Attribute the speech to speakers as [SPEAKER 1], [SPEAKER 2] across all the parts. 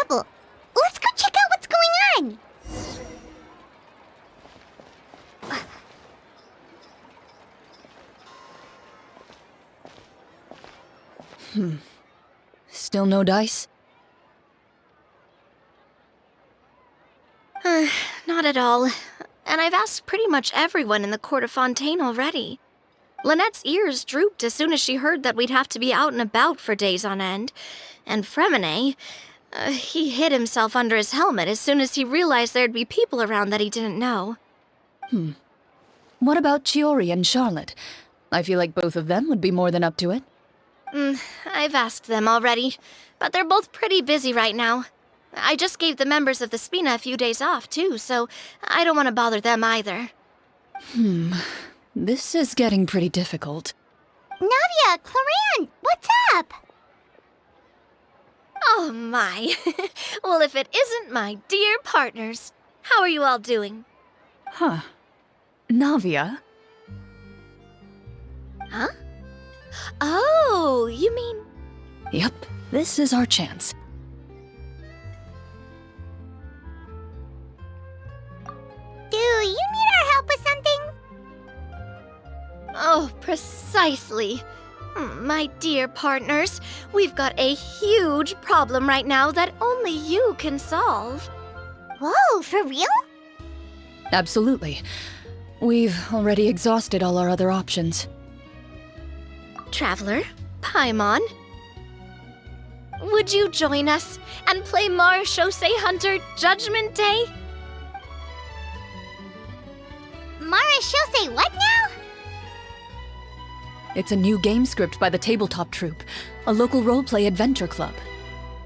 [SPEAKER 1] trouble. Let's go check out what's going on.
[SPEAKER 2] Still no dice?
[SPEAKER 3] Not at all. And I've asked pretty much everyone in the court of Fontaine already. Lynette's ears drooped as soon as she heard that we'd have to be out and about for days on end. And Fremine, he hid himself under his helmet as soon as he realized there'd be people around that he didn't know.
[SPEAKER 2] What about Chiori and Charlotte? I feel like both of them would be more than up to it.
[SPEAKER 3] I've asked them already, but they're both pretty busy right now. I just gave the members of the Spina a few days off, too, so I don't want to bother them either.
[SPEAKER 2] This is getting pretty difficult.
[SPEAKER 1] Navia, Clorinde, what's up?
[SPEAKER 3] Oh my. Well, if it isn't my dear partners. How are you all doing?
[SPEAKER 2] Navia?
[SPEAKER 3] Huh? Oh, you mean...
[SPEAKER 2] Yep, this is our chance.
[SPEAKER 1] Do you need our help with something?
[SPEAKER 3] Oh, precisely. My dear partners, we've got a huge problem right now that only you can solve.
[SPEAKER 1] Whoa, for real?
[SPEAKER 2] Absolutely. We've already exhausted all our other options.
[SPEAKER 3] Traveler, Paimon, would you join us and play Marechaussee Hunter Judgment Day?
[SPEAKER 1] Marechaussee what now?
[SPEAKER 2] It's a new game script by the Tabletop Troupe, a local roleplay adventure club.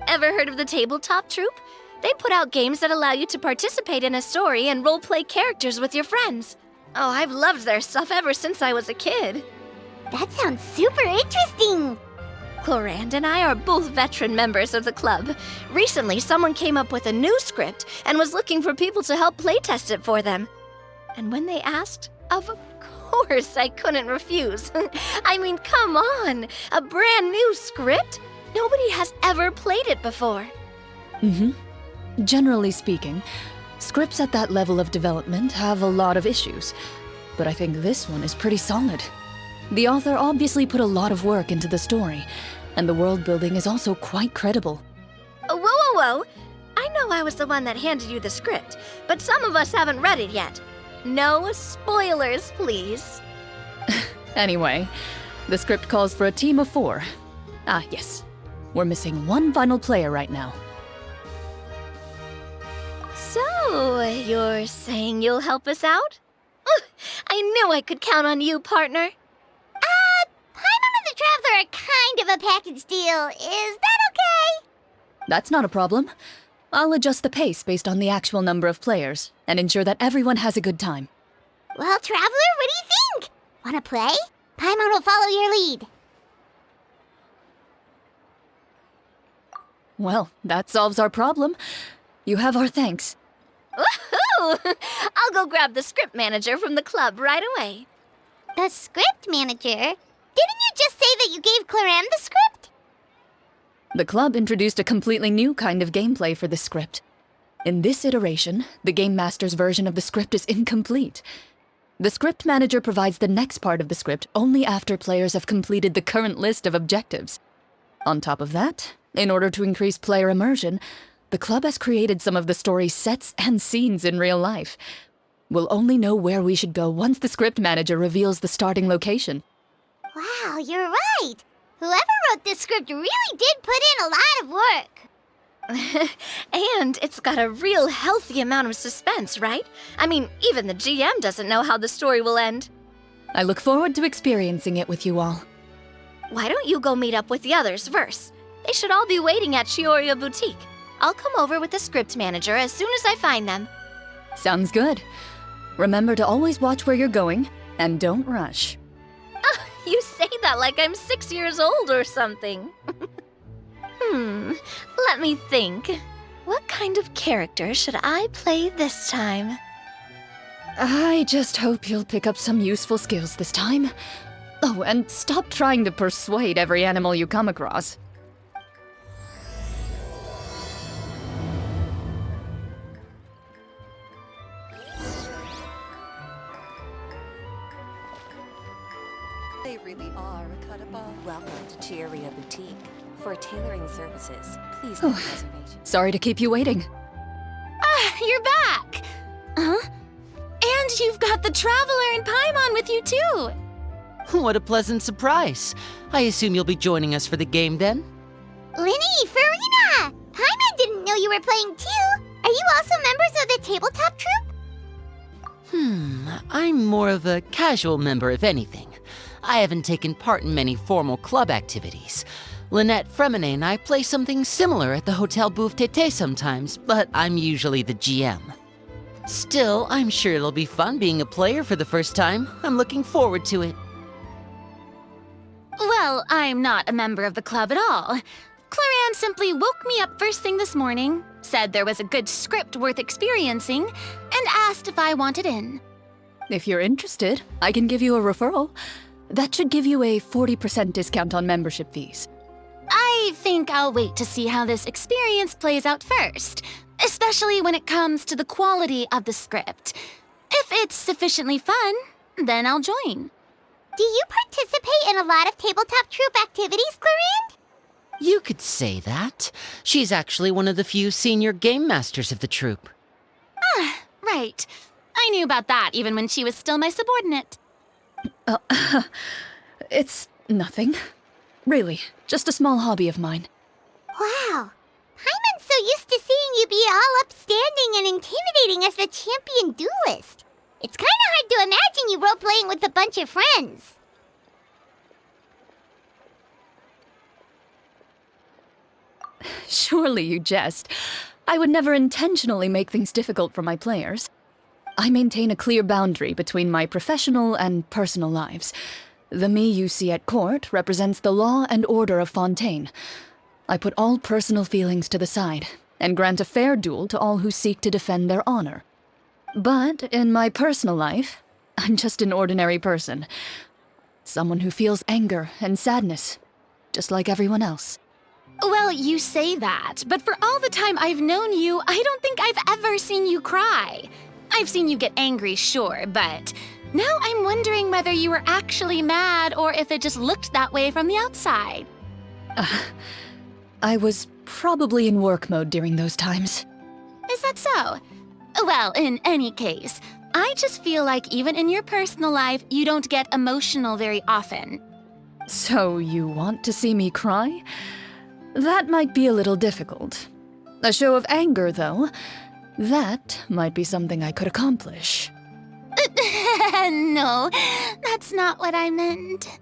[SPEAKER 3] Ever heard of the Tabletop Troupe? They put out games that allow you to participate in a story and roleplay characters with your friends. Oh, I've loved their stuff ever since I was a kid.
[SPEAKER 1] That sounds super interesting.
[SPEAKER 3] Clorinde and I are both veteran members of the club. Recently, someone came up with a new script and was looking for people to help playtest it for them. And when they asked, of course I couldn't refuse. I mean, come on, a brand new script? Nobody has ever played it before.
[SPEAKER 2] Generally speaking, scripts at that level of development have a lot of issues, but I think this one is pretty solid. The author obviously put a lot of work into the story, and the world building is also quite credible.
[SPEAKER 3] Whoa. I know I was the one that handed you the script, but some of us haven't read it yet. No spoilers, please.
[SPEAKER 2] Anyway, the script calls for a team of 4. Ah, yes. We're missing one final player right now.
[SPEAKER 3] So, you're saying you'll help us out? I knew I could count on you, partner.
[SPEAKER 1] Paimon and the Traveler are kind of a package deal. Is that okay?
[SPEAKER 2] That's not a problem. I'll adjust the pace based on the actual number of players and ensure that everyone has a good time.
[SPEAKER 1] Well, Traveler, what do you think? Wanna play? Paimon will follow your lead.
[SPEAKER 2] Well, that solves our problem. You have our thanks.
[SPEAKER 3] Woohoo! I'll go grab the script manager from the club right away.
[SPEAKER 1] The script manager? Didn't you just say that you gave Clorinde the script?
[SPEAKER 2] The club introduced a completely new kind of gameplay for the script. In this iteration, the Game Master's version of the script is incomplete. The script manager provides the next part of the script only after players have completed the current list of objectives. On top of that, in order to increase player immersion, the club has created some of the story's sets and scenes in real life. We'll only know where we should go once the script manager reveals the starting location.
[SPEAKER 1] Wow, you're right. Whoever wrote this script really did put in a lot of work.
[SPEAKER 3] And it's got a real healthy amount of suspense, right? I mean, even the GM doesn't know how the story will end.
[SPEAKER 2] I look forward to experiencing it with you all.
[SPEAKER 3] Why don't you go meet up with the others first? They should all be waiting at Chioria Boutique. I'll come over with the script manager as soon as I find them.
[SPEAKER 2] Sounds good. Remember to always watch where you're going, and don't rush.
[SPEAKER 3] You say that like I'm 6 years old or something. Let me think. What kind of character should I play this time?
[SPEAKER 2] I just hope you'll pick up some useful skills this time. Oh, and stop trying to persuade every animal you come across.
[SPEAKER 4] They really are a cut above. Welcome to Cheeria Boutique. For tailoring services, please make reservations.
[SPEAKER 2] Sorry to keep you waiting.
[SPEAKER 3] You're back! Huh? And you've got the Traveler and Paimon with you too!
[SPEAKER 5] What a pleasant surprise. I assume you'll be joining us for the game then?
[SPEAKER 1] Linny, Farina! Paimon didn't know you were playing too. Are you also members of the tabletop troupe?
[SPEAKER 5] I'm more of a casual member if anything. I haven't taken part in many formal club activities. Lynette Fremine and I play something similar at the Hotel Bouffe Tété sometimes, but I'm usually the GM. Still, I'm sure it'll be fun being a player for the first time. I'm looking forward to it.
[SPEAKER 3] Well, I'm not a member of the club at all. Clorinde simply woke me up first thing this morning, said there was a good script worth experiencing, and asked if I wanted in.
[SPEAKER 2] If you're interested, I can give you a referral. That should give you a 40% discount on membership fees.
[SPEAKER 3] I think I'll wait to see how this experience plays out first, especially when it comes to the quality of the script. If it's sufficiently fun, then I'll join.
[SPEAKER 1] Do you participate in a lot of tabletop troupe activities, Clorinde?
[SPEAKER 5] You could say that. She's actually one of the few senior game masters of the troupe.
[SPEAKER 3] Right. I knew about that even when she was still my subordinate.
[SPEAKER 2] It's nothing. Really, just a small hobby of mine.
[SPEAKER 1] Wow. Paimon's so used to seeing you be all upstanding and intimidating as the champion duelist. It's kind of hard to imagine you role-playing with a bunch of friends.
[SPEAKER 2] Surely you jest. I would never intentionally make things difficult for my players. I maintain a clear boundary between my professional and personal lives. The me you see at court represents the law and order of Fontaine. I put all personal feelings to the side and grant a fair duel to all who seek to defend their honor. But in my personal life, I'm just an ordinary person. Someone who feels anger and sadness, just like everyone else.
[SPEAKER 3] Well, you say that, but for all the time I've known you, I don't think I've ever seen you cry. I've seen you get angry, sure, but now I'm wondering whether you were actually mad or if it just looked that way from the outside.
[SPEAKER 2] I was probably in work mode during those times.
[SPEAKER 3] Is that so? Well, in any case, I just feel like even in your personal life, you don't get emotional very often.
[SPEAKER 2] So you want to see me cry? That might be a little difficult. A show of anger, though, that might be something I could accomplish.
[SPEAKER 3] No, that's not what I meant.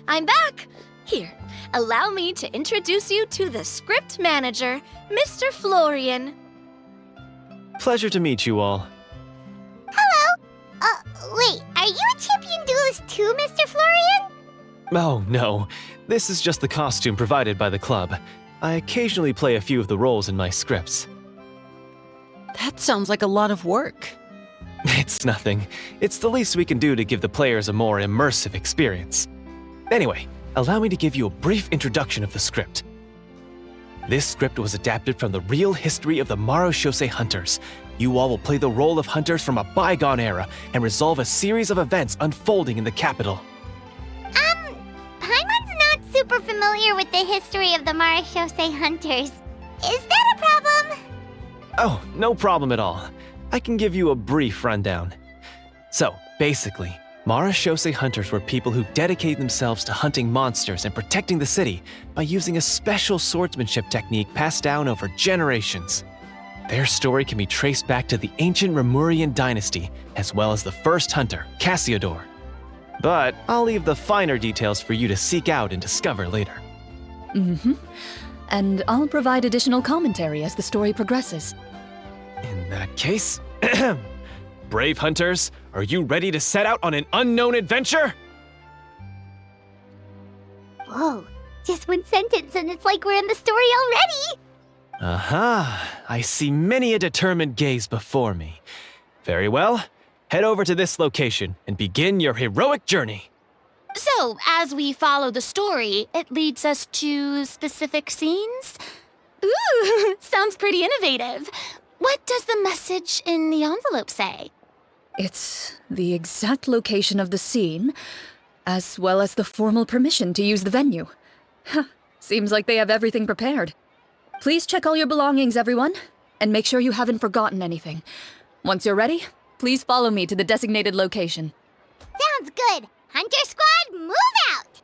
[SPEAKER 3] I'm back! Here, allow me to introduce you to the script manager, Mr. Florian.
[SPEAKER 6] Pleasure to meet you all.
[SPEAKER 1] Wait, are you a champion duelist too, Mr. Florian?
[SPEAKER 6] Oh, no. This is just the costume provided by the club. I occasionally play a few of the roles in my scripts.
[SPEAKER 5] That sounds like a lot of work.
[SPEAKER 6] It's nothing. It's the least we can do to give the players a more immersive experience. Anyway, allow me to give you a brief introduction of the script. This script was adapted from the real history of the Marechaussee Hunters. You all will play the role of hunters from a bygone era and resolve a series of events unfolding in the capital.
[SPEAKER 1] Paimon's not super familiar with the history of the Marechaussee Hunters. Is that a problem?
[SPEAKER 6] Oh, no problem at all. I can give you a brief rundown. So, basically, Marechaussee Hunters were people who dedicated themselves to hunting monsters and protecting the city by using a special swordsmanship technique passed down over generations. Their story can be traced back to the ancient Remurian dynasty, as well as the first hunter, Cassiodor. But I'll leave the finer details for you to seek out and discover later.
[SPEAKER 2] And I'll provide additional commentary as the story progresses.
[SPEAKER 6] In that case, brave hunters, are you ready to set out on an unknown adventure?
[SPEAKER 1] Whoa, just one sentence and it's like we're in the story already!
[SPEAKER 6] Aha, I see many a determined gaze before me. Very well, head over to this location and begin your heroic journey.
[SPEAKER 1] So, as we follow the story, it leads us to specific scenes? Ooh, sounds pretty innovative. What does the message in the envelope say?
[SPEAKER 2] It's the exact location of the scene, as well as the formal permission to use the venue. Huh, seems like they have everything prepared. Please check all your belongings, everyone, and make sure you haven't forgotten anything. Once you're ready, please follow me to the designated location.
[SPEAKER 1] Sounds good. Hunter Squad, move out!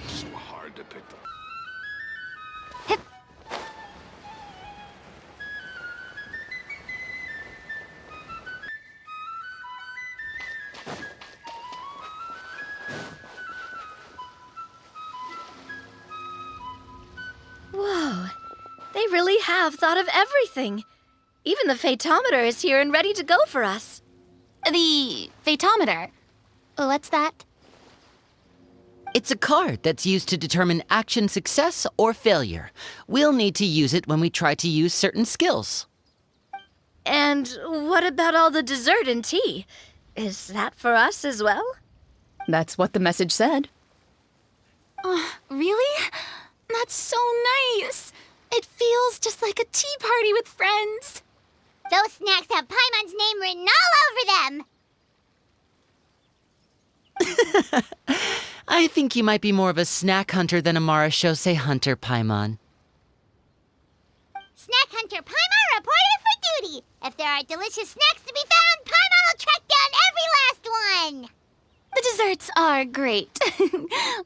[SPEAKER 7] So hard to pick the...
[SPEAKER 3] Whoa. They really have thought of everything. Even the phaetometer is here and ready to go for us.
[SPEAKER 1] The phaetometer? What's that?
[SPEAKER 5] It's a card that's used to determine action success or failure. We'll need to use it when we try to use certain skills.
[SPEAKER 3] And what about all the dessert and tea? Is that for us as well?
[SPEAKER 2] That's what the message said.
[SPEAKER 1] Really? That's so nice. It feels just like a tea party with friends. Those snacks have Paimon's name written all over them.
[SPEAKER 5] I think you might be more of a snack hunter than a Marashose hunter, Paimon.
[SPEAKER 1] Snack Hunter Paimon reported for duty. If there are delicious snacks to be found, Paimon will track down every last one. The desserts are great,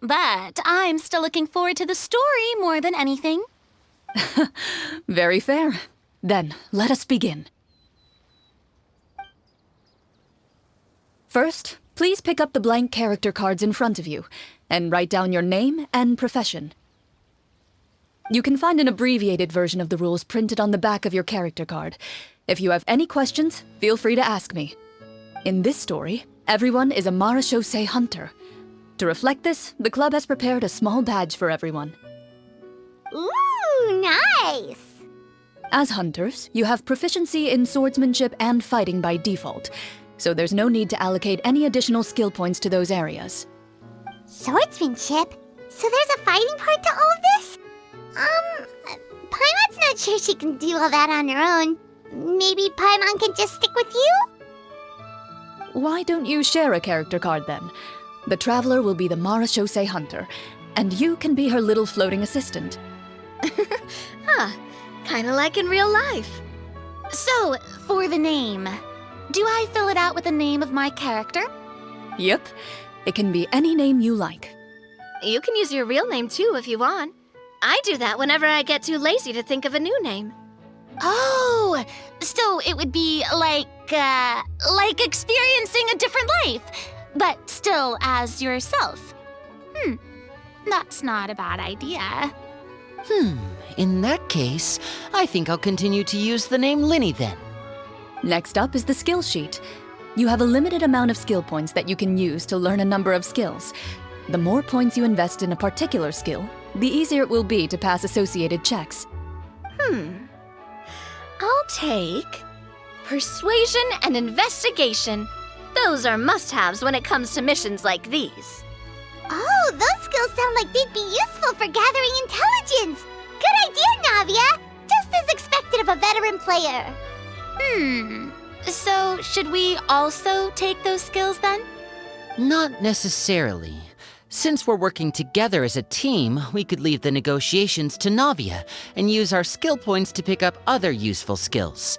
[SPEAKER 1] but I'm still looking forward to the story more than anything.
[SPEAKER 2] Very fair. Then, let us begin. First, please pick up the blank character cards in front of you and write down your name and profession. You can find an abbreviated version of the rules printed on the back of your character card. If you have any questions, feel free to ask me. In this story, everyone is a Marashose hunter. To reflect this, the club has prepared a small badge for everyone.
[SPEAKER 1] Ooh, nice.
[SPEAKER 2] As hunters, you have proficiency in swordsmanship and fighting by default, so there's no need to allocate any additional skill points to those areas.
[SPEAKER 1] Swordsmanship? So there's a fighting part to all of this? Paimon's not sure she can do all that on her own. Maybe Paimon can just stick with you?
[SPEAKER 2] Why don't you share a character card then? The Traveler will be the Marashose hunter, and you can be her little floating assistant.
[SPEAKER 3] Kinda like in real life.
[SPEAKER 1] So, for the name, do I fill it out with the name of my character?
[SPEAKER 2] Yep, it can be any name you like.
[SPEAKER 3] You can use your real name too if you want. I do that whenever I get too lazy to think of a new name.
[SPEAKER 1] Oh, so it would be like experiencing a different life, but still as yourself. That's not a bad idea.
[SPEAKER 5] In that case, I think I'll continue to use the name Linny then.
[SPEAKER 2] Next up is the skill sheet. You have a limited amount of skill points that you can use to learn a number of skills. The more points you invest in a particular skill, the easier it will be to pass associated checks.
[SPEAKER 3] I'll take persuasion and investigation. Those are must-haves when it comes to missions like these.
[SPEAKER 1] Oh, those skills sound like they'd be useful for gathering intelligence. Good idea, Navia. Just as expected of a veteran player. So should we also take those skills then?
[SPEAKER 5] Not necessarily. Since we're working together as a team, we could leave the negotiations to Navia and use our skill points to pick up other useful skills.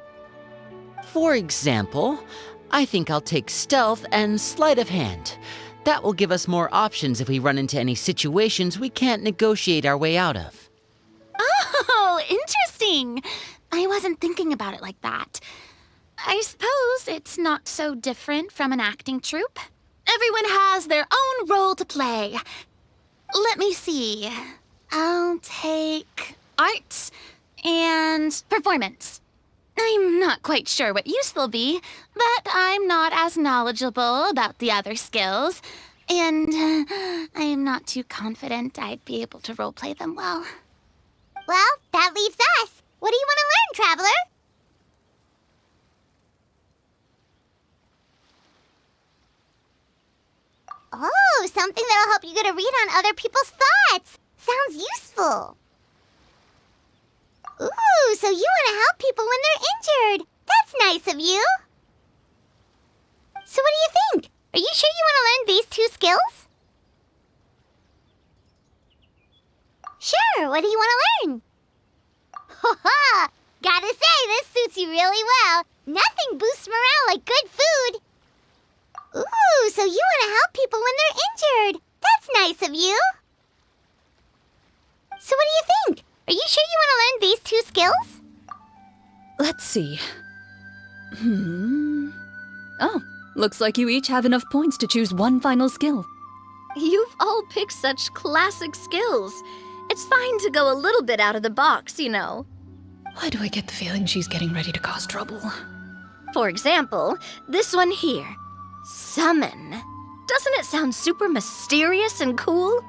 [SPEAKER 5] For example, I think I'll take stealth and sleight of hand. That will give us more options if we run into any situations we can't negotiate our way out of.
[SPEAKER 1] Oh, interesting. I wasn't thinking about it like that. I suppose it's not so different from an acting troupe. Everyone has their own role to play. Let me see. I'll take arts and performance. I'm not quite sure what use they'll be, but I'm not as knowledgeable about the other skills, and I am not too confident I'd be able to roleplay them well. Well, that leaves us.
[SPEAKER 8] What do you want to learn, Traveler? Oh, something that'll help you get a read on other people's thoughts. Sounds useful. Ooh, so you want to help people when they're injured. That's nice of you. So what do you think? Are you sure you want to learn these 2 skills? Sure, what do you want to learn? Ha! Gotta say, this suits you really well. Nothing boosts morale like good food. Ooh, so you want to help people when they're injured. That's nice of you. So what do you think? Are you sure you want to learn these 2 skills?
[SPEAKER 2] Let's see. Oh, looks like you each have enough points to choose one final skill.
[SPEAKER 3] You've all picked such classic skills. It's fine to go a little bit out of the box, you know.
[SPEAKER 2] Why do I get the feeling she's getting ready to cause trouble?
[SPEAKER 3] For example, this one here. Summon. Doesn't it sound super mysterious and cool?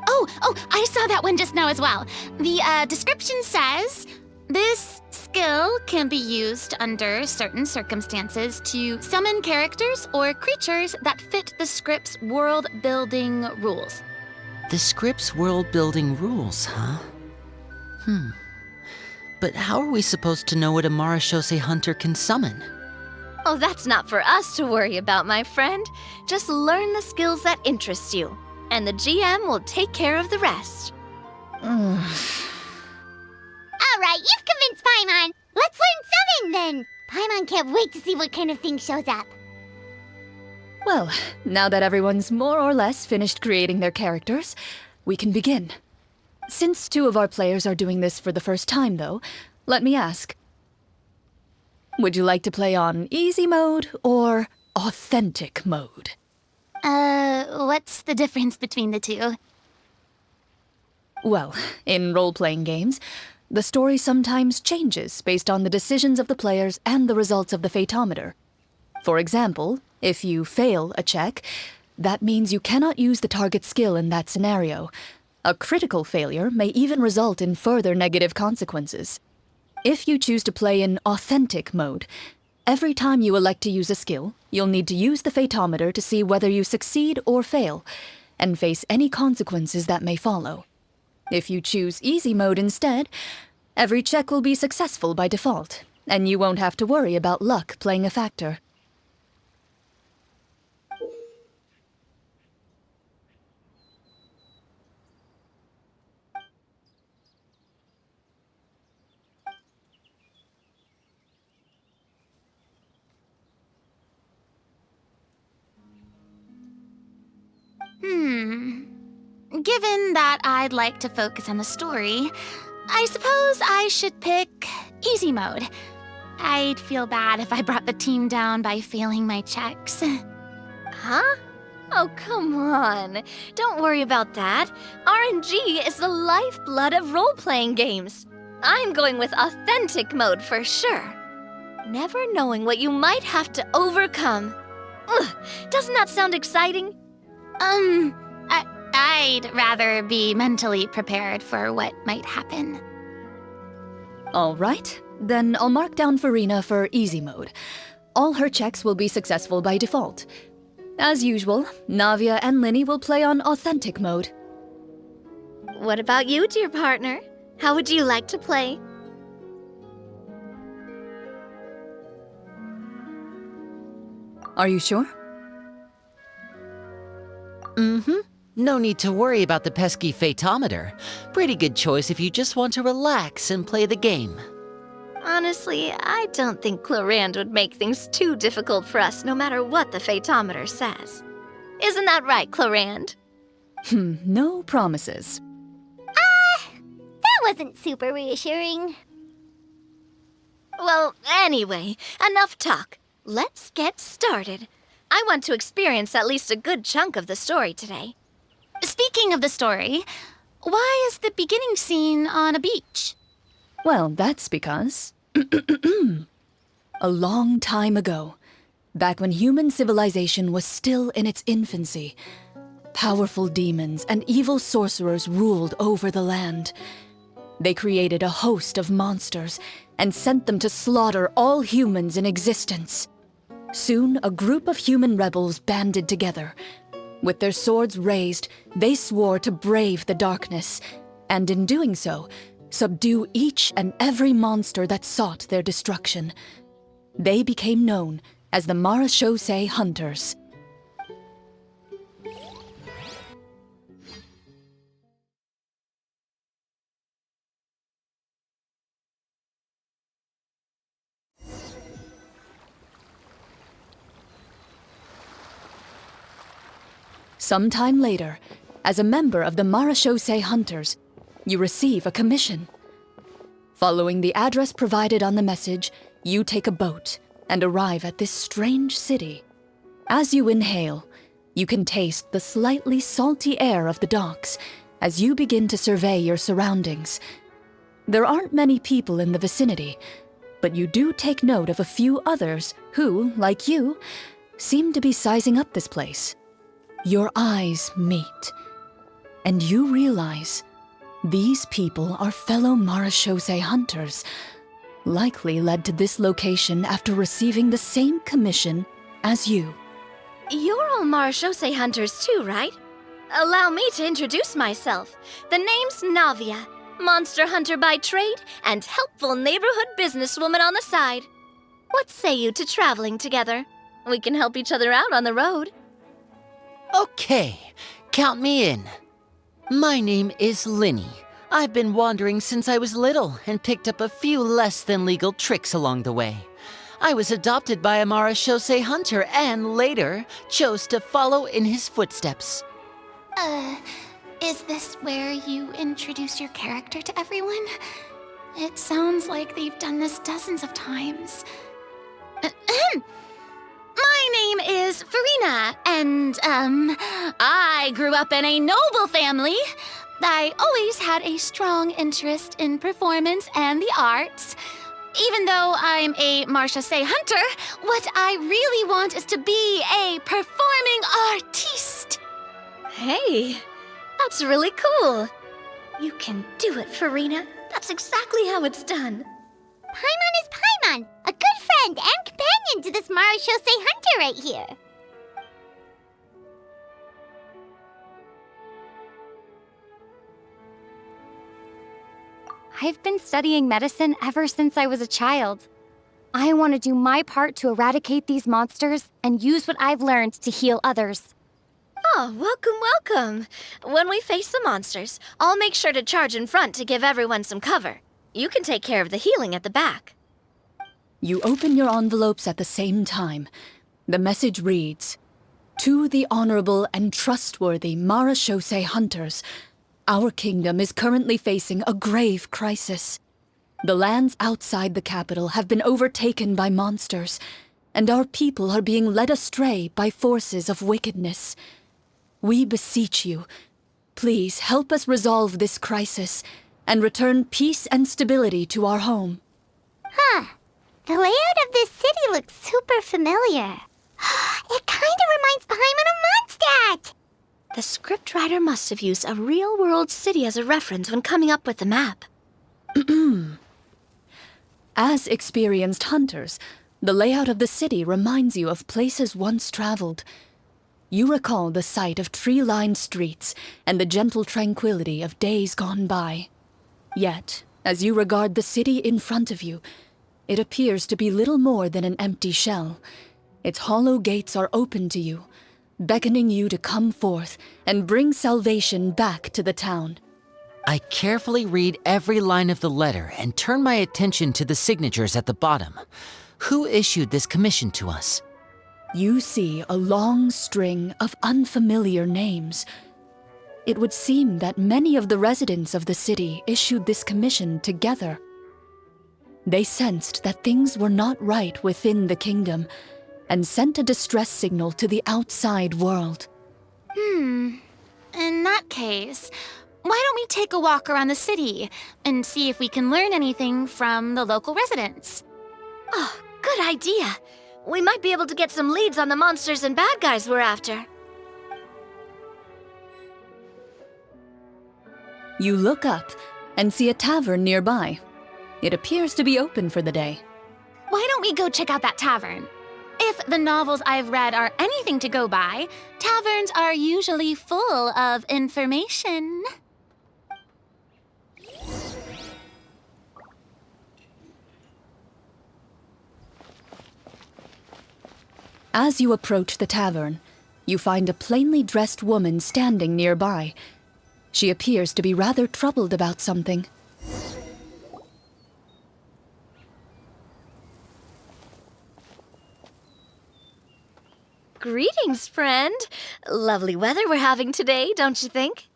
[SPEAKER 1] Oh, I saw that one just now as well. The description says, this skill can be used under certain circumstances to summon characters or creatures that fit the script's world-building rules.
[SPEAKER 5] The script's world-building rules, huh? But how are we supposed to know what a Marashose hunter can summon?
[SPEAKER 3] Oh, that's not for us to worry about, my friend. Just learn the skills that interest you, and the GM will take care of the rest.
[SPEAKER 8] All right, you've convinced Paimon. Let's learn summon then. Paimon can't wait to see what kind of thing shows up.
[SPEAKER 2] Well, now that everyone's more or less finished creating their characters, we can begin. Since 2 of our players are doing this for the first time, though, let me ask. Would you like to play on easy mode or authentic mode?
[SPEAKER 1] What's the difference between the 2?
[SPEAKER 2] Well, in role-playing games, the story sometimes changes based on the decisions of the players and the results of the Fatometer. For example, if you fail a check, that means you cannot use the target skill in that scenario. A critical failure may even result in further negative consequences. If you choose to play in authentic mode, every time you elect to use a skill, you'll need to use the Fatometer to see whether you succeed or fail, and face any consequences that may follow. If you choose easy mode instead, every check will be successful by default, and you won't have to worry about luck playing a factor.
[SPEAKER 1] Given that I'd like to focus on the story, I suppose I should pick easy mode. I'd feel bad if I brought the team down by failing my checks.
[SPEAKER 3] Huh? Oh, come on. Don't worry about that. RNG is the lifeblood of role-playing games. I'm going with authentic mode for sure. Never knowing what you might have to overcome. Ugh, doesn't that sound exciting?
[SPEAKER 1] I'd rather be mentally prepared for what might happen.
[SPEAKER 2] All right, then I'll mark down Farina for easy mode. All her checks will be successful by default. As usual, Navia and Linny will play on authentic mode.
[SPEAKER 3] What about you, dear partner? How would you like to play?
[SPEAKER 2] Are you sure?
[SPEAKER 5] No need to worry about the pesky Fatometer. Pretty good choice if you just want to relax and play the game.
[SPEAKER 3] Honestly, I don't think Clorinde would make things too difficult for us no matter what the Fatometer says. Isn't that right, Clorinde?
[SPEAKER 2] No promises.
[SPEAKER 8] That wasn't super reassuring.
[SPEAKER 3] Well, anyway, enough talk. Let's get started. I want to experience at least a good chunk of the story today.
[SPEAKER 1] Speaking of the story, why is the beginning scene on a beach?
[SPEAKER 2] Well, that's because... a long time ago, back when human civilization was still in its infancy, powerful demons and evil sorcerers ruled over the land. They created a host of monsters and sent them to slaughter all humans in existence. Soon, a group of human rebels banded together. With their swords raised, they swore to brave the darkness, and in doing so, subdue each and every monster that sought their destruction. They became known as the Marachose Hunters. Sometime later, as a member of the Marachose Hunters, you receive a commission. Following the address provided on the message, you take a boat and arrive at this strange city. As you inhale, you can taste the slightly salty air of the docks as you begin to survey your surroundings. There aren't many people in the vicinity, but you do take note of a few others who, like you, seem to be sizing up this place. Your eyes meet, and you realize these people are fellow Marachose hunters, likely led to this location after receiving the same commission as you.
[SPEAKER 3] You're all Marachose hunters too, right? Allow me to introduce myself. The name's Navia, monster hunter by trade and helpful neighborhood businesswoman on the side. What say you to traveling together? We can help each other out on the road.
[SPEAKER 5] Okay, count me in. My name is Linny. I've been wandering since I was little and picked up a few less than legal tricks along the way. I was adopted by a Marachose hunter and later chose to follow in his footsteps.
[SPEAKER 1] Is this where you introduce your character to everyone? It sounds like they've done this dozens of times. My name is Farina, and, I grew up in a noble family. I always had a strong interest in performance and the arts. Even though I'm a Marachose hunter, what I really want is to be a performing artiste.
[SPEAKER 3] Hey, that's really cool. You can do it, Farina. That's exactly how it's done.
[SPEAKER 8] Paimon is Paimon, a good friend and companion to this Marachose hunter right here.
[SPEAKER 9] I've been studying medicine ever since I was a child. I want to do my part to eradicate these monsters and use what I've learned to heal others.
[SPEAKER 3] Oh, welcome. When we face the monsters, I'll make sure to charge in front to give everyone some cover. You can take care of the healing at the back.
[SPEAKER 2] You open your envelopes at the same time. The message reads, "To the honorable and trustworthy Marachose hunters, our kingdom is currently facing a grave crisis. The lands outside the capital have been overtaken by monsters, and our people are being led astray by forces of wickedness. We beseech you, please help us resolve this crisis and return peace and stability to our home."
[SPEAKER 8] The layout of this city looks super familiar. It kind of reminds Paimon of Mondstadt.
[SPEAKER 3] The scriptwriter must have used a real-world city as a reference when coming up with the map.
[SPEAKER 2] As experienced hunters, the layout of the city reminds you of places once traveled. You recall the sight of tree-lined streets and the gentle tranquility of days gone by. Yet, as you regard the city in front of you, it appears to be little more than an empty shell. Its hollow gates are open to you, beckoning you to come forth and bring salvation back to the town.
[SPEAKER 5] I carefully read every line of the letter and turn my attention to the signatures at the bottom. Who issued this commission to us?
[SPEAKER 2] You see a long string of unfamiliar names. It would seem that many of the residents of the city issued this commission together. They sensed that things were not right within the kingdom and sent a distress signal to the outside world.
[SPEAKER 1] In that case, why don't we take a walk around the city and see if we can learn anything from the local residents?
[SPEAKER 3] Oh, good idea. We might be able to get some leads on the monsters and bad guys we're after.
[SPEAKER 2] You look up and see a tavern nearby. It appears to be open for the day.
[SPEAKER 1] Why don't we go check out that tavern? If the novels I've read are anything to go by, taverns are usually full of information.
[SPEAKER 2] As you approach the tavern, you find a plainly dressed woman standing nearby. She appears to be rather troubled about something.
[SPEAKER 3] Greetings, friend. Lovely weather we're having today, don't you think?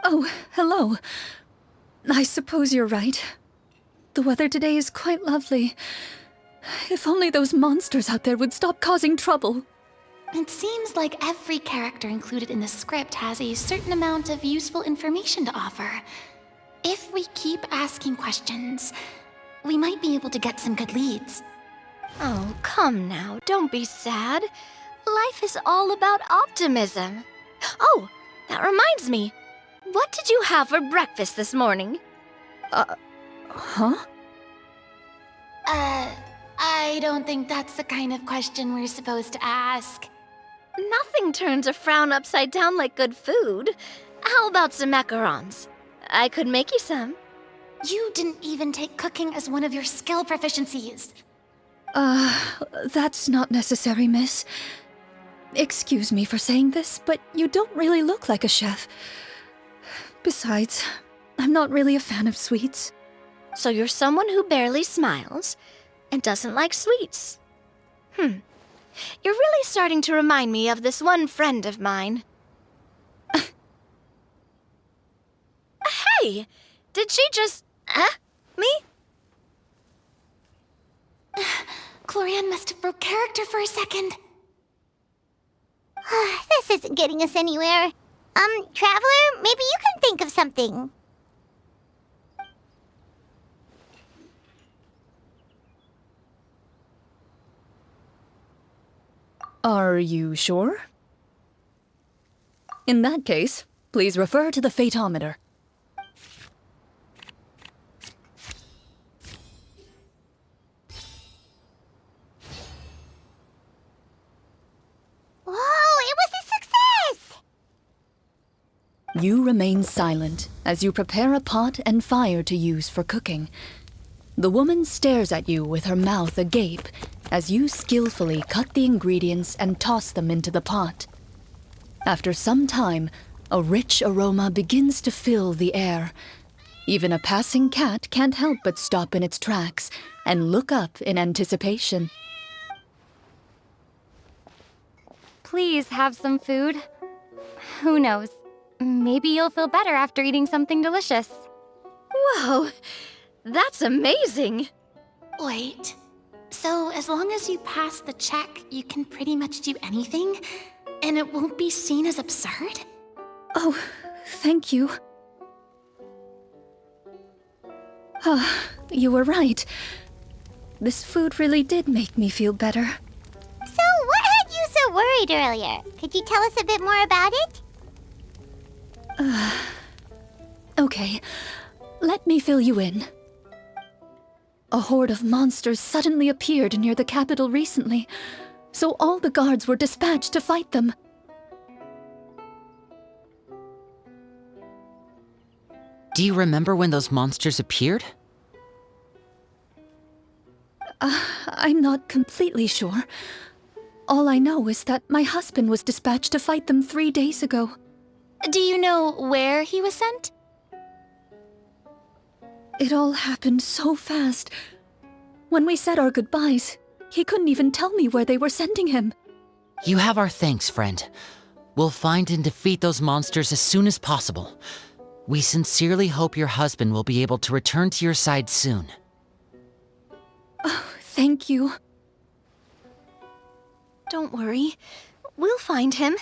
[SPEAKER 2] Oh, hello. I suppose you're right. The weather today is quite lovely. If only those monsters out there would stop causing trouble.
[SPEAKER 1] It seems like every character included in the script has a certain amount of useful information to offer. If we keep asking questions, we might be able to get some good leads.
[SPEAKER 3] Oh, come now, don't be sad. Life is all about optimism. Oh, that reminds me. What did you have for breakfast this morning?
[SPEAKER 2] Huh?
[SPEAKER 1] I don't think that's the kind of question we're supposed to ask.
[SPEAKER 3] Nothing turns a frown upside down like good food. How about some macarons? I could make you some.
[SPEAKER 1] You didn't even take cooking as one of your skill proficiencies.
[SPEAKER 2] That's not necessary, miss. Excuse me for saying this, but you don't really look like a chef. Besides, I'm not really a fan of sweets.
[SPEAKER 3] So you're someone who barely smiles and doesn't like sweets. You're really starting to remind me of this one friend of mine. Hey! Did she just... me?
[SPEAKER 1] Clorinde must have broke character for a second.
[SPEAKER 8] This isn't getting us anywhere. Traveler, maybe you can think of something.
[SPEAKER 2] Are you sure? In that case, please refer to the fatometer.
[SPEAKER 8] Whoa, it was a success!
[SPEAKER 2] You remain silent as you prepare a pot and fire to use for cooking. The woman stares at you with her mouth agape as you skillfully cut the ingredients and toss them into the pot. After some time, a rich aroma begins to fill the air. Even a passing cat can't help but stop in its tracks and look up in anticipation.
[SPEAKER 9] Please have some food. Who knows? Maybe you'll feel better after eating something delicious.
[SPEAKER 3] Whoa, that's amazing.
[SPEAKER 1] Wait, so as long as you pass the check, you can pretty much do anything? And it won't be seen as absurd?
[SPEAKER 2] Oh, thank you. You were right. This food really did make me feel better.
[SPEAKER 8] So, what had you so worried earlier? Could you tell us a bit more about it?
[SPEAKER 2] Okay, let me fill you in. A horde of monsters suddenly appeared near the capital recently, so all the guards were dispatched to fight them.
[SPEAKER 5] Do you remember when those monsters appeared?
[SPEAKER 2] I'm not completely sure. All I know is that my husband was dispatched to fight them 3 days ago.
[SPEAKER 1] Do you know where he was sent?
[SPEAKER 2] It all happened so fast. When we said our goodbyes, he couldn't even tell me where they were sending him.
[SPEAKER 5] You have our thanks, friend. We'll find and defeat those monsters as soon as possible. We sincerely hope your husband will be able to return to your side soon.
[SPEAKER 2] Oh, thank you.
[SPEAKER 3] Don't worry. We'll find him.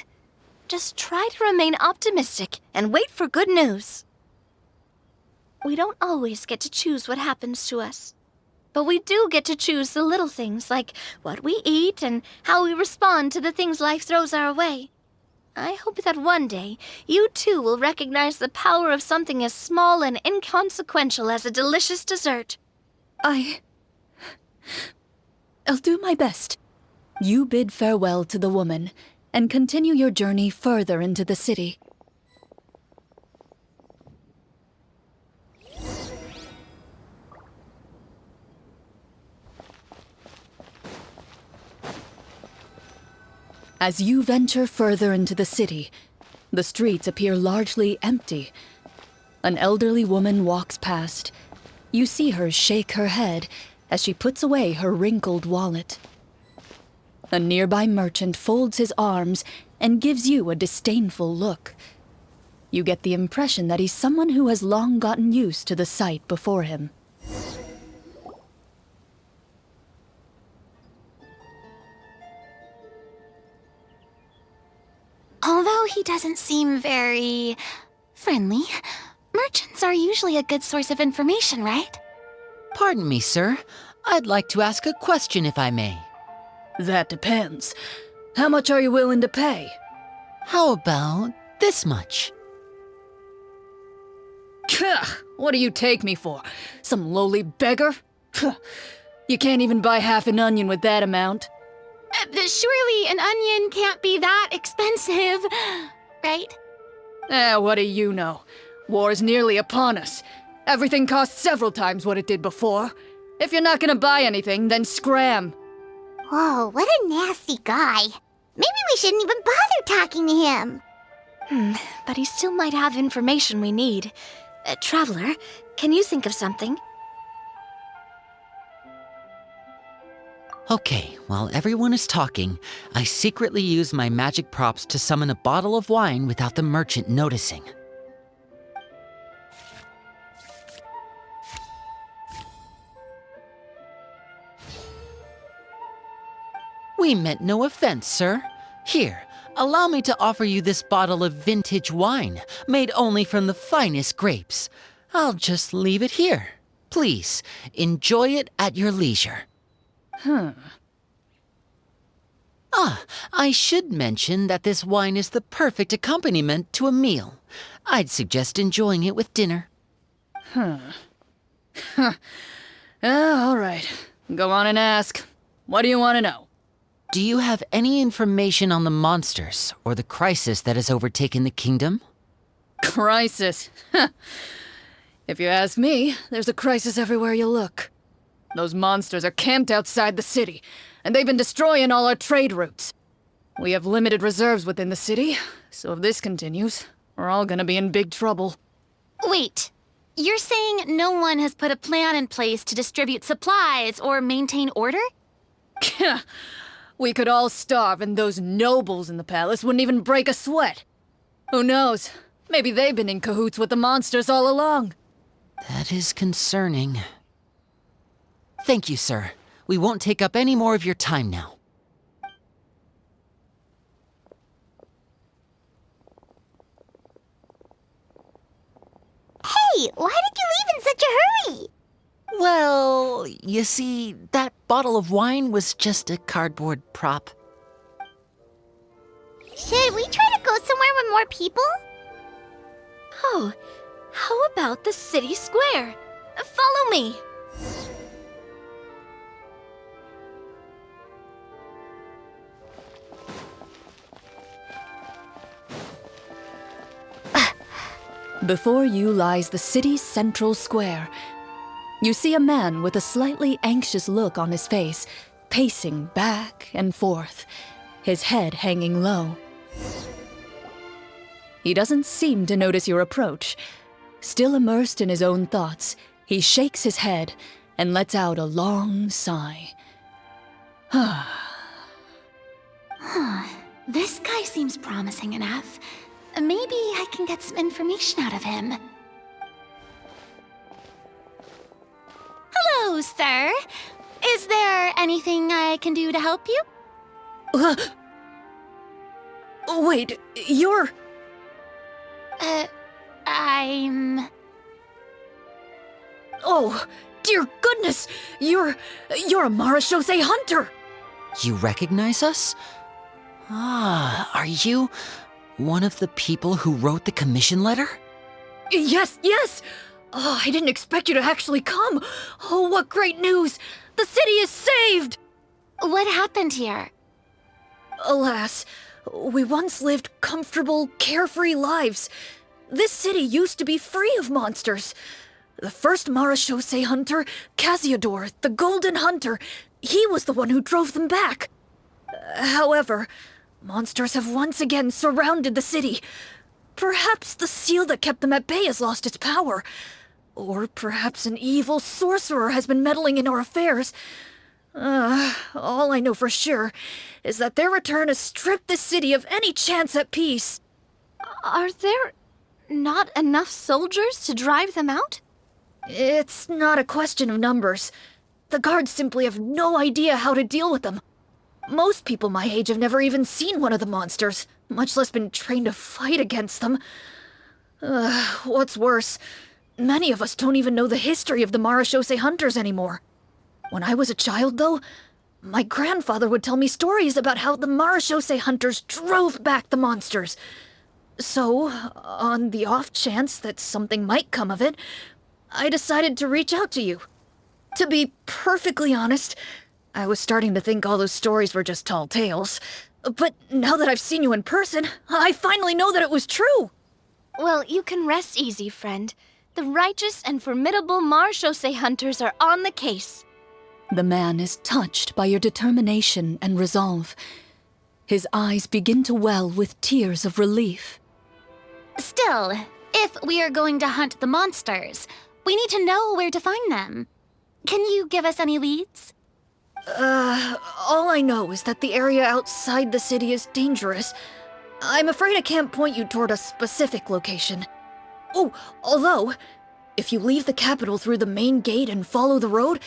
[SPEAKER 3] Just try to remain optimistic and wait for good news. We don't always get to choose what happens to us. But we do get to choose the little things like what we eat and how we respond to the things life throws our way. I hope that one day you too will recognize the power of something as small and inconsequential as a delicious dessert.
[SPEAKER 2] I'll do my best. You bid farewell to the woman and continue your journey further into the city. As you venture further into the city, the streets appear largely empty. An elderly woman walks past. You see her shake her head as she puts away her wrinkled wallet. A nearby merchant folds his arms and gives you a disdainful look. You get the impression that he's someone who has long gotten used to the sight before him.
[SPEAKER 1] Although he doesn't seem very friendly, merchants are usually a good source of information, right?
[SPEAKER 5] Pardon me, sir. I'd like to ask a question if I may.
[SPEAKER 2] That depends. How much are you willing to pay?
[SPEAKER 5] How about this much?
[SPEAKER 2] What do you take me for? Some lowly beggar? You can't even buy half an onion with that amount.
[SPEAKER 1] Surely an onion can't be that expensive, right?
[SPEAKER 2] What do you know? War's nearly upon us. Everything costs several times what it did before. If you're not gonna buy anything, then scram.
[SPEAKER 8] Whoa, what a nasty guy. Maybe we shouldn't even bother talking to him.
[SPEAKER 3] But he still might have information we need. Traveler, can you think of something?
[SPEAKER 5] Okay, while everyone is talking, I secretly use my magic props to summon a bottle of wine without the merchant noticing. We meant no offense, sir. Here, allow me to offer you this bottle of vintage wine, made only from the finest grapes. I'll just leave it here. Please, enjoy it at your leisure. I should mention that this wine is the perfect accompaniment to a meal. I'd suggest enjoying it with dinner.
[SPEAKER 2] All right. Go on and ask. What do you want to know?
[SPEAKER 5] Do you have any information on the monsters or the crisis that has overtaken the kingdom?
[SPEAKER 2] Crisis? If you ask me, there's a crisis everywhere you look. Those monsters are camped outside the city, and they've been destroying all our trade routes. We have limited reserves within the city, so if this continues, we're all gonna be in big trouble.
[SPEAKER 1] Wait, you're saying no one has put a plan in place to distribute supplies or maintain order?
[SPEAKER 2] We could all starve and those nobles in the palace wouldn't even break a sweat. Who knows? Maybe they've been in cahoots with the monsters all along.
[SPEAKER 5] That is concerning. Thank you, sir. We won't take up any more of your time now.
[SPEAKER 8] Hey, why did you leave in such a hurry?
[SPEAKER 5] Well, you see, that bottle of wine was just a cardboard prop.
[SPEAKER 8] Should we try to go somewhere with more people?
[SPEAKER 3] Oh, how about the city square? Follow me.
[SPEAKER 2] Before you lies the city's central square. You see a man with a slightly anxious look on his face, pacing back and forth, his head hanging low. He doesn't seem to notice your approach. Still immersed in his own thoughts, he shakes his head and lets out a long sigh.
[SPEAKER 1] This guy seems promising enough. Maybe I can get some information out of him. Hello, sir. Is there anything I can do to help you?
[SPEAKER 2] Wait, you're...
[SPEAKER 1] I'm...
[SPEAKER 2] Oh, dear goodness! You're a Marashose hunter!
[SPEAKER 5] You recognize us? Are you... One of the people who wrote the commission letter?
[SPEAKER 2] Yes, yes! Oh, I didn't expect you to actually come. Oh, what great news! The city is saved!
[SPEAKER 1] What happened here?
[SPEAKER 2] Alas, we once lived comfortable, carefree lives. This city used to be free of monsters. The first Marachose hunter, Casiodor, the Golden Hunter, he was the one who drove them back. However, monsters have once again surrounded the city. Perhaps the seal that kept them at bay has lost its power. Or perhaps an evil sorcerer has been meddling in our affairs. All I know for sure is that their return has stripped the city of any chance at peace.
[SPEAKER 3] Are there not enough soldiers to drive them out?
[SPEAKER 2] It's not a question of numbers. The guards simply have no idea how to deal with them. Most people my age have never even seen one of the monsters, much less been trained to fight against them. What's worse, many of us don't even know the history of the Marachose hunters anymore. When I was a child, though, my grandfather would tell me stories about how the Marachose hunters drove back the monsters. So, on the off chance that something might come of it, I decided to reach out to you. To be perfectly honest, I was starting to think all those stories were just tall tales. But now that I've seen you in person, I finally know that it was true.
[SPEAKER 3] Well, you can rest easy, friend. The righteous and formidable Marachose hunters are on the case.
[SPEAKER 2] The man is touched by your determination and resolve. His eyes begin to well with tears of relief.
[SPEAKER 1] Still, if we are going to hunt the monsters, we need to know where to find them. Can you give us any leads?
[SPEAKER 2] All I know is that the area outside the city is dangerous. I'm afraid I can't point you toward a specific location. Oh, although, if you leave the capital through the main gate and follow the road,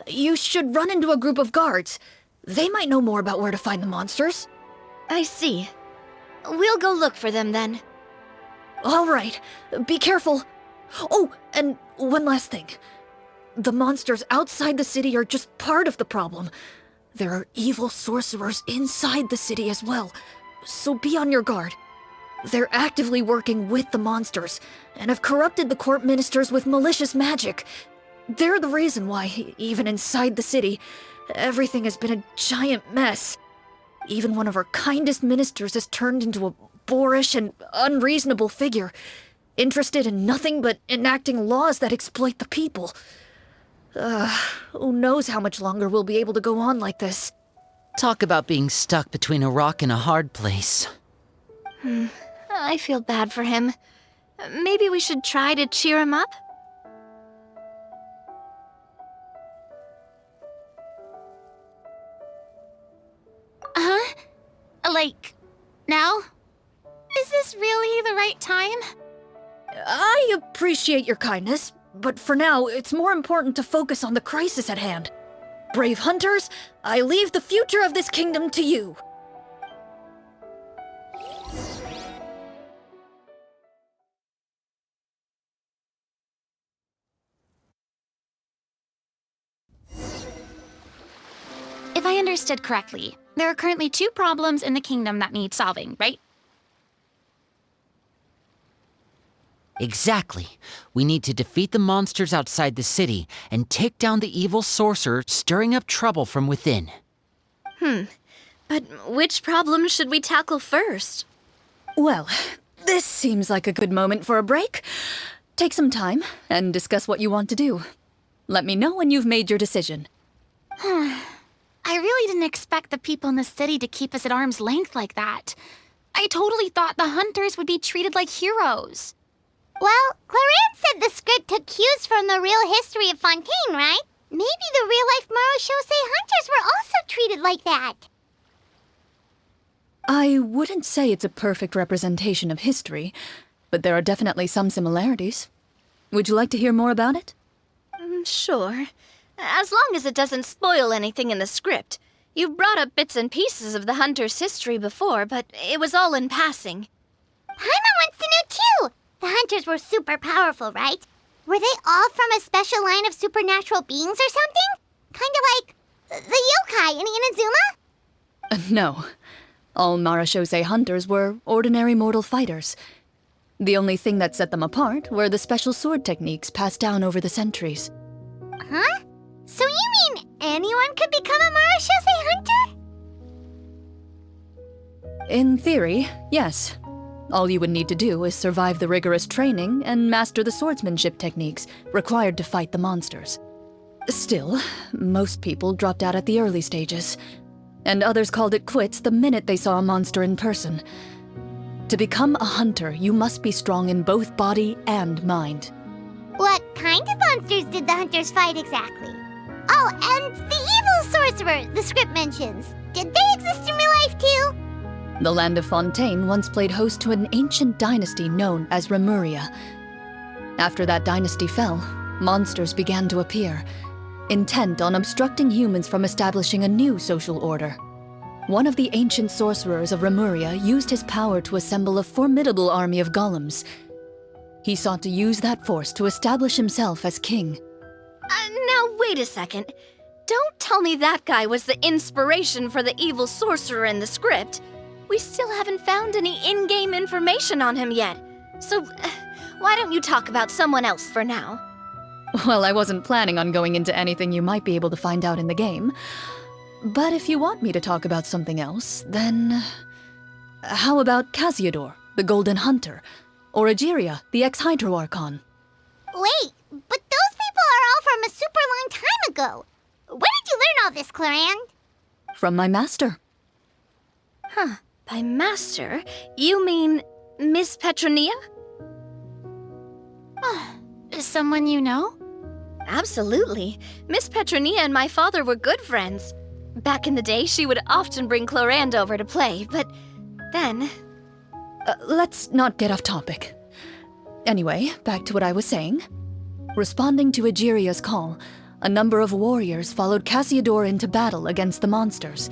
[SPEAKER 2] you should run into a group of guards. They might know more about where to find the monsters.
[SPEAKER 3] I see. We'll go look for them then.
[SPEAKER 2] All right, be careful. Oh, and one last thing. The monsters outside the city are just part of the problem. There are evil sorcerers inside the city as well, so be on your guard. They're actively working with the monsters, and have corrupted the court ministers with malicious magic. They're the reason why, even inside the city, everything has been a giant mess. Even one of our kindest ministers has turned into a boorish and unreasonable figure, interested in nothing but enacting laws that exploit the people. Who knows how much longer we'll be able to go on like this.
[SPEAKER 5] Talk about being stuck between a rock and a hard place.
[SPEAKER 3] I feel bad for him. Maybe we should try to cheer him up?
[SPEAKER 1] Huh? Like, now? Is this really the right time?
[SPEAKER 2] I appreciate your kindness, but for now, it's more important to focus on the crisis at hand. Brave hunters, I leave the future of this kingdom to you.
[SPEAKER 1] If I understood correctly, there are currently 2 problems in the kingdom that need solving, right?
[SPEAKER 5] Exactly. We need to defeat the monsters outside the city and take down the evil sorcerer stirring up trouble from within.
[SPEAKER 3] But which problem should we tackle first?
[SPEAKER 2] Well, this seems like a good moment for a break. Take some time and discuss what you want to do. Let me know when you've made your decision.
[SPEAKER 1] I really didn't expect the people in the city to keep us at arm's length like that. I totally thought the hunters would be treated like heroes.
[SPEAKER 8] Well, Clorinde said the script took cues from the real history of Fontaine, right? Maybe the real-life Marachose hunters were also treated like that.
[SPEAKER 2] I wouldn't say it's a perfect representation of history, but there are definitely some similarities. Would you like to hear more about it?
[SPEAKER 3] Sure. As long as it doesn't spoil anything in the script. You brought up bits and pieces of the hunter's history before, but it was all in passing.
[SPEAKER 8] Paimon wants to know too! The hunters were super powerful, right? Were they all from a special line of supernatural beings or something? Kind of like the yokai in Inazuma?
[SPEAKER 2] No. All Marachose hunters were ordinary mortal fighters. The only thing that set them apart were the special sword techniques passed down over the centuries.
[SPEAKER 8] Huh? So you mean anyone could become a Marachose hunter?
[SPEAKER 2] In theory, yes. All you would need to do is survive the rigorous training and master the swordsmanship techniques required to fight the monsters. Still, most people dropped out at the early stages, and others called it quits the minute they saw a monster in person. To become a hunter, you must be strong in both body and mind.
[SPEAKER 8] What kind of monsters did the hunters fight exactly? Oh, and the evil sorcerer the script mentions. Did they exist in real life too?
[SPEAKER 2] The land of Fontaine once played host to an ancient dynasty known as Remuria. After that dynasty fell, monsters began to appear, intent on obstructing humans from establishing a new social order. One of the ancient sorcerers of Remuria used his power to assemble a formidable army of golems. He sought to use that force to establish himself as king.
[SPEAKER 3] Now, wait a second. Don't tell me that guy was the inspiration for the evil sorcerer in the script. We still haven't found any in-game information on him yet. So, why don't you talk about someone else for now?
[SPEAKER 2] Well, I wasn't planning on going into anything you might be able to find out in the game. But if you want me to talk about something else, then... How about Casiodor, the Golden Hunter? Or Egeria, the ex-Hydro-Archon?
[SPEAKER 8] Wait, but those people are all from a super long time ago. Where did you learn all this, Clorinde?
[SPEAKER 2] From my master.
[SPEAKER 3] Huh. By master, you mean Miss Petronia?
[SPEAKER 1] Someone you know?
[SPEAKER 3] Absolutely. Miss Petronia and my father were good friends. Back in the day, she would often bring Clorinde over to play, but then...
[SPEAKER 2] Let's not get off topic. Anyway, back to what I was saying. Responding to Egeria's call, a number of warriors followed Casiodor into battle against the monsters.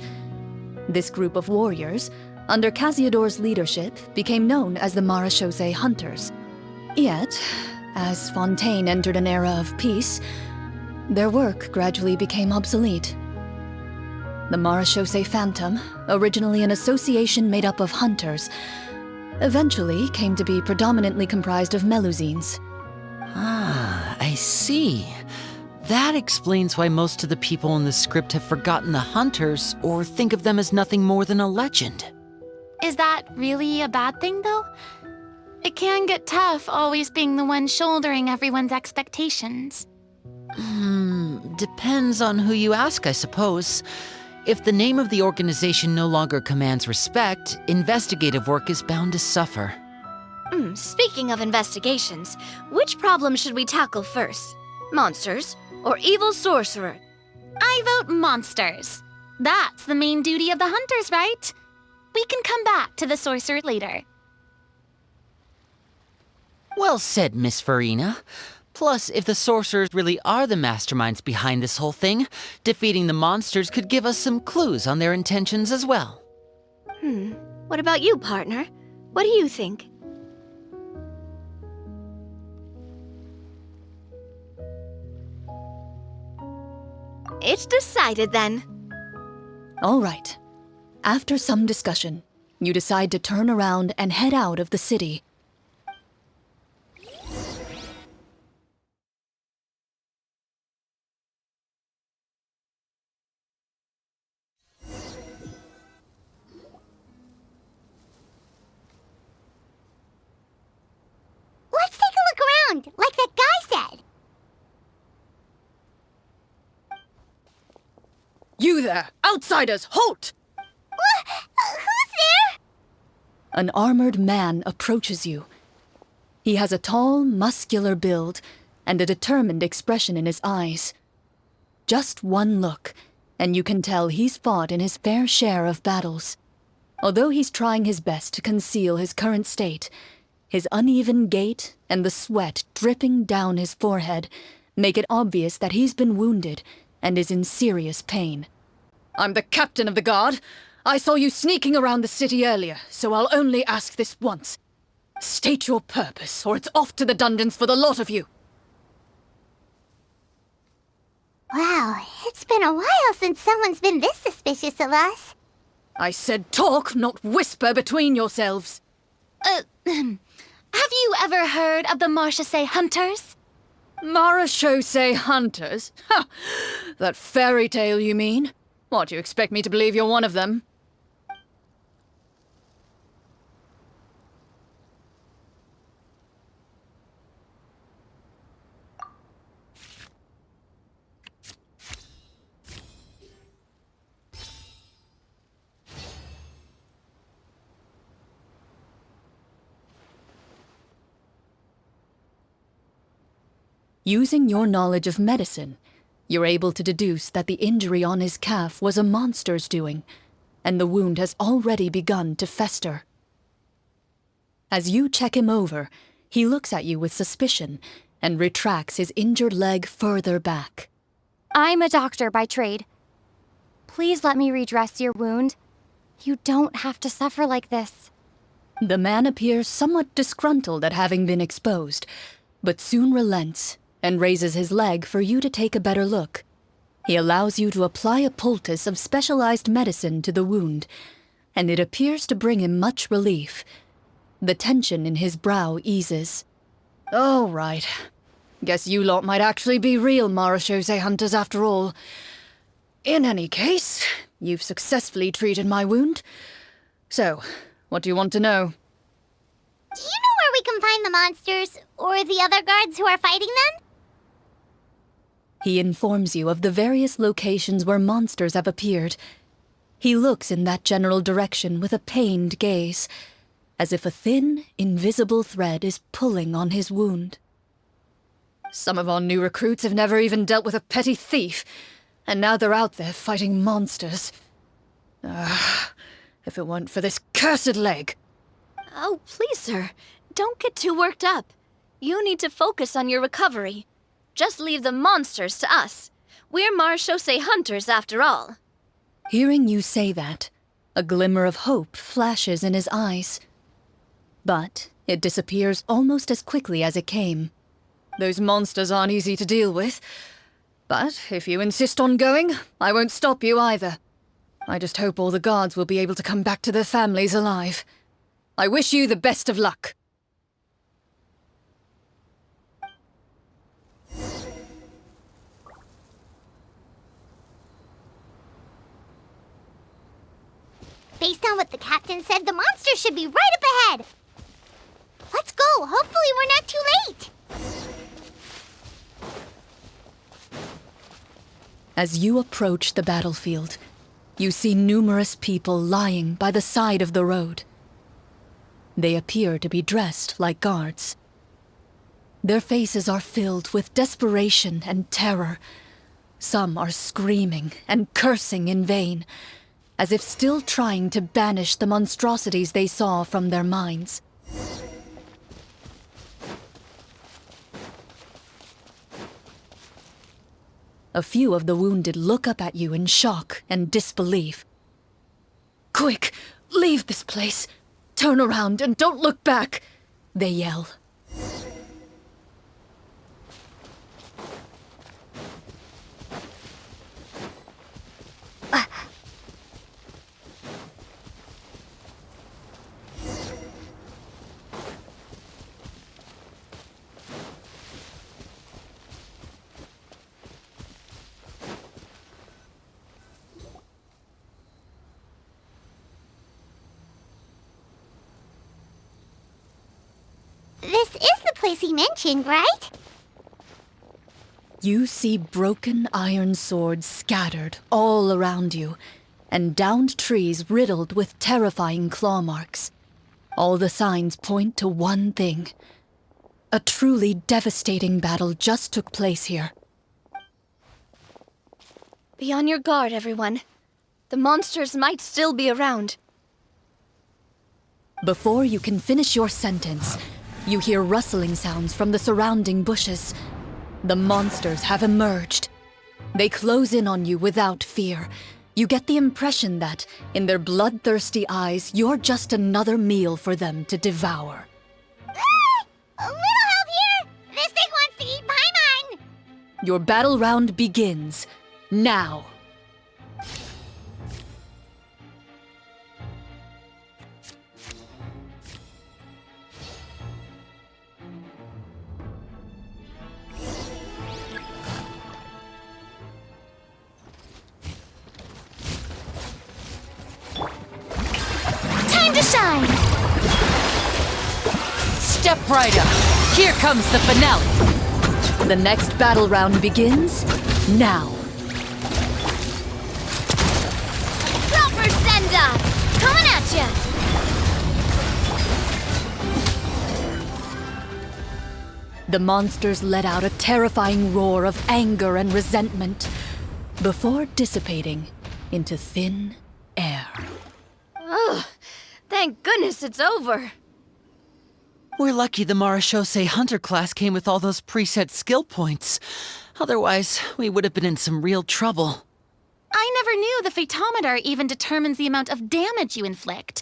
[SPEAKER 2] This group of warriors, under Casiodor's leadership, became known as the Marachose Hunters. Yet, as Fontaine entered an era of peace, their work gradually became obsolete. The Marachose Phantom, originally an association made up of hunters, eventually came to be predominantly comprised of Melusines.
[SPEAKER 5] Ah, I see. That explains why most of the people in the script have forgotten the hunters or think of them as nothing more than a legend.
[SPEAKER 1] Is that really a bad thing, though? It can get tough always being the one shouldering everyone's expectations.
[SPEAKER 5] Depends on who you ask, I suppose. If the name of the organization no longer commands respect, investigative work is bound to suffer.
[SPEAKER 3] Speaking of investigations, which problem should we tackle first? Monsters or evil sorcerer?
[SPEAKER 1] I vote monsters. That's the main duty of the hunters, right? We can come back to the sorcerer later.
[SPEAKER 5] Well said, Miss Farina. Plus, if the sorcerers really are the masterminds behind this whole thing, defeating the monsters could give us some clues on their intentions as well.
[SPEAKER 3] What about you, partner? What do you think? It's decided then.
[SPEAKER 2] All right. After some discussion, you decide to turn around and head out of the city.
[SPEAKER 8] Let's take a look around, like that guy said.
[SPEAKER 2] You there! Outsiders, halt!
[SPEAKER 8] Who's there?
[SPEAKER 2] An armored man approaches you. He has a tall, muscular build and a determined expression in his eyes. Just one look, and you can tell he's fought in his fair share of battles. Although he's trying his best to conceal his current state, his uneven gait and the sweat dripping down his forehead make it obvious that he's been wounded and is in serious pain. I'm the captain of the guard. I saw you sneaking around the city earlier, so I'll only ask this once. State your purpose, or it's off to the dungeons for the lot of you.
[SPEAKER 8] Wow, it's been a while since someone's been this suspicious of us.
[SPEAKER 2] I said talk, not whisper between yourselves.
[SPEAKER 1] Have you ever heard of the Marchese Hunters?
[SPEAKER 2] Marachose hunters? Ha! That fairy tale, you mean? What, you expect me to believe you're one of them? Using your knowledge of medicine, you're able to deduce that the injury on his calf was a monster's doing, and the wound has already begun to fester. As you check him over, he looks at you with suspicion and retracts his injured leg further back.
[SPEAKER 9] I'm a doctor by trade. Please let me redress your wound. You don't have to suffer like this.
[SPEAKER 2] The man appears somewhat disgruntled at having been exposed, but soon relents and raises his leg for you to take a better look. He allows you to apply a poultice of specialized medicine to the wound, and it appears to bring him much relief. The tension in his brow eases. Oh, right. Guess you lot might actually be real Marachose hunters after all. In any case, you've successfully treated my wound. So, what do you want to know?
[SPEAKER 8] Do you know where we can find the monsters, or the other guards who are fighting them?
[SPEAKER 2] He informs you of the various locations where monsters have appeared. He looks in that general direction with a pained gaze, as if a thin, invisible thread is pulling on his wound. Some of our new recruits have never even dealt with a petty thief, and now they're out there fighting monsters. If it weren't for this cursed leg.
[SPEAKER 3] Oh, please, sir. Don't get too worked up. You need to focus on your recovery. Just leave the monsters to us. We're Marachose hunters, after all.
[SPEAKER 2] Hearing you say that, a glimmer of hope flashes in his eyes. But it disappears almost as quickly as it came. Those monsters aren't easy to deal with. But if you insist on going, I won't stop you either. I just hope all the guards will be able to come back to their families alive. I wish you the best of luck.
[SPEAKER 8] Based on what the captain said, the monster should be right up ahead. Let's go. Hopefully we're not too late.
[SPEAKER 2] As you approach the battlefield, you see numerous people lying by the side of the road. They appear to be dressed like guards. Their faces are filled with desperation and terror. Some are screaming and cursing in vain, as if still trying to banish the monstrosities they saw from their minds. A few of the wounded look up at you in shock and disbelief. "Quick, leave this place! Turn around and don't look back!" they yell.
[SPEAKER 8] This is the place he mentioned, right?
[SPEAKER 2] You see broken iron swords scattered all around you, and downed trees riddled with terrifying claw marks. All the signs point to one thing. A truly devastating battle just took place here.
[SPEAKER 3] Be on your guard, everyone. The monsters might still be around.
[SPEAKER 2] Before you can finish your sentence, you hear rustling sounds from the surrounding bushes. The monsters have emerged. They close in on you without fear. You get the impression that, in their bloodthirsty eyes, you're just another meal for them to devour.
[SPEAKER 8] A little help here! This thing wants to eat Paimon!
[SPEAKER 2] Your battle round begins now.
[SPEAKER 1] shine!
[SPEAKER 5] Step right up. Here comes the finale.
[SPEAKER 2] The next battle round begins now.
[SPEAKER 3] Proper send-up! Coming at ya!
[SPEAKER 2] The monsters let out a terrifying roar of anger and resentment before dissipating into thin air.
[SPEAKER 3] Ugh, thank goodness it's over.
[SPEAKER 5] We're lucky the Marashose Hunter class came with all those preset skill points. Otherwise, we would have been in some real trouble.
[SPEAKER 1] I never knew the Fatometer even determines the amount of damage you inflict.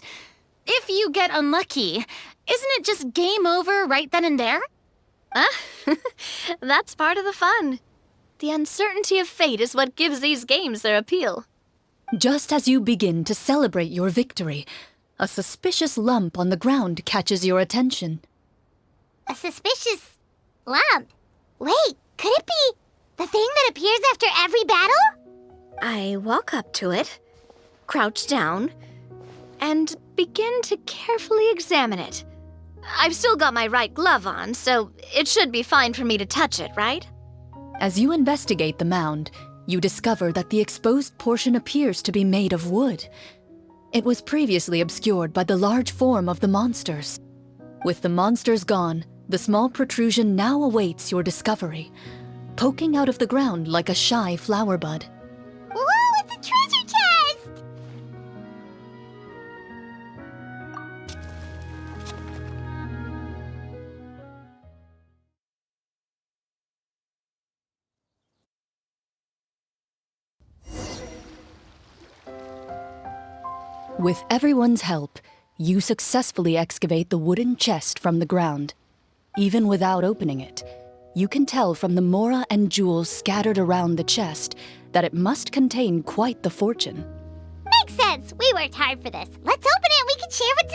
[SPEAKER 1] If you get unlucky, isn't it just game over right then and there?
[SPEAKER 3] That's part of the fun. The uncertainty of fate is what gives these games their appeal.
[SPEAKER 2] Just as you begin to celebrate your victory, a suspicious lump on the ground catches your attention.
[SPEAKER 8] A suspicious lump? Wait, could it be the thing that appears after every battle?
[SPEAKER 3] I walk up to it, crouch down, and begin to carefully examine it. I've still got my right glove on, so it should be fine for me to touch it, right?
[SPEAKER 2] As you investigate the mound, you discover that the exposed portion appears to be made of wood. It was previously obscured by the large form of the monsters. With the monsters gone, the small protrusion now awaits your discovery, poking out of the ground like a shy flower bud.
[SPEAKER 8] Whoa, it's a treasure chest!
[SPEAKER 2] With everyone's help, you successfully excavate the wooden chest from the ground. Even without opening it, you can tell from the mora and jewels scattered around the chest that it must contain quite the fortune.
[SPEAKER 8] Makes sense. We worked hard for this. Let's open it and we can share what's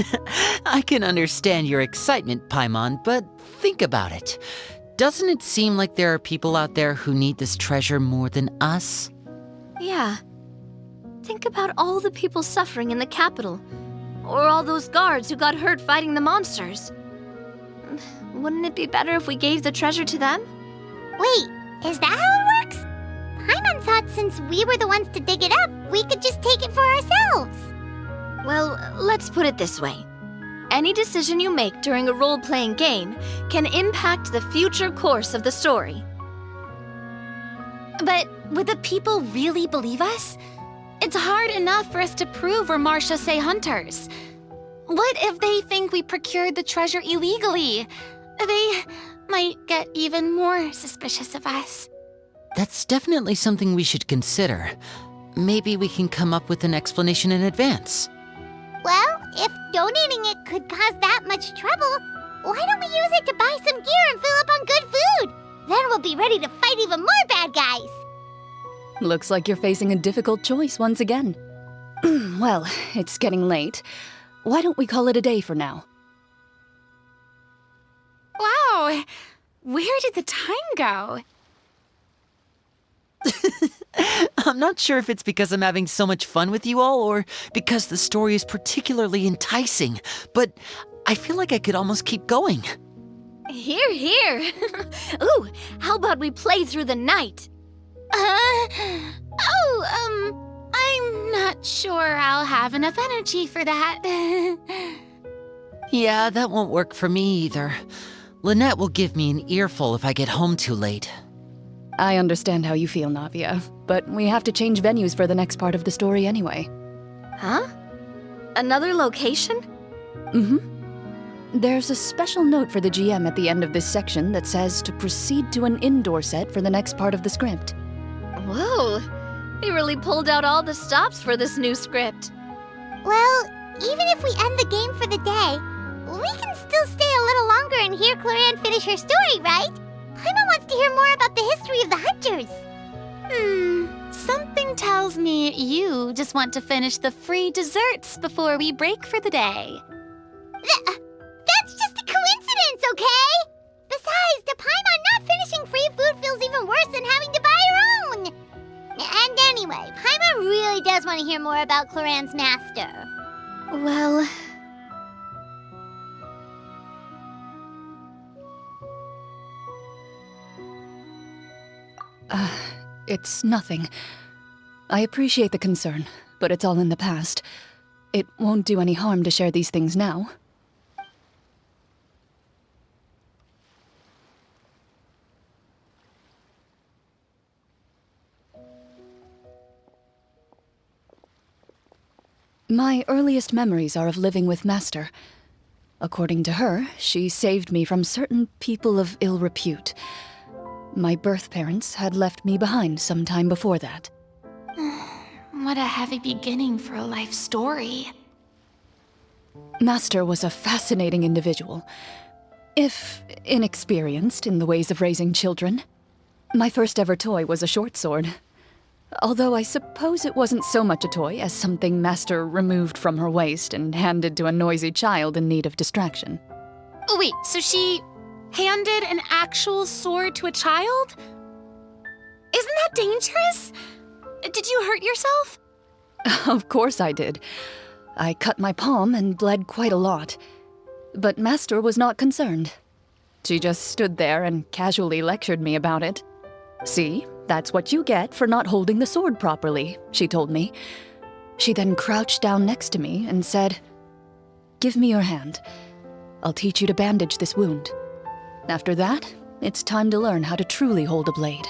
[SPEAKER 8] inside.
[SPEAKER 5] I can understand your excitement, Paimon, but think about it. Doesn't it seem like there are people out there who need this treasure more than us?
[SPEAKER 3] Yeah. Think about all the people suffering in the capital, or all those guards who got hurt fighting the monsters. Wouldn't it be better if we gave the treasure to them?
[SPEAKER 8] Wait, is that how it works? Paimon thought since we were the ones to dig it up, we could just take it for ourselves.
[SPEAKER 3] Well, let's put it this way. Any decision you make during a role-playing game can impact the future course of the story.
[SPEAKER 1] But would the people really believe us? It's hard enough for us to prove we're Marashose hunters. What if they think we procured the treasure illegally? They might get even more suspicious of us.
[SPEAKER 5] That's definitely something we should consider. Maybe we can come up with an explanation in advance.
[SPEAKER 8] Well, if donating it could cause that much trouble, why don't we use it to buy some gear and fill up on good food? Then we'll be ready to fight even more bad guys.
[SPEAKER 2] Looks like you're facing a difficult choice once again. Well, it's getting late. Why don't we call it a day for now?
[SPEAKER 1] Wow, where did the time go?
[SPEAKER 5] I'm not sure if it's because I'm having so much fun with you all or because the story is particularly enticing, but I feel like I could almost keep going.
[SPEAKER 3] Hear, hear. Ooh, how about we play through the night?
[SPEAKER 1] I'm not sure I'll have enough energy for that.
[SPEAKER 5] Yeah, that won't work for me either. Lynette will give me an earful if I get home too late.
[SPEAKER 2] I understand how you feel, Navia, but we have to change venues for the next part of the story anyway.
[SPEAKER 3] Huh? Another location?
[SPEAKER 2] There's a special note for the GM at the end of this section that says to proceed to an indoor set for the next part of the script.
[SPEAKER 3] Whoa, they really pulled out all the stops for this new script.
[SPEAKER 8] Well, even if we end the game for the day, we can still stay a little longer and hear Clorinde finish her story, right? Paimon wants to hear more about the history of the hunters.
[SPEAKER 1] Something tells me you just want to finish the free desserts before we break for the day.
[SPEAKER 8] That's just a coincidence, okay? Besides, to Paimon, not finishing free food feels even worse than having to buy her own. And anyway, Paimon really does want want to hear more about Clorinde's master.
[SPEAKER 3] Well,
[SPEAKER 2] It's nothing. I appreciate the concern, but it's all in the past. It won't do any harm to share these things now. My earliest memories are of living with Master. According to her, she saved me from certain people of ill repute. My birth parents had left me behind some time before that.
[SPEAKER 1] What a heavy beginning for a life story.
[SPEAKER 2] Master was a fascinating individual, if inexperienced in the ways of raising children. My first ever toy was a short sword. Although I suppose it wasn't so much a toy as something Master removed from her waist and handed to a noisy child in need of distraction.
[SPEAKER 1] Oh, wait, so she handed an actual sword to a child? Isn't that dangerous? Did you hurt yourself?
[SPEAKER 2] Of course I did. I cut my palm and bled quite a lot. But Master was not concerned. She just stood there and casually lectured me about it. See, that's what you get for not holding the sword properly, she told me. She then crouched down next to me and said, "Give me your hand. I'll teach you to bandage this wound. After that, it's time to learn how to truly hold a blade."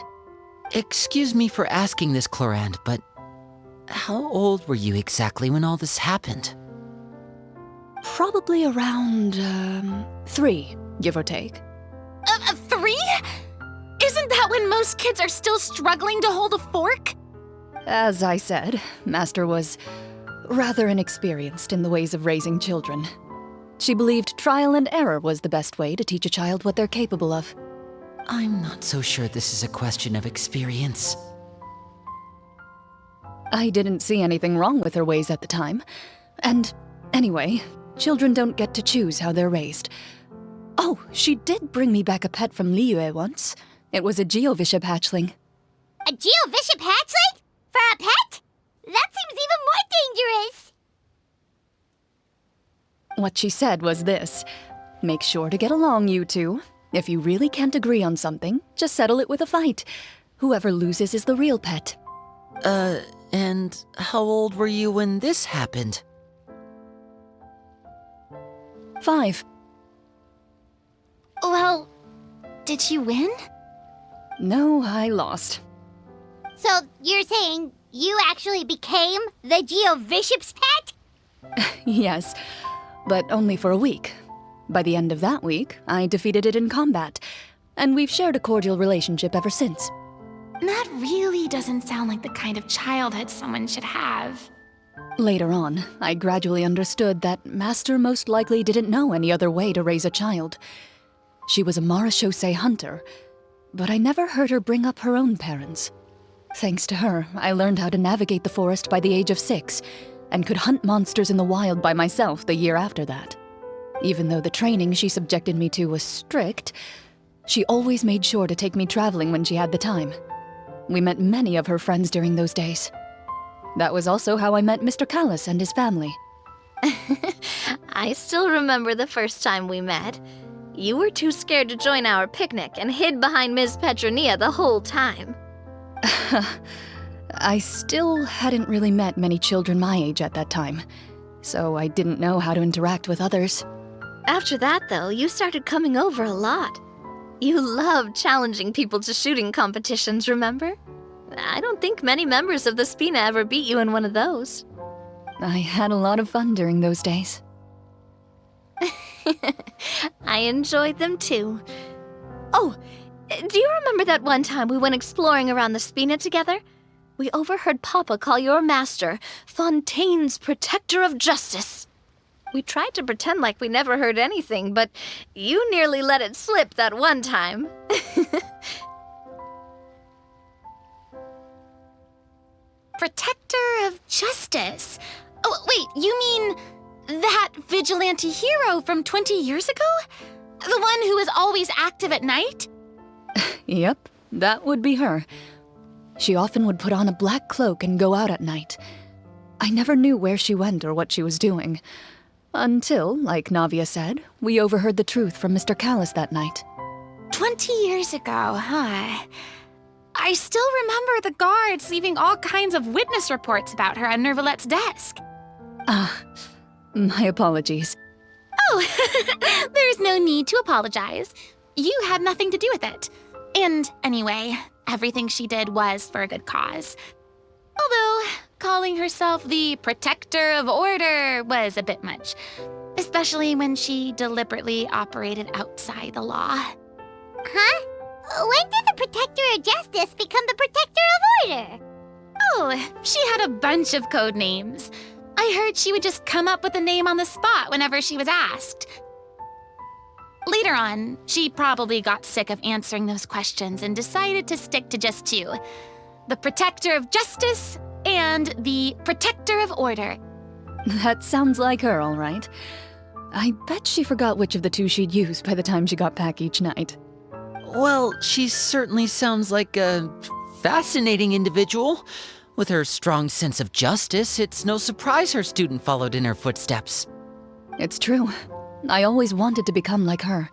[SPEAKER 5] Excuse me for asking this, Clorinde, but how old were you exactly when all this happened?
[SPEAKER 2] Probably around, 3, give or take.
[SPEAKER 1] 3? Isn't that when most kids are still struggling to hold a fork?
[SPEAKER 2] As I said, Master was rather inexperienced in the ways of raising children. She believed trial and error was the best way to teach a child what they're capable of.
[SPEAKER 5] I'm not so sure this is a question of experience.
[SPEAKER 2] I didn't see anything wrong with her ways at the time. And anyway, children don't get to choose how they're raised. Oh, she did bring me back a pet from Liyue once. It was a Geovishap hatchling.
[SPEAKER 8] A Geovishap hatchling? For a pet? That seems even more dangerous.
[SPEAKER 2] What she said was this: make sure to get along, you two. If you really can't agree on something, just settle it with a fight. Whoever loses is the real pet.
[SPEAKER 5] And how old were you when this happened?
[SPEAKER 2] 5.
[SPEAKER 1] Well, did you win?
[SPEAKER 2] No, I lost.
[SPEAKER 8] So you're saying you actually became the Geovishap's pet?
[SPEAKER 2] Yes, but only for a week. By the end of that week, I defeated it in combat, and we've shared a cordial relationship ever since.
[SPEAKER 1] That really doesn't sound like the kind of childhood someone should have.
[SPEAKER 2] Later on, I gradually understood that Master most likely didn't know any other way to raise a child. She was a marechaussee hunter, but I never heard her bring up her own parents. Thanks to her, I learned how to navigate the forest by the age of 6, and could hunt monsters in the wild by myself the year after that. Even though the training she subjected me to was strict, she always made sure to take me traveling when she had the time. We met many of her friends during those days. That was also how I met Mr. Callis and his family.
[SPEAKER 3] I still remember the first time we met. You were too scared to join our picnic and hid behind Ms. Petronia the whole time.
[SPEAKER 2] I still hadn't really met many children my age at that time, so I didn't know how to interact with others.
[SPEAKER 3] After that, though, you started coming over a lot. You loved challenging people to shooting competitions, remember? I don't think many members of the Spina ever beat you in one of those.
[SPEAKER 2] I had a lot of fun during those days.
[SPEAKER 3] I enjoyed them too. Oh, do you remember that one time we went exploring around the Spina together? We overheard Papa call your master Fontaine's Protector of Justice. We tried to pretend like we never heard anything, but you nearly let it slip that one time.
[SPEAKER 1] Protector of Justice? Oh, wait, you mean that vigilante hero from 20 years ago? The one who was always active at night?
[SPEAKER 2] Yep, that would be her. She often would put on a black cloak and go out at night. I never knew where she went or what she was doing. Until, like Navia said, we overheard the truth from Mr. Callis that night.
[SPEAKER 1] 20 years ago, huh? I still remember the guards leaving all kinds of witness reports about her on Nervalette's desk.
[SPEAKER 2] My apologies.
[SPEAKER 1] Oh, there's no need to apologize. You had nothing to do with it. And anyway, everything she did was for a good cause. Although, calling herself the protector of order was a bit much, especially when she deliberately operated outside the law.
[SPEAKER 8] Huh? When did the Protector of Justice become the Protector of Order?
[SPEAKER 1] Oh, she had a bunch of code names. I heard she would just come up with a name on the spot whenever she was asked. Later on, she probably got sick of answering those questions and decided to stick to just two: the Protector of Justice and the Protector of Order.
[SPEAKER 2] That sounds like her, all right. I bet she forgot which of the two she'd use by the time she got back each night.
[SPEAKER 5] Well, she certainly sounds like a fascinating individual. With her strong sense of justice, it's no surprise her student followed in her footsteps.
[SPEAKER 2] It's true. I always wanted to become like her.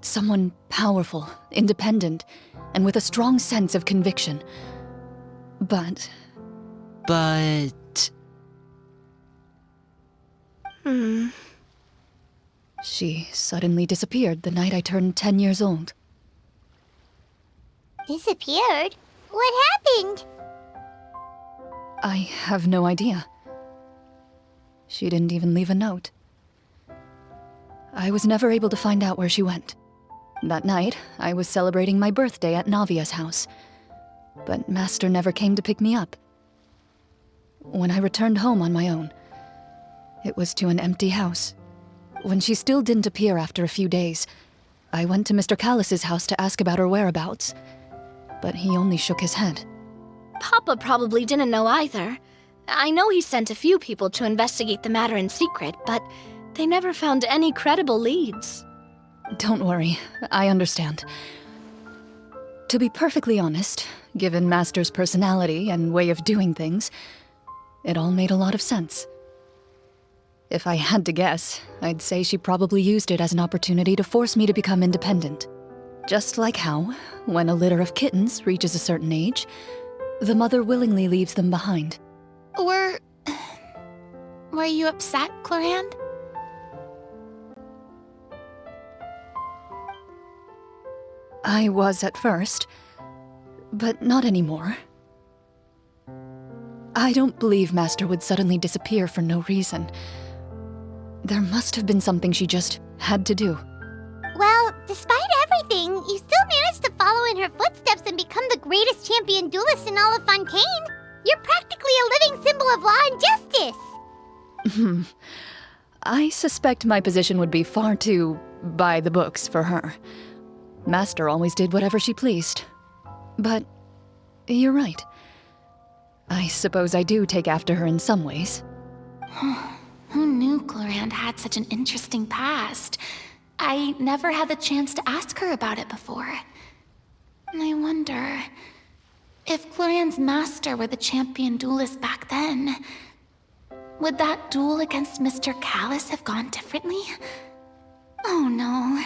[SPEAKER 2] Someone powerful, independent, and with a strong sense of conviction. But... She suddenly disappeared the night I turned 10 years old.
[SPEAKER 8] Disappeared? What happened?
[SPEAKER 2] I have no idea. She didn't even leave a note. I was never able to find out where she went. That night, I was celebrating my birthday at Navia's house, but Master never came to pick me up. When I returned home on my own, it was to an empty house. When she still didn't appear after a few days, I went to Mr. Callis's house to ask about her whereabouts, but he only shook his head.
[SPEAKER 3] Papa probably didn't know either. I know he sent a few people to investigate the matter in secret, but they never found any credible leads.
[SPEAKER 2] Don't worry, I understand. To be perfectly honest, given Master's personality and way of doing things, it all made a lot of sense. If I had to guess, I'd say she probably used it as an opportunity to force me to become independent. Just like how, when a litter of kittens reaches a certain age, the mother willingly leaves them behind.
[SPEAKER 1] Were you upset, Clorinde?
[SPEAKER 2] I was at first, but not anymore. I don't believe Master would suddenly disappear for no reason. There must have been something she just had to do.
[SPEAKER 8] Well, despite everything, you still managed to follow in her footsteps and become the greatest champion duelist in all of Fontaine. You're practically a living symbol of law and justice.
[SPEAKER 2] I suspect my position would be far too by the books for her. Master always did whatever she pleased. But you're right. I suppose I do take after her in some ways.
[SPEAKER 1] Who knew Clorinde had such an interesting past? I never had the chance to ask her about it before. I wonder if Clorinde's master were the champion duelist back then, would that duel against Mr. Callis have gone differently? Oh no.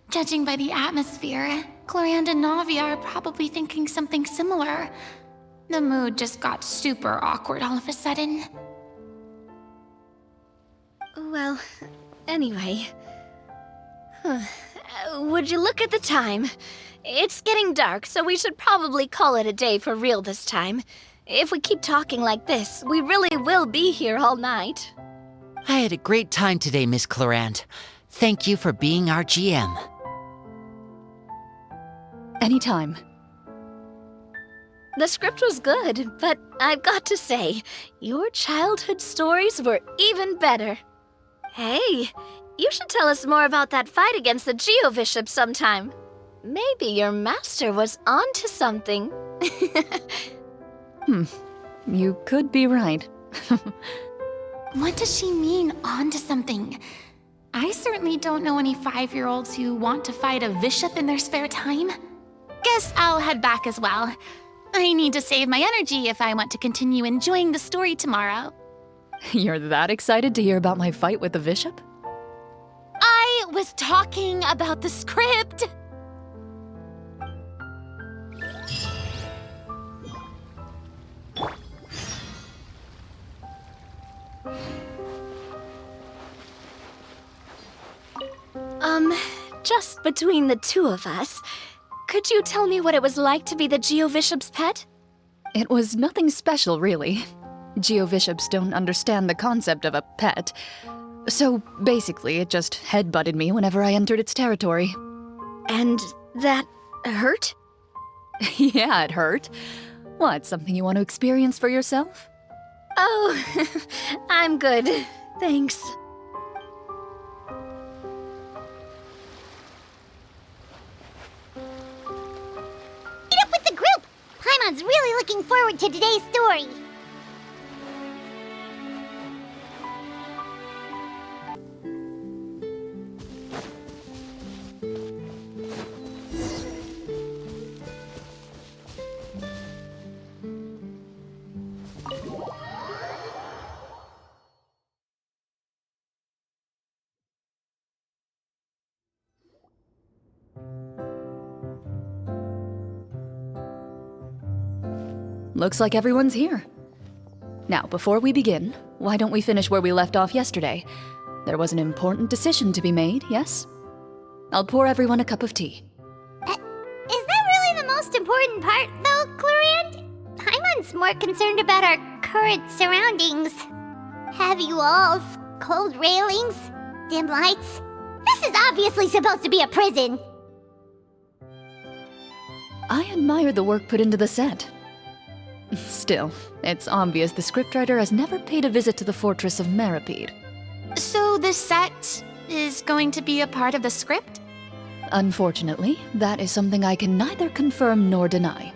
[SPEAKER 1] Judging by the atmosphere, Clorinde and Navia are probably thinking something similar. The mood just got super awkward all of a sudden.
[SPEAKER 3] Well, anyway. Would you look at the time? It's getting dark, so we should probably call it a day for real this time. If we keep talking like this, we really will be here all night.
[SPEAKER 5] I had a great time today, Miss Clorinde. Thank you for being our GM.
[SPEAKER 2] Anytime.
[SPEAKER 3] The script was good, but I've got to say, your childhood stories were even better. Hey, you should tell us more about that fight against the Geo-Bishop sometime. Maybe your master was onto something.
[SPEAKER 2] You could be right.
[SPEAKER 1] What does she mean, onto something? I certainly don't know any 5-year-olds who want to fight a bishop in their spare time. Guess I'll head back as well. I need to save my energy if I want to continue enjoying the story tomorrow.
[SPEAKER 2] You're that excited to hear about my fight with the bishop?
[SPEAKER 1] I was talking about the script.
[SPEAKER 3] Just between the two of us, could you tell me what it was like to be the Geo-Bishop's pet?
[SPEAKER 2] It was nothing special, really. Geo-Bishops don't understand the concept of a pet. So basically, it just headbutted me whenever I entered its territory.
[SPEAKER 3] And that hurt?
[SPEAKER 2] Yeah, it hurt. What, something you want to experience for yourself?
[SPEAKER 3] Oh, I'm good. Thanks.
[SPEAKER 8] Meet up with the group! Paimon's really looking forward to today's story.
[SPEAKER 2] Looks like everyone's here. Now, before we begin, why don't we finish where we left off yesterday? There was an important decision to be made, yes? I'll pour everyone a cup of tea.
[SPEAKER 8] Is that really the most important part, though, Clorinde? Paimon's more concerned about our current surroundings. Heavy walls, cold railings, dim lights. This is obviously supposed to be a prison.
[SPEAKER 2] I admire the work put into the set. Still, it's obvious the scriptwriter has never paid a visit to the fortress of Meripede.
[SPEAKER 1] So the set is going to be a part of the script?
[SPEAKER 2] Unfortunately, that is something I can neither confirm nor deny.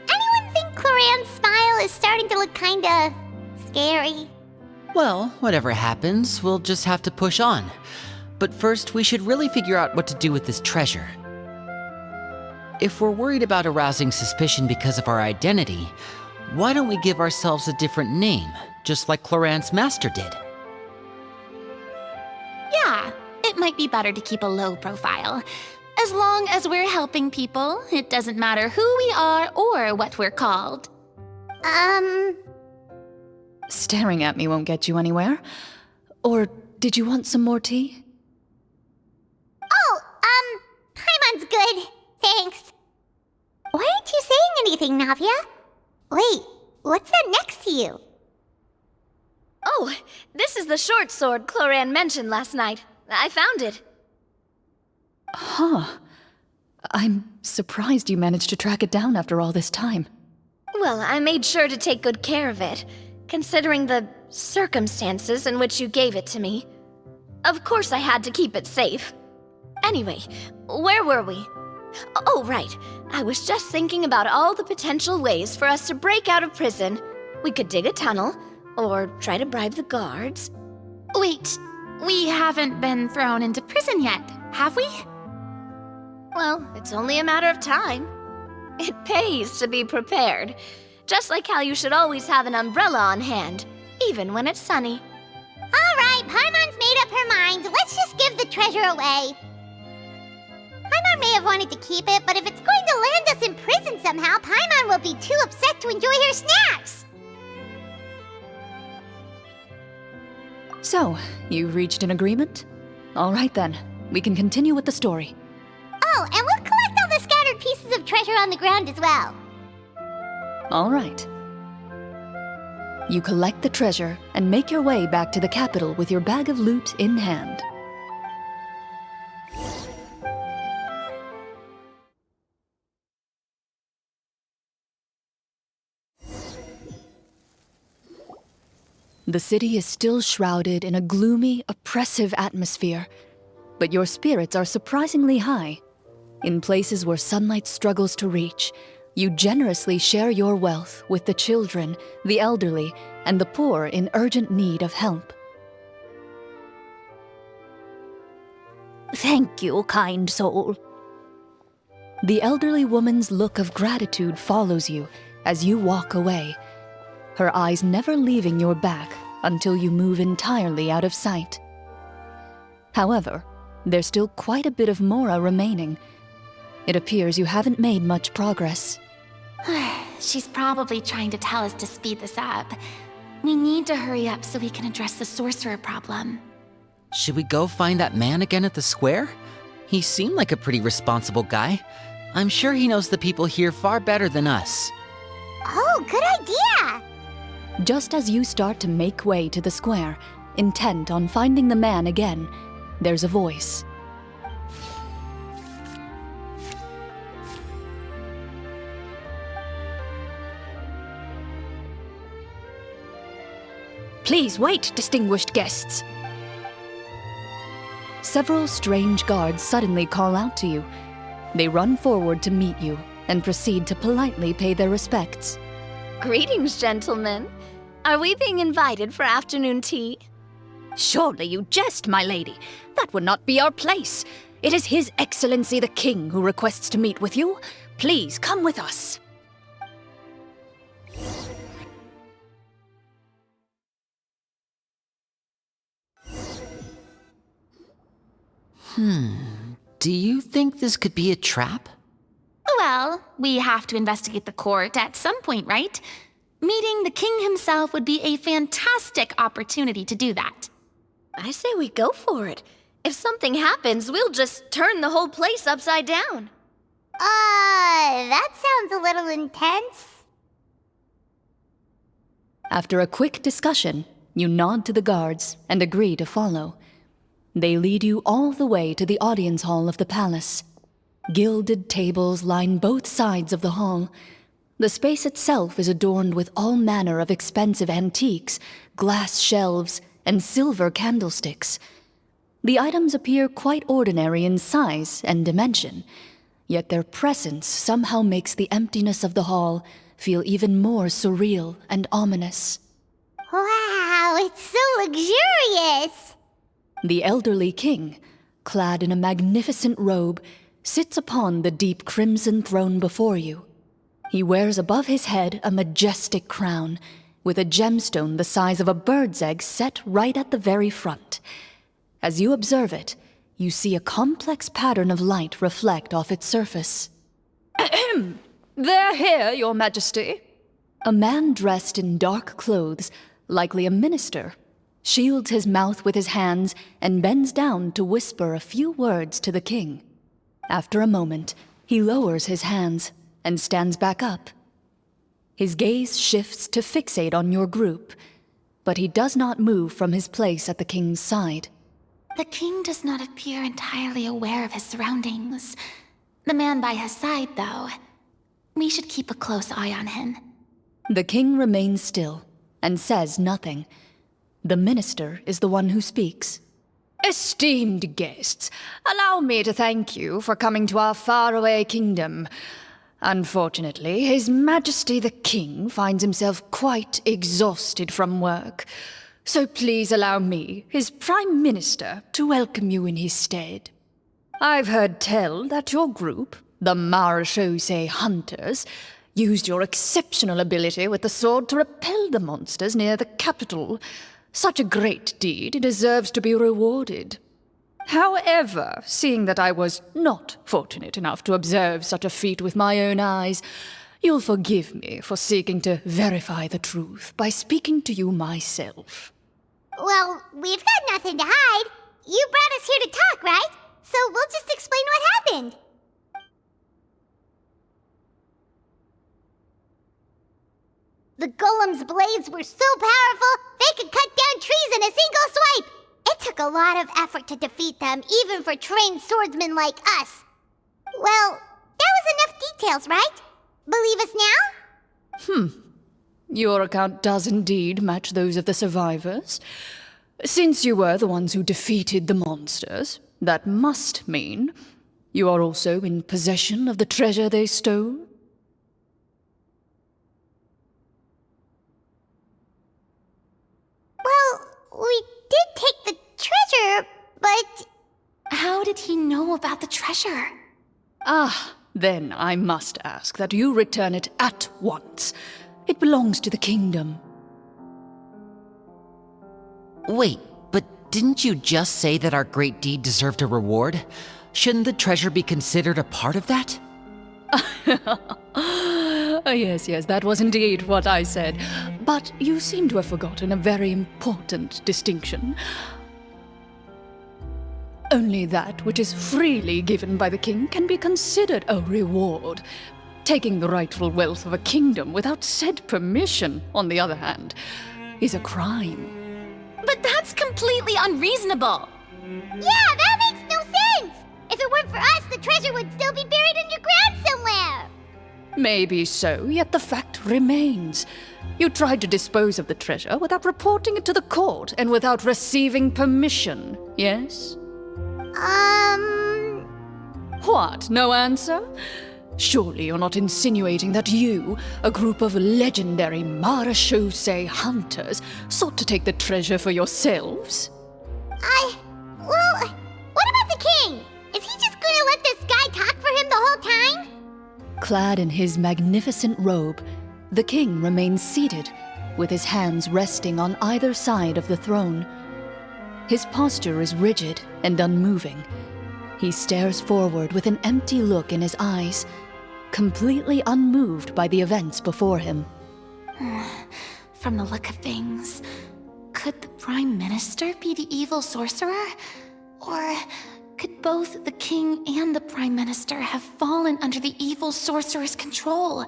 [SPEAKER 8] Anyone think Clorinde's smile is starting to look kinda scary?
[SPEAKER 5] Well, whatever happens, we'll just have to push on. But first, we should really figure out what to do with this treasure. If we're worried about arousing suspicion because of our identity, why don't we give ourselves a different name, just like Clorinde's master did?
[SPEAKER 1] Yeah, it might be better to keep a low profile. As long as we're helping people, it doesn't matter who we are or what we're called.
[SPEAKER 2] Staring at me won't get you anywhere. Or did you want some more tea?
[SPEAKER 8] Oh, Paimon's good. Thanks. Why aren't you saying anything, Navia? Wait, what's that next to you?
[SPEAKER 3] Oh, this is the short sword Clorinde mentioned last night. I found it.
[SPEAKER 2] Huh. I'm surprised you managed to track it down after all this time.
[SPEAKER 3] Well, I made sure to take good care of it, considering the circumstances in which you gave it to me. Of course I had to keep it safe. Anyway, where were we? Oh, right. I was just thinking about all the potential ways for us to break out of prison. We could dig a tunnel, or try to bribe the guards.
[SPEAKER 1] Wait, we haven't been thrown into prison yet, have we?
[SPEAKER 3] Well, it's only a matter of time. It pays to be prepared. Just like how you should always have an umbrella on hand, even when it's sunny.
[SPEAKER 8] All right, Paimon's made up her mind. Let's just give the treasure away. Paimon may have wanted to keep it, but if it's going to land us in prison somehow, Paimon will be too upset to enjoy her snacks.
[SPEAKER 2] So, you reached an agreement? All right then, we can continue with the story.
[SPEAKER 8] Oh, and we'll collect all the scattered pieces of treasure on the ground as well.
[SPEAKER 2] All right. You collect the treasure and make your way back to the capital with your bag of loot in hand. The city is still shrouded in a gloomy, oppressive atmosphere, but your spirits are surprisingly high. In places where sunlight struggles to reach, you generously share your wealth with the children, the elderly, and the poor in urgent need of help.
[SPEAKER 10] Thank you, kind soul.
[SPEAKER 2] The elderly woman's look of gratitude follows you as you walk away. her eyes never leaving your back until you move entirely out of sight. However, there's still quite a bit of Mora remaining. It appears you haven't made much progress.
[SPEAKER 1] She's probably trying to tell us to speed this up. We need to hurry up so we can address the sorcerer problem.
[SPEAKER 5] Should we go find that man again at the square? He seemed like a pretty responsible guy. I'm sure he knows the people here far better than us.
[SPEAKER 8] Oh, good idea!
[SPEAKER 2] Just as you start to make way to the square, intent on finding the man again, there's a voice. Please wait, distinguished guests. Several strange guards suddenly call out to you. They run forward to meet you and proceed to politely pay their respects.
[SPEAKER 3] Greetings, gentlemen. Are we being invited for afternoon tea?
[SPEAKER 2] Surely you jest, my lady. That would not be our place. It is His Excellency the King who requests to meet with you. Please come with us.
[SPEAKER 5] Do you think this could be a trap?
[SPEAKER 1] Well, we have to investigate the court at some point, right? Meeting the king himself would be a fantastic opportunity to do that.
[SPEAKER 3] I say we go for it. If something happens, we'll just turn the whole place upside down.
[SPEAKER 8] That sounds a little intense.
[SPEAKER 2] After a quick discussion, you nod to the guards and agree to follow. They lead you all the way to the audience hall of the palace. Gilded tables line both sides of the hall. The space itself is adorned with all manner of expensive antiques, glass shelves, and silver candlesticks. The items appear quite ordinary in size and dimension, yet their presence somehow makes the emptiness of the hall feel even more surreal and ominous.
[SPEAKER 8] Wow, it's so luxurious!
[SPEAKER 2] The elderly king, clad in a magnificent robe, sits upon the deep crimson throne before you. He wears above his head a majestic crown, with a gemstone the size of a bird's egg set right at the very front. As you observe it, you see a complex pattern of light reflect off its surface. Ahem! They're here, Your Majesty. A man dressed in dark clothes, likely a minister, shields his mouth with his hands and bends down to whisper a few words to the king. After a moment, he lowers his hands and stands back up. His gaze shifts to fixate on your group, but he does not move from his place at the king's side.
[SPEAKER 1] The king does not appear entirely aware of his surroundings. The man by his side, though. We should keep a close eye on him.
[SPEAKER 2] The king remains still and says nothing. The minister is the one who speaks. Esteemed guests, allow me to thank you for coming to our faraway kingdom. Unfortunately, His Majesty the King finds himself quite exhausted from work. So please allow me, his Prime Minister, to welcome you in his stead. I've heard tell that your group, the Marechaussee Hunters, used your exceptional ability with the sword to repel the monsters near the capital. Such a great deed deserves to be rewarded. However, seeing that I was not fortunate enough to observe such a feat with my own eyes, you'll forgive me for seeking to verify the truth by speaking to you myself.
[SPEAKER 8] Well, we've got nothing to hide. You brought us here to talk, right? So we'll just explain what happened. The golem's blades were so powerful, they could cut down trees in a single swipe. It took a lot of effort to defeat them, even for trained swordsmen like us. Well, there was enough details, right? Believe us now?
[SPEAKER 2] Your account does indeed match those of the survivors. Since you were the ones who defeated the monsters, that must mean you are also in possession of the treasure they stole?
[SPEAKER 8] Well, we did take the treasure, but...
[SPEAKER 1] How did he know about the treasure?
[SPEAKER 2] Then I must ask that you return it at once. It belongs to the kingdom.
[SPEAKER 5] Wait, but didn't you just say that our great deed deserved a reward? Shouldn't the treasure be considered a part of that?
[SPEAKER 2] Yes, that was indeed what I said. But you seem to have forgotten a very important distinction. Only that which is freely given by the king can be considered a reward. Taking the rightful wealth of a kingdom without said permission, on the other hand, is a crime.
[SPEAKER 1] But that's completely unreasonable.
[SPEAKER 8] Yeah, that makes no sense! If it weren't for us, the treasure would still be buried underground somewhere!
[SPEAKER 2] Maybe so, yet the fact remains. You tried to dispose of the treasure without reporting it to the court and without receiving permission, yes? What, no answer? Surely you're not insinuating that you, a group of legendary marechaussee hunters, sought to take the treasure for yourselves?
[SPEAKER 8] Well, what about the king? Is he just gonna let this guy talk for him the whole time?
[SPEAKER 2] Clad in his magnificent robe, the king remains seated, with his hands resting on either side of the throne. His posture is rigid and unmoving. He stares forward with an empty look in his eyes, completely unmoved by the events before him.
[SPEAKER 1] From the look of things, could the Prime Minister be the evil sorcerer? Or could both the king and the Prime Minister have fallen under the evil sorcerer's control?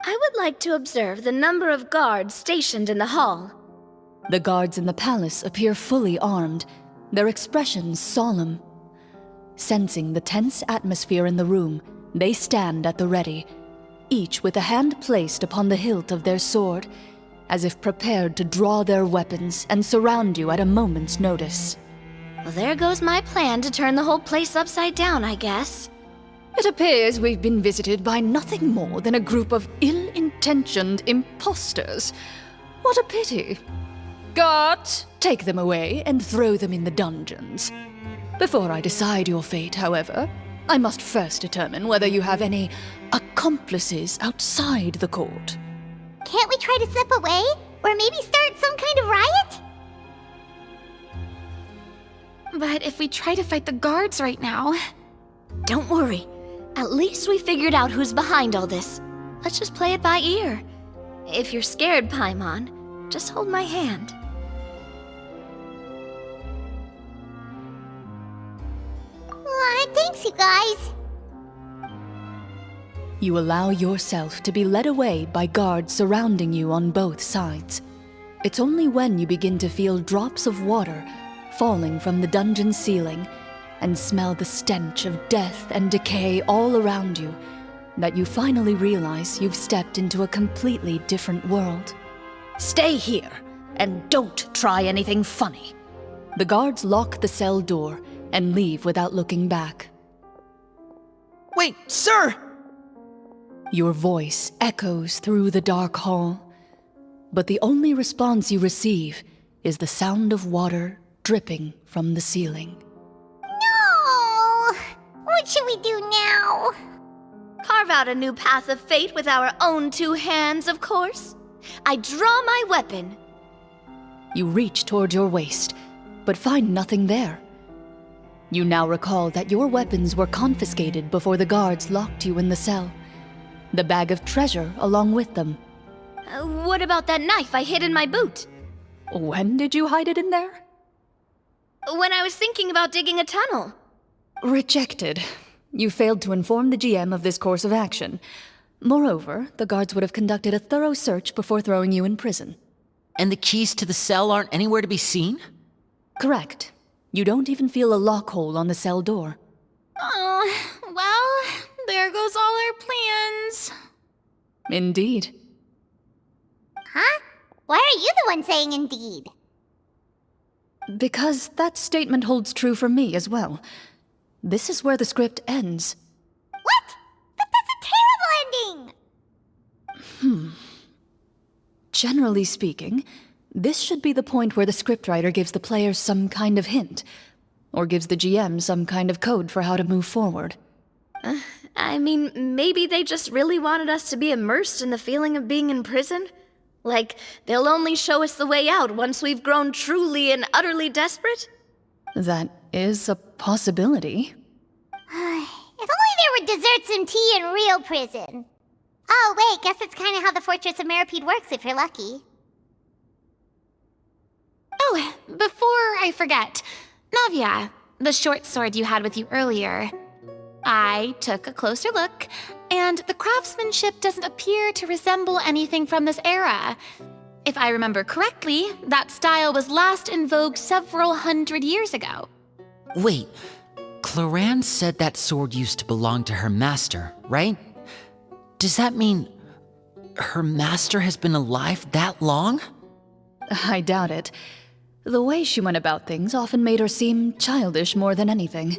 [SPEAKER 3] I would like to observe the number of guards stationed in the hall.
[SPEAKER 2] The guards in the palace appear fully armed, their expressions solemn. Sensing the tense atmosphere in the room, they stand at the ready, each with a hand placed upon the hilt of their sword, as if prepared to draw their weapons and surround you at a moment's notice.
[SPEAKER 3] Well, there goes my plan to turn the whole place upside down, I guess.
[SPEAKER 2] It appears we've been visited by nothing more than a group of ill-intentioned imposters. What a pity. Guards, take them away and throw them in the dungeons. Before I decide your fate, however, I must first determine whether you have any accomplices outside the court.
[SPEAKER 8] Can't we try to slip away? Or maybe start some kind of riot?
[SPEAKER 1] But if we try to fight the guards right now...
[SPEAKER 3] Don't worry. At least we figured out who's behind all this. Let's just play it by ear. If you're scared, Paimon, just hold my hand.
[SPEAKER 8] Thanks, you guys.
[SPEAKER 2] You allow yourself to be led away by guards surrounding you on both sides. It's only when you begin to feel drops of water falling from the dungeon ceiling and smell the stench of death and decay all around you that you finally realize you've stepped into a completely different world. Stay here and don't try anything funny. The guards lock the cell door and leave without looking back.
[SPEAKER 6] Wait, sir!
[SPEAKER 2] Your voice echoes through the dark hall, but the only response you receive is the sound of water dripping from the ceiling.
[SPEAKER 8] No! What should we do now?
[SPEAKER 3] Carve out a new path of fate with our own two hands, of course. I draw my weapon.
[SPEAKER 2] You reach toward your waist, but find nothing there. You now recall that your weapons were confiscated before the guards locked you in the cell. The bag of treasure along with them.
[SPEAKER 3] What about that knife I hid in my boot?
[SPEAKER 2] When did you hide it in there?
[SPEAKER 3] When I was thinking about digging a tunnel.
[SPEAKER 2] Rejected. You failed to inform the GM of this course of action. Moreover, the guards would have conducted a thorough search before throwing you in prison.
[SPEAKER 5] And the keys to the cell aren't anywhere to be seen?
[SPEAKER 2] Correct. You don't even feel a lock hole on the cell door.
[SPEAKER 1] Oh, well, there goes all our plans.
[SPEAKER 2] Indeed.
[SPEAKER 8] Huh? Why are you the one saying indeed?
[SPEAKER 2] Because that statement holds true for me as well. This is where the script ends.
[SPEAKER 8] What? But that's a terrible ending!
[SPEAKER 2] Generally speaking, this should be the point where the scriptwriter gives the players some kind of hint, or gives the GM some kind of code for how to move forward.
[SPEAKER 3] I mean, maybe they just really wanted us to be immersed in the feeling of being in prison. Like, they'll only show us the way out once we've grown truly and utterly desperate?
[SPEAKER 2] That is a possibility.
[SPEAKER 8] If only there were desserts and tea in real prison. Oh, wait, guess it's kind of how the Fortress of Meripede works if you're lucky.
[SPEAKER 1] Oh, before I forget, Navia, the short sword you had with you earlier. I took a closer look, and the craftsmanship doesn't appear to resemble anything from this era. If I remember correctly, that style was last in vogue several hundred years ago.
[SPEAKER 5] Wait, Clorinde said that sword used to belong to her master, right? Does that mean her master has been alive that long?
[SPEAKER 2] I doubt it. The way she went about things often made her seem childish more than anything.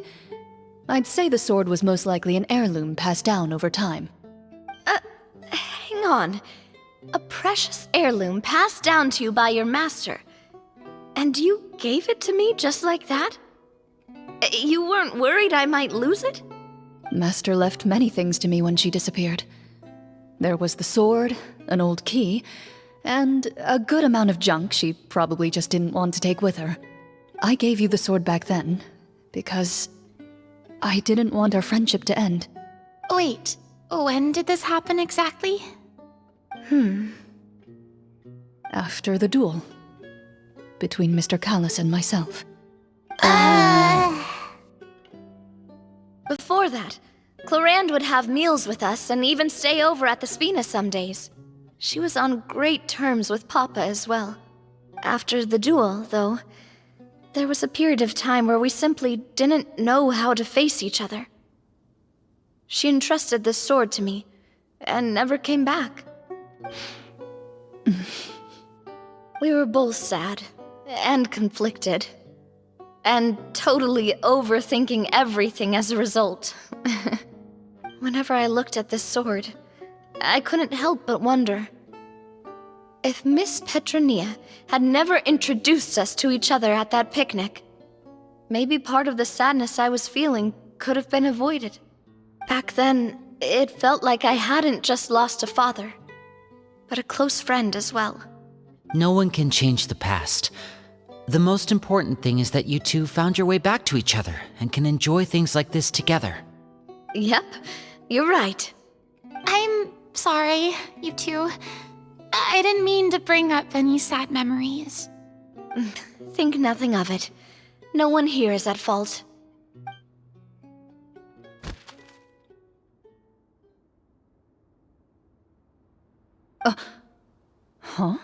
[SPEAKER 2] I'd say the sword was most likely an heirloom passed down over time.
[SPEAKER 3] Hang on. A precious heirloom passed down to you by your master. And you gave it to me just like that? You weren't worried I might lose it?
[SPEAKER 2] Master left many things to me when she disappeared. There was the sword, an old key, and a good amount of junk she probably just didn't want to take with her. I gave you the sword back then, because I didn't want our friendship to end.
[SPEAKER 1] Wait, when did this happen exactly?
[SPEAKER 2] After the duel. Between Mr. Callis and myself.
[SPEAKER 3] Before that, Clorinde would have meals with us and even stay over at the Spina some days. She was on great terms with Papa as well. After the duel, though, there was a period of time where we simply didn't know how to face each other. She entrusted this sword to me, and never came back. We were both sad, and conflicted, and totally overthinking everything as a result. Whenever I looked at this sword, I couldn't help but wonder. If Miss Petronia had never introduced us to each other at that picnic, maybe part of the sadness I was feeling could have been avoided. Back then, it felt like I hadn't just lost a father, but a close friend as well.
[SPEAKER 5] No one can change the past. The most important thing is that you two found your way back to each other and can enjoy things like this together.
[SPEAKER 3] Yep, you're right.
[SPEAKER 1] I'm sorry, you two. I didn't mean to bring up any sad memories.
[SPEAKER 3] Think nothing of it. No one here is at fault.
[SPEAKER 2] Huh?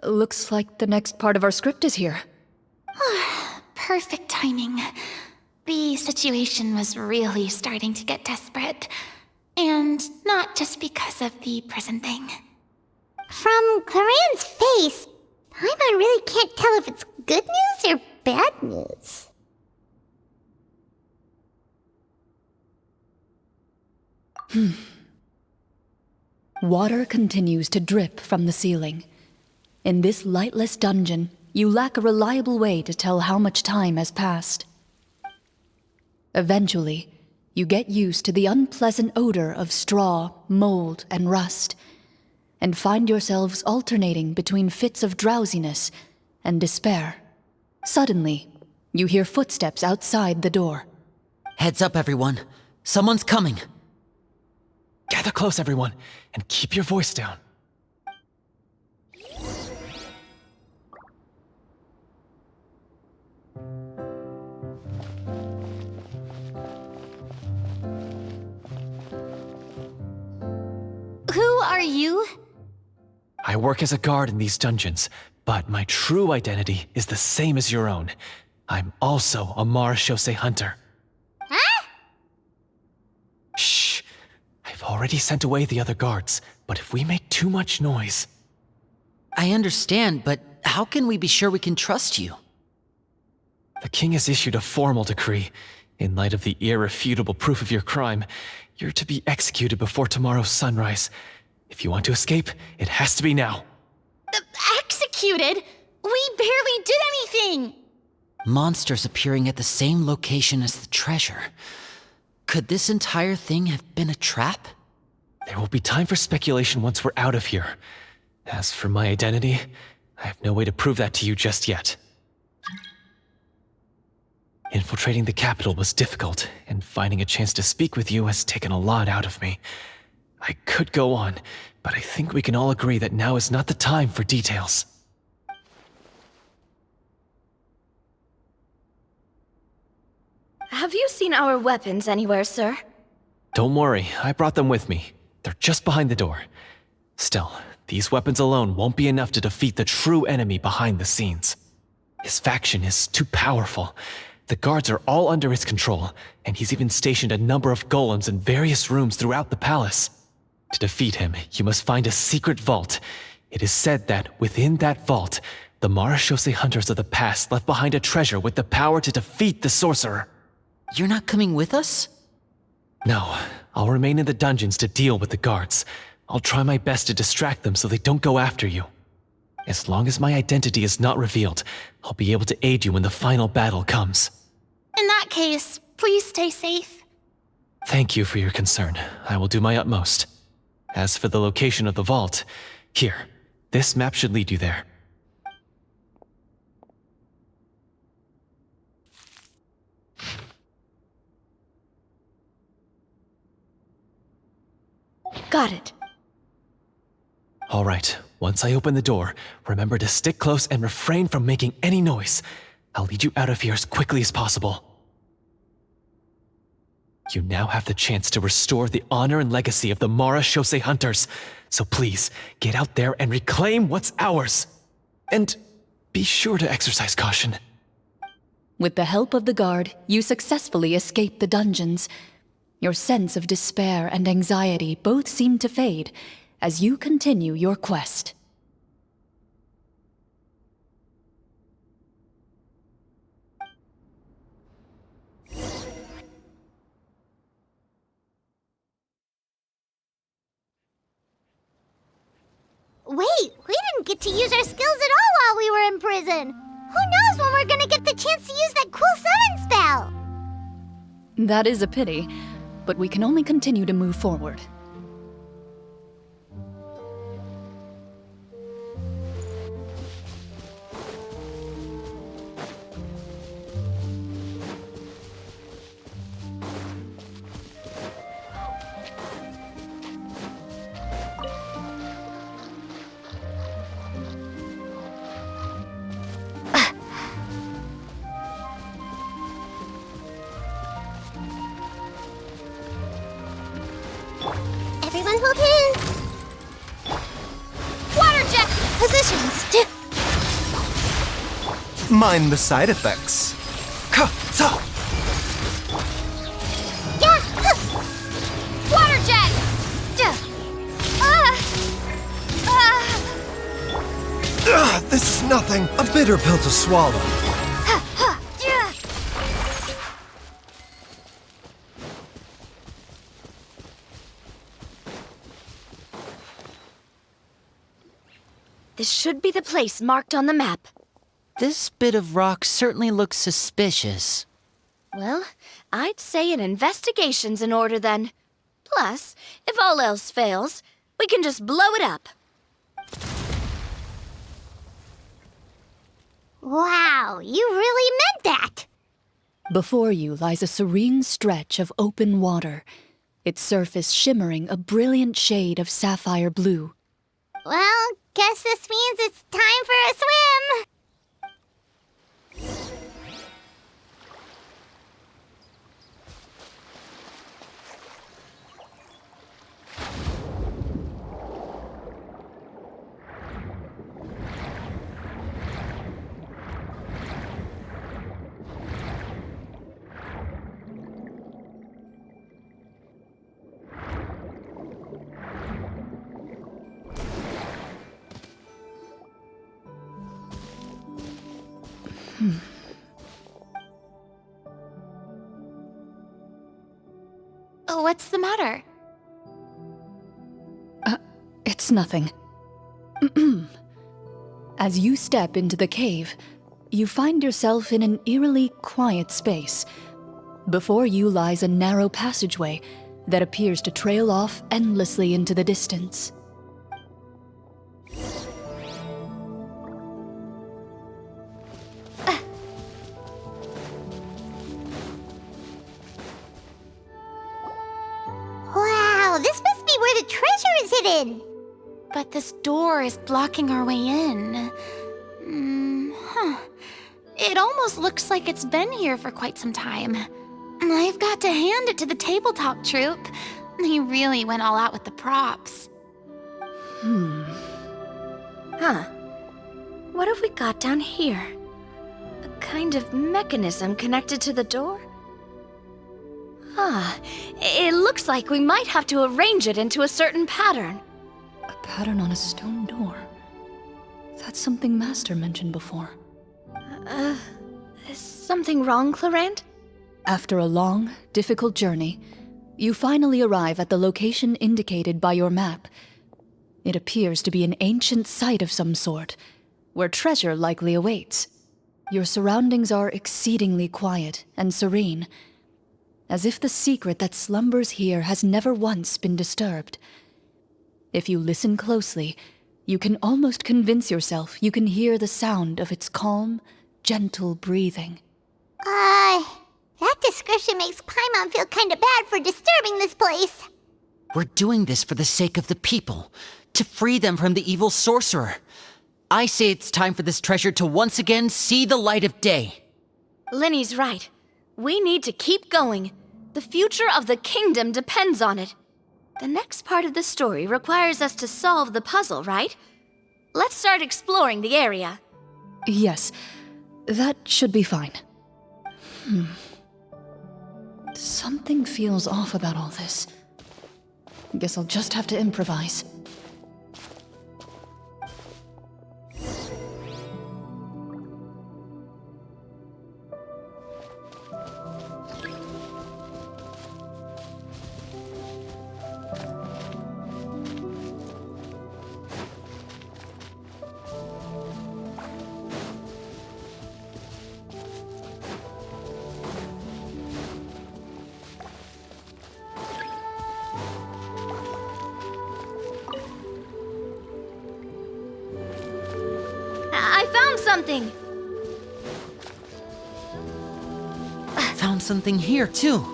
[SPEAKER 2] Looks like the next part of our script is here.
[SPEAKER 1] Perfect timing. The situation was really starting to get desperate. And not just because of the prison thing.
[SPEAKER 8] From Clorinde's face, Paimon really can't tell if it's good news or bad news.
[SPEAKER 2] Water continues to drip from the ceiling. In this lightless dungeon, you lack a reliable way to tell how much time has passed. Eventually, you get used to the unpleasant odor of straw, mold, and rust, and find yourselves alternating between fits of drowsiness and despair. Suddenly, you hear footsteps outside the door.
[SPEAKER 5] Heads up, everyone. Someone's coming.
[SPEAKER 6] Gather close, everyone, and keep your voice down.
[SPEAKER 1] Who are you?
[SPEAKER 6] I work as a guard in these dungeons, but my true identity is the same as your own. I'm also a Marechaussee hunter.
[SPEAKER 8] Huh?
[SPEAKER 6] Shh! I've already sent away the other guards, but if we make too much noise...
[SPEAKER 5] I understand, but how can we be sure we can trust you?
[SPEAKER 6] The king has issued a formal decree. In light of the irrefutable proof of your crime, you're to be executed before tomorrow's sunrise. If you want to escape, it has to be now.
[SPEAKER 1] Executed? We barely did anything!
[SPEAKER 5] Monsters appearing at the same location as the treasure. Could this entire thing have been a trap?
[SPEAKER 6] There will be time for speculation once we're out of here. As for my identity, I have no way to prove that to you just yet. Infiltrating the capital was difficult, and finding a chance to speak with you has taken a lot out of me. I could go on, but I think we can all agree that now is not the time for details.
[SPEAKER 3] Have you seen our weapons anywhere, sir?
[SPEAKER 6] Don't worry, I brought them with me. They're just behind the door. Still, these weapons alone won't be enough to defeat the true enemy behind the scenes. His faction is too powerful. The guards are all under his control, and he's even stationed a number of golems in various rooms throughout the palace. To defeat him, you must find a secret vault. It is said that within that vault, the Marashose hunters of the past left behind a treasure with the power to defeat the sorcerer.
[SPEAKER 5] You're not coming with us?
[SPEAKER 6] No, I'll remain in the dungeons to deal with the guards. I'll try my best to distract them so they don't go after you. As long as my identity is not revealed, I'll be able to aid you when the final battle comes.
[SPEAKER 1] In that case, please stay safe.
[SPEAKER 6] Thank you for your concern. I will do my utmost. As for the location of the vault, here, this map should lead you there.
[SPEAKER 3] Got it.
[SPEAKER 6] All right, once I open the door, remember to stick close and refrain from making any noise. I'll lead you out of here as quickly as possible. You now have the chance to restore the honor and legacy of the Marashose hunters. So please, get out there and reclaim what's ours. And be sure to exercise caution.
[SPEAKER 2] With the help of the guard, you successfully escape the dungeons. Your sense of despair and anxiety both seem to fade as you continue your quest.
[SPEAKER 8] Wait, we didn't get to use our skills at all while we were in prison. Who knows when we're gonna get the chance to use that cool summon spell?
[SPEAKER 2] That is a pity, but we can only continue to move forward.
[SPEAKER 8] Everyone hold hands. Water jet positions.
[SPEAKER 10] Mind the side effects. Ka-ta!
[SPEAKER 8] Yeah. Water jet.
[SPEAKER 10] This is nothing. A bitter pill to swallow.
[SPEAKER 3] This should be the place marked on the map.
[SPEAKER 5] This bit of rock certainly looks suspicious.
[SPEAKER 3] Well, I'd say an investigation's in order then. Plus, if all else fails, we can just blow it up.
[SPEAKER 8] Wow, you really meant that.
[SPEAKER 2] Before you lies a serene stretch of open water, its surface shimmering a brilliant shade of sapphire blue.
[SPEAKER 8] Well, guess this means it's time for a swim.
[SPEAKER 1] What's the matter?
[SPEAKER 2] It's nothing. As you step into the cave, you find yourself in an eerily quiet space. Before you lies a narrow passageway that appears to trail off endlessly into the distance.
[SPEAKER 8] Wow, this must be where the treasure is hidden.
[SPEAKER 1] But this door is blocking our way in. It almost looks like it's been here for quite some time. I've got to hand it to the tabletop troupe. They really went all out with the props.
[SPEAKER 3] Huh. What have we got down here? A kind of mechanism connected to the door? It looks like we might have to arrange it into a certain pattern.
[SPEAKER 2] A pattern on a stone door. That's something Master mentioned before.
[SPEAKER 3] Is something wrong, Clorinde?
[SPEAKER 2] After a long, difficult journey, you finally arrive at the location indicated by your map. It appears to be an ancient site of some sort, where treasure likely awaits. Your surroundings are exceedingly quiet and serene, as if the secret that slumbers here has never once been disturbed. If you listen closely, you can almost convince yourself you can hear the sound of its calm, gentle breathing.
[SPEAKER 8] That description makes Paimon feel kinda bad for disturbing this place.
[SPEAKER 5] We're doing this for the sake of the people, to free them from the evil sorcerer. I say it's time for this treasure to once again see the light of day.
[SPEAKER 3] Linny's right. We need to keep going. The future of the kingdom depends on it. The next part of the story requires us to solve the puzzle, right? Let's start exploring the area.
[SPEAKER 2] Yes, that should be fine. Something feels off about all this. Guess I'll just have to improvise.
[SPEAKER 3] I found something!
[SPEAKER 5] Found something here, too.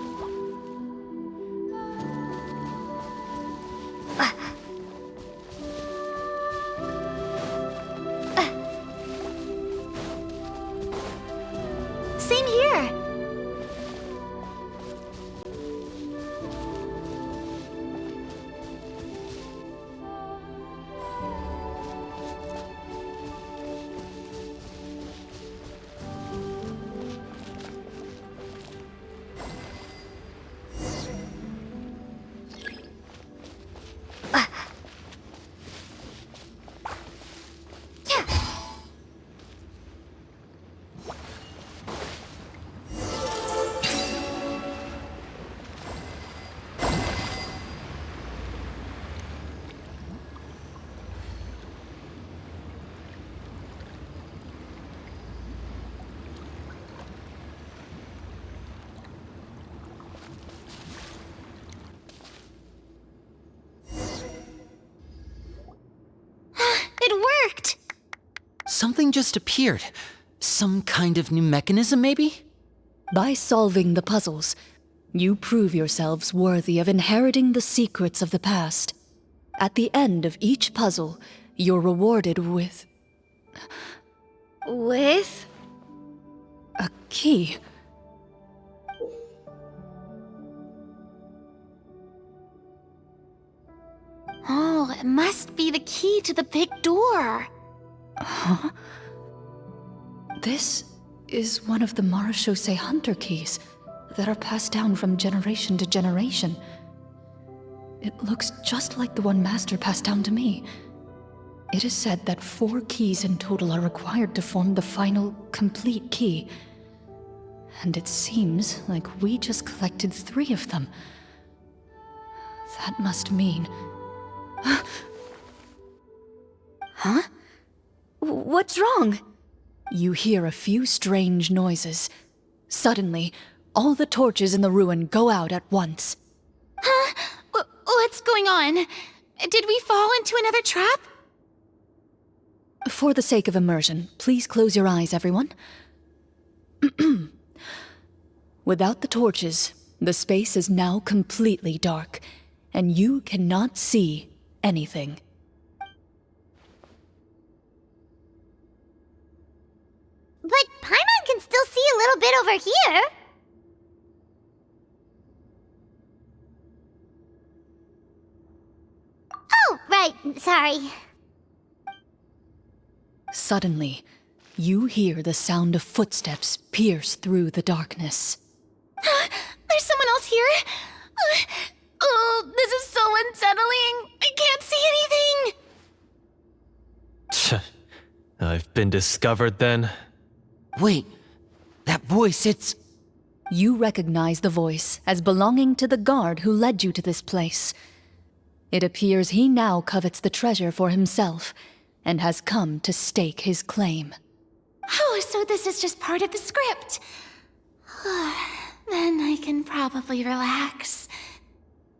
[SPEAKER 1] Same here. It worked!
[SPEAKER 5] Something just appeared. Some kind of new mechanism, maybe?
[SPEAKER 2] By solving the puzzles, you prove yourselves worthy of inheriting the secrets of the past. At the end of each puzzle, you're rewarded with
[SPEAKER 3] With?
[SPEAKER 2] a key.
[SPEAKER 1] Oh, it must be the key to the big door.
[SPEAKER 2] Huh? This is one of the Marechaussee Hunter keys that are passed down from generation to generation. It looks just like the one Master passed down to me. It is said that 4 keys in total are required to form the final, complete key. And it seems like we just collected 3 of them. That must mean...
[SPEAKER 3] Huh? What's wrong?
[SPEAKER 2] You hear a few strange noises. Suddenly, all the torches in the ruin go out at once.
[SPEAKER 1] Huh? What's going on? Did we fall into another trap?
[SPEAKER 2] For the sake of immersion, please close your eyes, everyone. Without the torches, the space is now completely dark, and you cannot see anything.
[SPEAKER 8] But Paimon can still see a little bit over here. Oh, right, sorry.
[SPEAKER 2] Suddenly, you hear the sound of footsteps pierce through the darkness.
[SPEAKER 1] There's someone else here? Oh, this is so unsettling. I can't see anything.
[SPEAKER 6] I've been discovered then.
[SPEAKER 5] Wait, that voice, it's...
[SPEAKER 2] You recognize the voice as belonging to the guard who led you to this place. It appears he now covets the treasure for himself and has come to stake his claim.
[SPEAKER 1] Oh, so this is just part of the script. Then I can probably relax.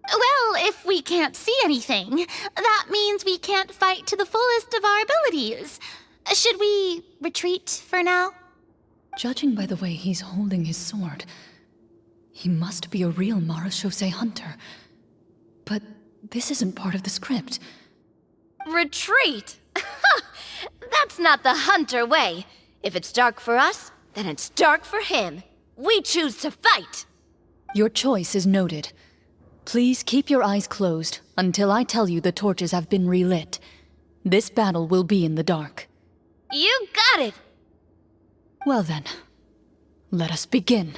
[SPEAKER 1] Well, if we can't see anything, that means we can't fight to the fullest of our abilities. Should we retreat for now?
[SPEAKER 2] Judging by the way he's holding his sword, he must be a real Marashose hunter. But this isn't part of the script.
[SPEAKER 3] Retreat? That's not the hunter way. If it's dark for us, then it's dark for him. We choose to fight.
[SPEAKER 2] Your choice is noted. Please keep your eyes closed until I tell you the torches have been relit. This battle will be in the dark.
[SPEAKER 3] You got it!
[SPEAKER 2] Well then, let us begin.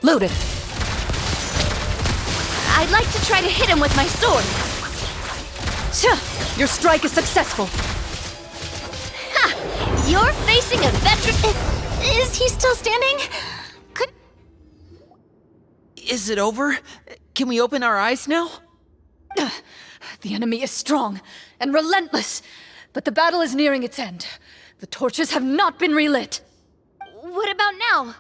[SPEAKER 2] Loaded!
[SPEAKER 3] I'd like to try to hit him with my sword.
[SPEAKER 2] Your strike is successful.
[SPEAKER 3] Ha! You're facing a veteran...
[SPEAKER 1] Is he still standing?
[SPEAKER 5] Is it over? Can we open our eyes now?
[SPEAKER 2] The enemy is strong and relentless, but the battle is nearing its end. The torches have not been relit.
[SPEAKER 3] What about now?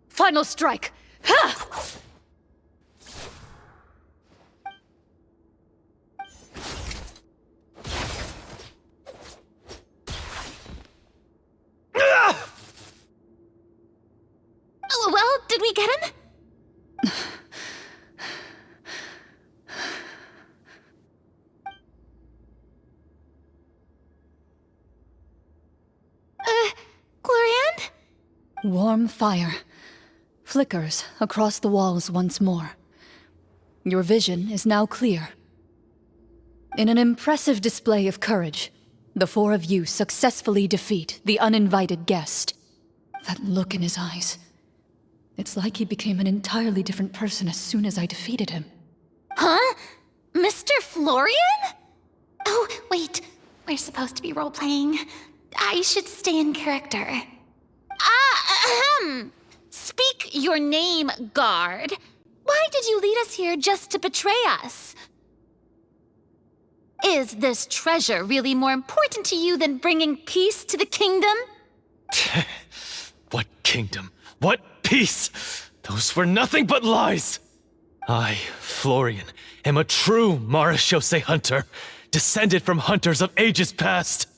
[SPEAKER 2] Final strike! Ha!
[SPEAKER 1] Well, did we get him? Clorinde?
[SPEAKER 2] Warm fire flickers across the walls once more. Your vision is now clear. In an impressive display of courage, the four of you successfully defeat the uninvited guest. That look in his eyes. It's like he became an entirely different person as soon as I defeated him.
[SPEAKER 1] Huh? Mr. Florian? Oh, wait. We're supposed to be role-playing. I should stay in character. Speak your name, guard. Why did you lead us here just to betray us? Is this treasure really more important to you than bringing peace to the kingdom?
[SPEAKER 6] What kingdom? What peace? Those were nothing but lies! I, Florian, am a true Marashose hunter, descended from hunters of ages past.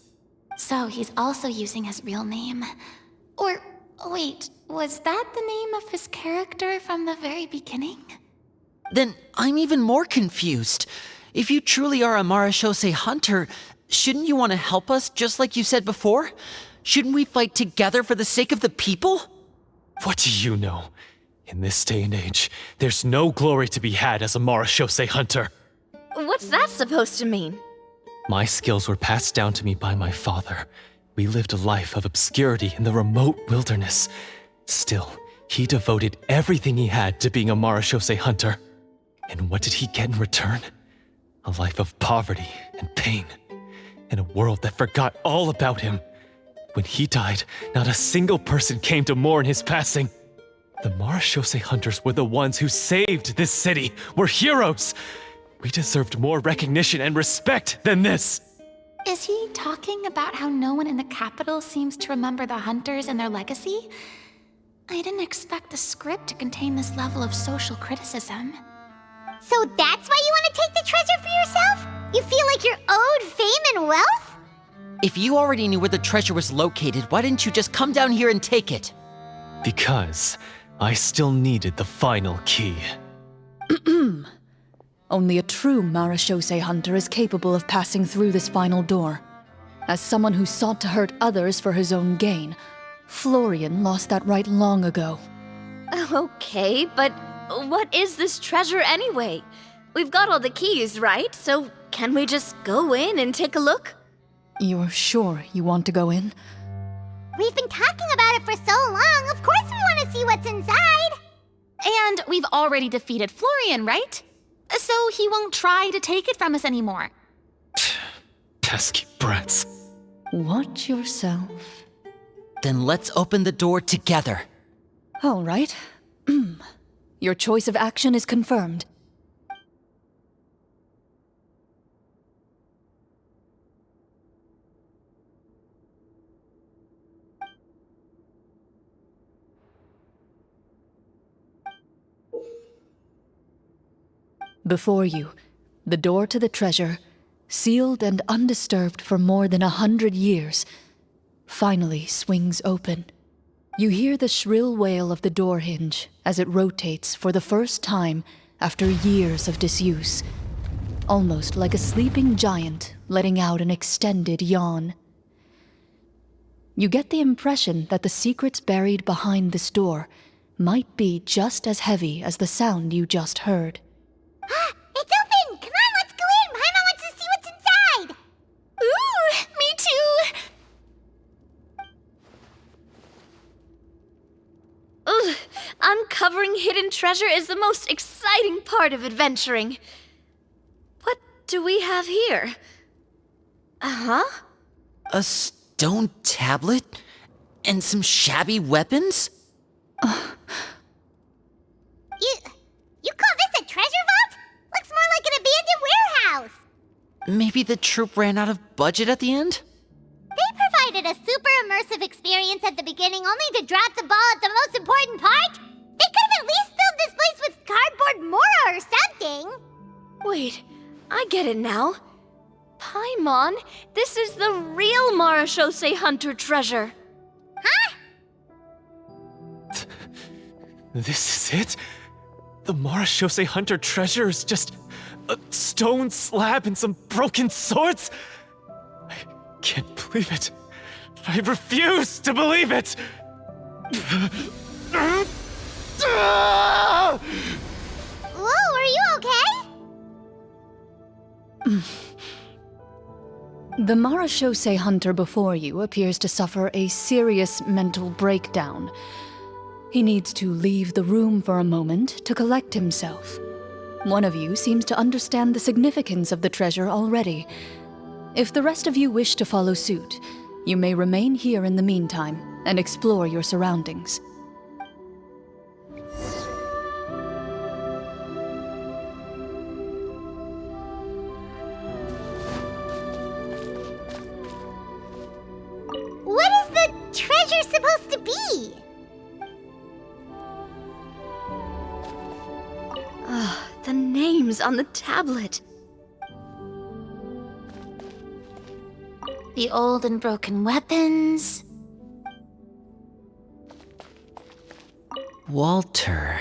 [SPEAKER 1] So he's also using his real name. Or, wait, was that the name of his character from the very beginning?
[SPEAKER 5] Then I'm even more confused. If you truly are a Marashose hunter, shouldn't you want to help us just like you said before? Shouldn't we fight together for the sake of the people?
[SPEAKER 6] What do you know? In this day and age, there's no glory to be had as a Marashose hunter.
[SPEAKER 3] What's that supposed to mean?
[SPEAKER 6] My skills were passed down to me by my father. We lived a life of obscurity in the remote wilderness. Still, he devoted everything he had to being a Marashose hunter. And what did he get in return? A life of poverty and pain. In a world that forgot all about him. When he died, not a single person came to mourn his passing. The Marashose hunters were the ones who saved this city. We're heroes. We deserved more recognition and respect than this.
[SPEAKER 1] Is he talking about how no one in the capital seems to remember the hunters and their legacy? I didn't expect the script to contain this level of social criticism.
[SPEAKER 8] So that's why you want to take the treasure for yourself? You feel like you're owed fame and wealth?
[SPEAKER 5] If you already knew where the treasure was located, why didn't you just come down here and take it?
[SPEAKER 6] Because I still needed the final key.
[SPEAKER 2] Only a true Marashose hunter is capable of passing through this final door. As someone who sought to hurt others for his own gain, Florian lost that right long ago.
[SPEAKER 3] Okay, but what is this treasure anyway? We've got all the keys, right? So can we just go in and take a look?
[SPEAKER 2] You're sure you want to go in?
[SPEAKER 8] We've been talking about it for so long. Of course we want to see what's inside.
[SPEAKER 1] And we've already defeated Florian, right? So he won't try to take it from us anymore.
[SPEAKER 6] Pesky brats.
[SPEAKER 2] Watch yourself.
[SPEAKER 5] Then let's open the door together.
[SPEAKER 2] All right. Your choice of action is confirmed. Before you, the door to the treasure, sealed and undisturbed for more than 100 years, finally swings open. You hear the shrill wail of the door hinge as it rotates for the first time after years of disuse, almost like a sleeping giant letting out an extended yawn. You get the impression that the secrets buried behind this door might be just as heavy as the sound you just heard.
[SPEAKER 8] It's open! Come on, let's go in! Paimon wants to see what's inside!
[SPEAKER 1] Ooh, me too!
[SPEAKER 3] Ugh, uncovering hidden treasure is the most exciting part of adventuring. What do we have here? Uh-huh.
[SPEAKER 5] A stone tablet? And some shabby weapons?
[SPEAKER 8] You call this a treasure vault? Looks more like an abandoned warehouse.
[SPEAKER 5] Maybe the troupe ran out of budget at the end?
[SPEAKER 8] They provided a super immersive experience at the beginning only to drop the ball at the most important part. They could have at least filled this place with cardboard Mora or something.
[SPEAKER 3] Wait, I get it now. Paimon, this is the real Marashose hunter treasure.
[SPEAKER 8] Huh?
[SPEAKER 6] This is it? The Marashose hunter treasure is just a stone slab and some broken swords? I can't believe it. I refuse to believe it!
[SPEAKER 8] Whoa, are you okay?
[SPEAKER 2] The Marashose hunter before you appears to suffer a serious mental breakdown. He needs to leave the room for a moment to collect himself. One of you seems to understand the significance of the treasure already. If the rest of you wish to follow suit, you may remain here in the meantime and explore your surroundings.
[SPEAKER 8] What is the treasure supposed to be?
[SPEAKER 3] The names on the tablet.
[SPEAKER 1] The old and broken weapons.
[SPEAKER 5] Walter.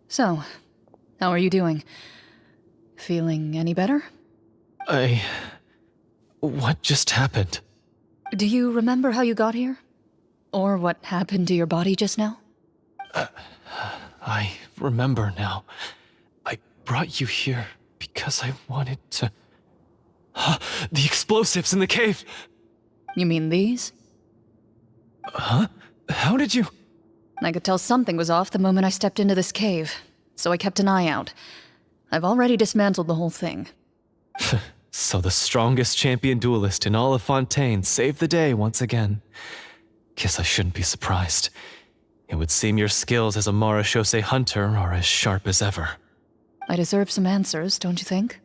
[SPEAKER 2] So, how are you doing? Feeling any better?
[SPEAKER 6] What just happened?
[SPEAKER 2] Do you remember how you got here? Or what happened to your body just now?
[SPEAKER 6] I remember now. I brought you here because I wanted to... The explosives in the cave!
[SPEAKER 2] You mean these?
[SPEAKER 6] Huh? How did you...
[SPEAKER 2] I could tell something was off the moment I stepped into this cave, so I kept an eye out. I've already dismantled the whole thing.
[SPEAKER 6] So the strongest champion duelist in all of Fontaine saved the day once again. Guess I shouldn't be surprised. It would seem your skills as a Marashose hunter are as sharp as ever.
[SPEAKER 2] I deserve some answers, don't you think?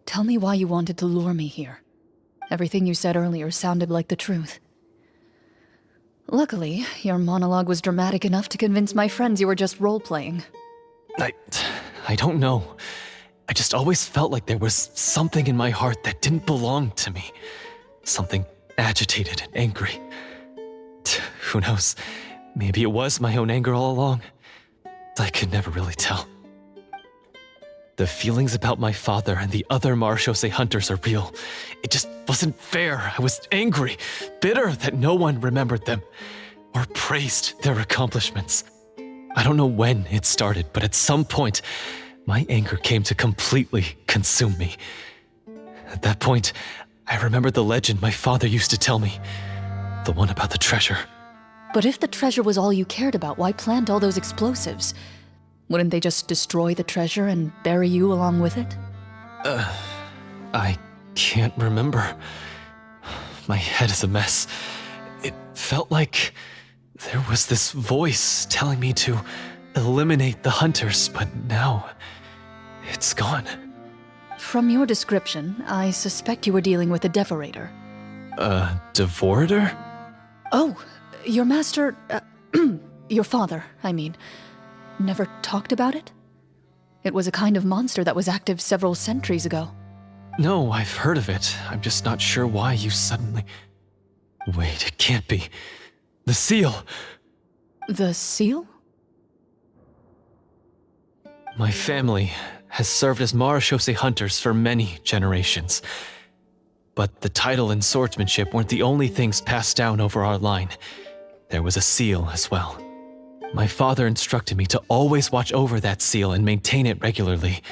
[SPEAKER 2] Tell me why you wanted to lure me here. Everything you said earlier sounded like the truth. Luckily, your monologue was dramatic enough to convince my friends you were just role-playing.
[SPEAKER 6] I don't know. I just always felt like there was something in my heart that didn't belong to me. Something agitated and angry. Who knows? Maybe it was my own anger all along. I could never really tell. The feelings about my father and the other Marashose hunters are real. It just wasn't fair. I was angry, bitter that no one remembered them or praised their accomplishments. I don't know when it started, but at some point, my anger came to completely consume me. At that point, I remembered the legend my father used to tell me. The one about the treasure.
[SPEAKER 2] But if the treasure was all you cared about, why plant all those explosives? Wouldn't they just destroy the treasure and bury you along with it?
[SPEAKER 6] I can't remember. My head is a mess. It felt like there was this voice telling me to eliminate the hunters, but now it's gone.
[SPEAKER 2] From your description, I suspect you were dealing with a devorator.
[SPEAKER 6] A devorator?
[SPEAKER 2] Oh, your master, your father, I mean, never talked about it? It was a kind of monster that was active several centuries ago.
[SPEAKER 6] No, I've heard of it. I'm just not sure why you suddenly... Wait, it can't be. The seal!
[SPEAKER 2] The seal?
[SPEAKER 6] My family has served as Marashose hunters for many generations. But the title and swordsmanship weren't the only things passed down over our line. There was a seal as well. My father instructed me to always watch over that seal and maintain it regularly.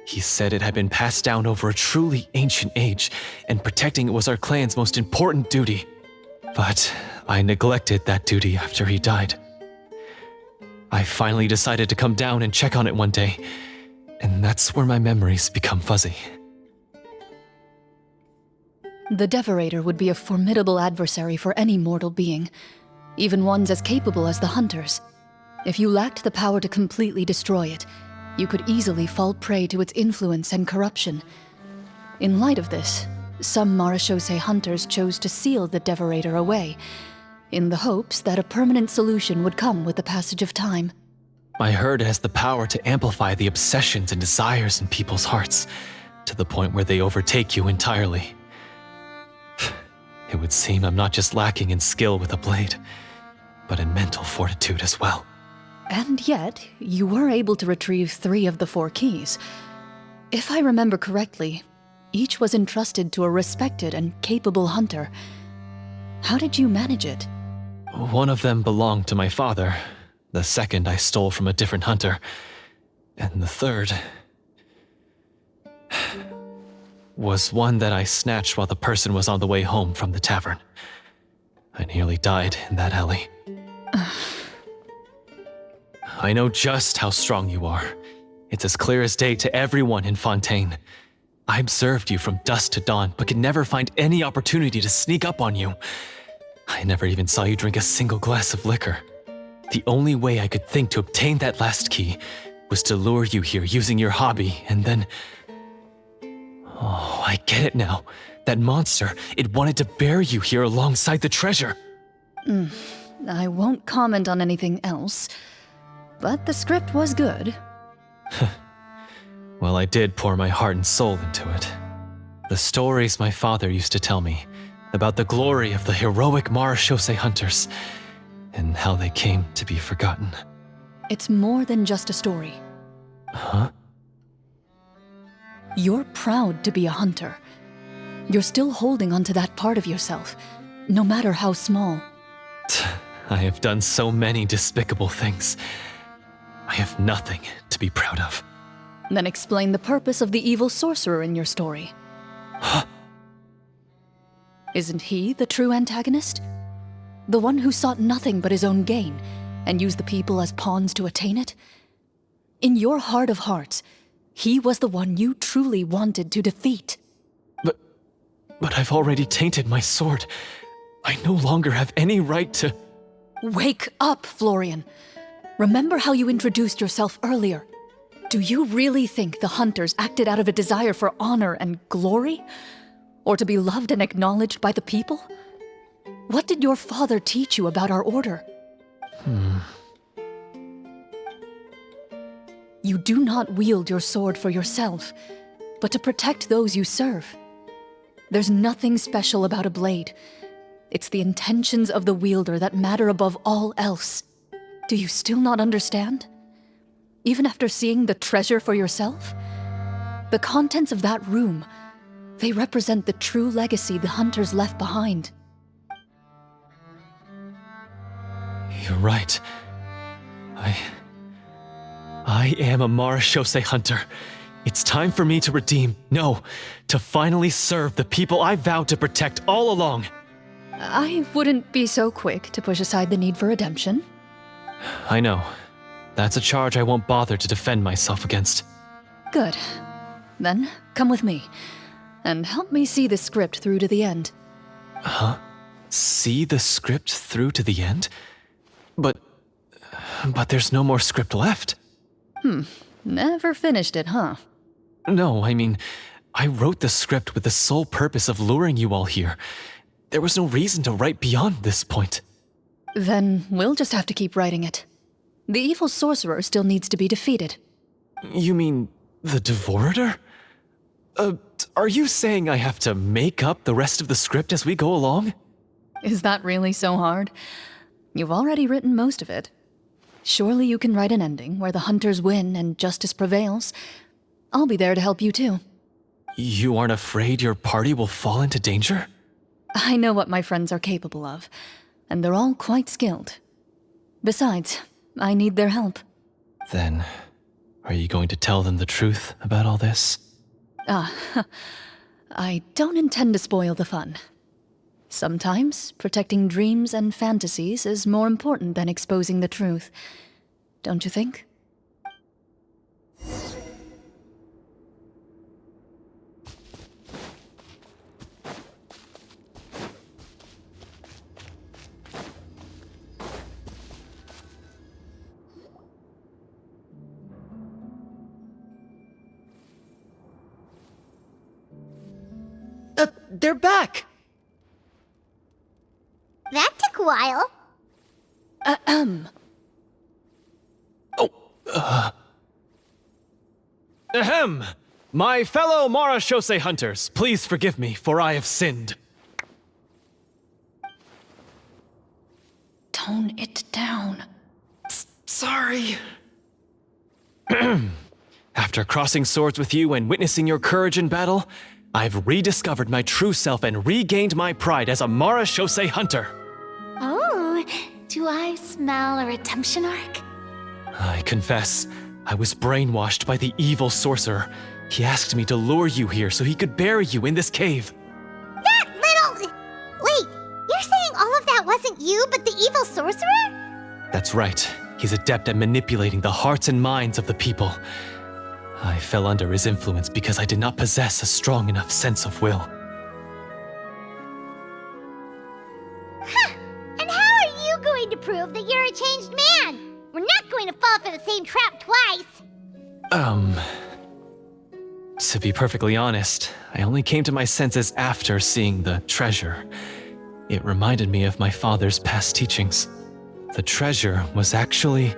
[SPEAKER 6] He said it had been passed down over a truly ancient age, and protecting it was our clan's most important duty. But I neglected that duty after he died. I finally decided to come down and check on it one day, and that's where my memories become fuzzy.
[SPEAKER 2] The devorator would be a formidable adversary for any mortal being, even ones as capable as the hunters. If you lacked the power to completely destroy it, you could easily fall prey to its influence and corruption. In light of this, some Marashose hunters chose to seal the devorator away, in the hopes that a permanent solution would come with the passage of time.
[SPEAKER 6] I heard it has the power to amplify the obsessions and desires in people's hearts, to the point where they overtake you entirely. It would seem I'm not just lacking in skill with a blade, but in mental fortitude as well.
[SPEAKER 2] And yet, you were able to retrieve 3 of the 4 keys. If I remember correctly, each was entrusted to a respected and capable hunter. How did you manage it?
[SPEAKER 6] One of them belonged to my father. The second I stole from a different hunter. And the third... was one that I snatched while the person was on the way home from the tavern. I nearly died in that alley. I know just how strong you are. It's as clear as day to everyone in Fontaine. I observed you from dusk to dawn, but could never find any opportunity to sneak up on you. I never even saw you drink a single glass of liquor. The only way I could think to obtain that last key was to lure you here using your hobby, and then... Oh, I get it now. That monster, it wanted to bury you here alongside the treasure.
[SPEAKER 2] I won't comment on anything else, but the script was good.
[SPEAKER 6] Well, I did pour my heart and soul into it. The stories my father used to tell me about the glory of the heroic Marashose hunters and how they came to be forgotten.
[SPEAKER 2] It's more than just a story.
[SPEAKER 6] Huh?
[SPEAKER 2] You're proud to be a hunter. You're still holding onto that part of yourself, no matter how small.
[SPEAKER 6] I have done so many despicable things. I have nothing to be proud of.
[SPEAKER 2] Then explain the purpose of the evil sorcerer in your story. Isn't he the true antagonist? The one who sought nothing but his own gain, and used the people as pawns to attain it? In your heart of hearts, he was the one you truly wanted to defeat.
[SPEAKER 6] But I've already tainted my sword. I no longer have any right to...
[SPEAKER 2] Wake up, Florian. Remember how you introduced yourself earlier. Do you really think the hunters acted out of a desire for honor and glory? Or to be loved and acknowledged by the people? What did your father teach you about our order? You do not wield your sword for yourself, but to protect those you serve. There's nothing special about a blade. It's the intentions of the wielder that matter above all else. Do you still not understand? Even after seeing the treasure for yourself? The contents of that room, they represent the true legacy the hunters left behind.
[SPEAKER 6] You're right. I am a Marashose hunter. It's time for me to redeem, no, to finally serve the people I vowed to protect all along.
[SPEAKER 2] I wouldn't be so quick to push aside the need for redemption.
[SPEAKER 6] I know. That's a charge I won't bother to defend myself against.
[SPEAKER 2] Good. Then, come with me, and help me see the script through to the end.
[SPEAKER 6] Huh? See the script through to the end? But there's no more script left.
[SPEAKER 2] Never finished it, huh?
[SPEAKER 6] No, I mean, I wrote the script with the sole purpose of luring you all here. There was no reason to write beyond this point.
[SPEAKER 2] Then we'll just have to keep writing it. The evil sorcerer still needs to be defeated.
[SPEAKER 6] You mean the Devorator? Are you saying I have to make up the rest of the script as we go along?
[SPEAKER 2] Is that really so hard? You've already written most of it. Surely you can write an ending where the hunters win and justice prevails. I'll be there to help you too.
[SPEAKER 6] You aren't afraid your party will fall into danger?
[SPEAKER 2] I know what my friends are capable of, and they're all quite skilled. Besides, I need their help.
[SPEAKER 6] Then, are you going to tell them the truth about all this?
[SPEAKER 2] I don't intend to spoil the fun. Sometimes, protecting dreams and fantasies is more important than exposing the truth. Don't you think?
[SPEAKER 5] They're back!
[SPEAKER 8] That took a while.
[SPEAKER 6] Ahem! My fellow Marashose hunters, please forgive me, for I have sinned.
[SPEAKER 2] Tone it down.
[SPEAKER 6] Sorry. After crossing swords with you and witnessing your courage in battle, I've rediscovered my true self and regained my pride as a Marashose hunter.
[SPEAKER 1] Oh, do I smell a redemption arc?
[SPEAKER 6] I confess, I was brainwashed by the evil sorcerer. He asked me to lure you here so he could bury you in this cave.
[SPEAKER 8] That little... Wait, you're saying all of that wasn't you, but the evil sorcerer?
[SPEAKER 6] That's right. He's adept at manipulating the hearts and minds of the people. I fell under his influence because I did not possess a strong enough sense of will.
[SPEAKER 8] Huh! And how are you going to prove that you're a changed man? We're not going to fall for the same trap twice.
[SPEAKER 6] To be perfectly honest, I only came to my senses after seeing the treasure. It reminded me of my father's past teachings. The treasure was actually...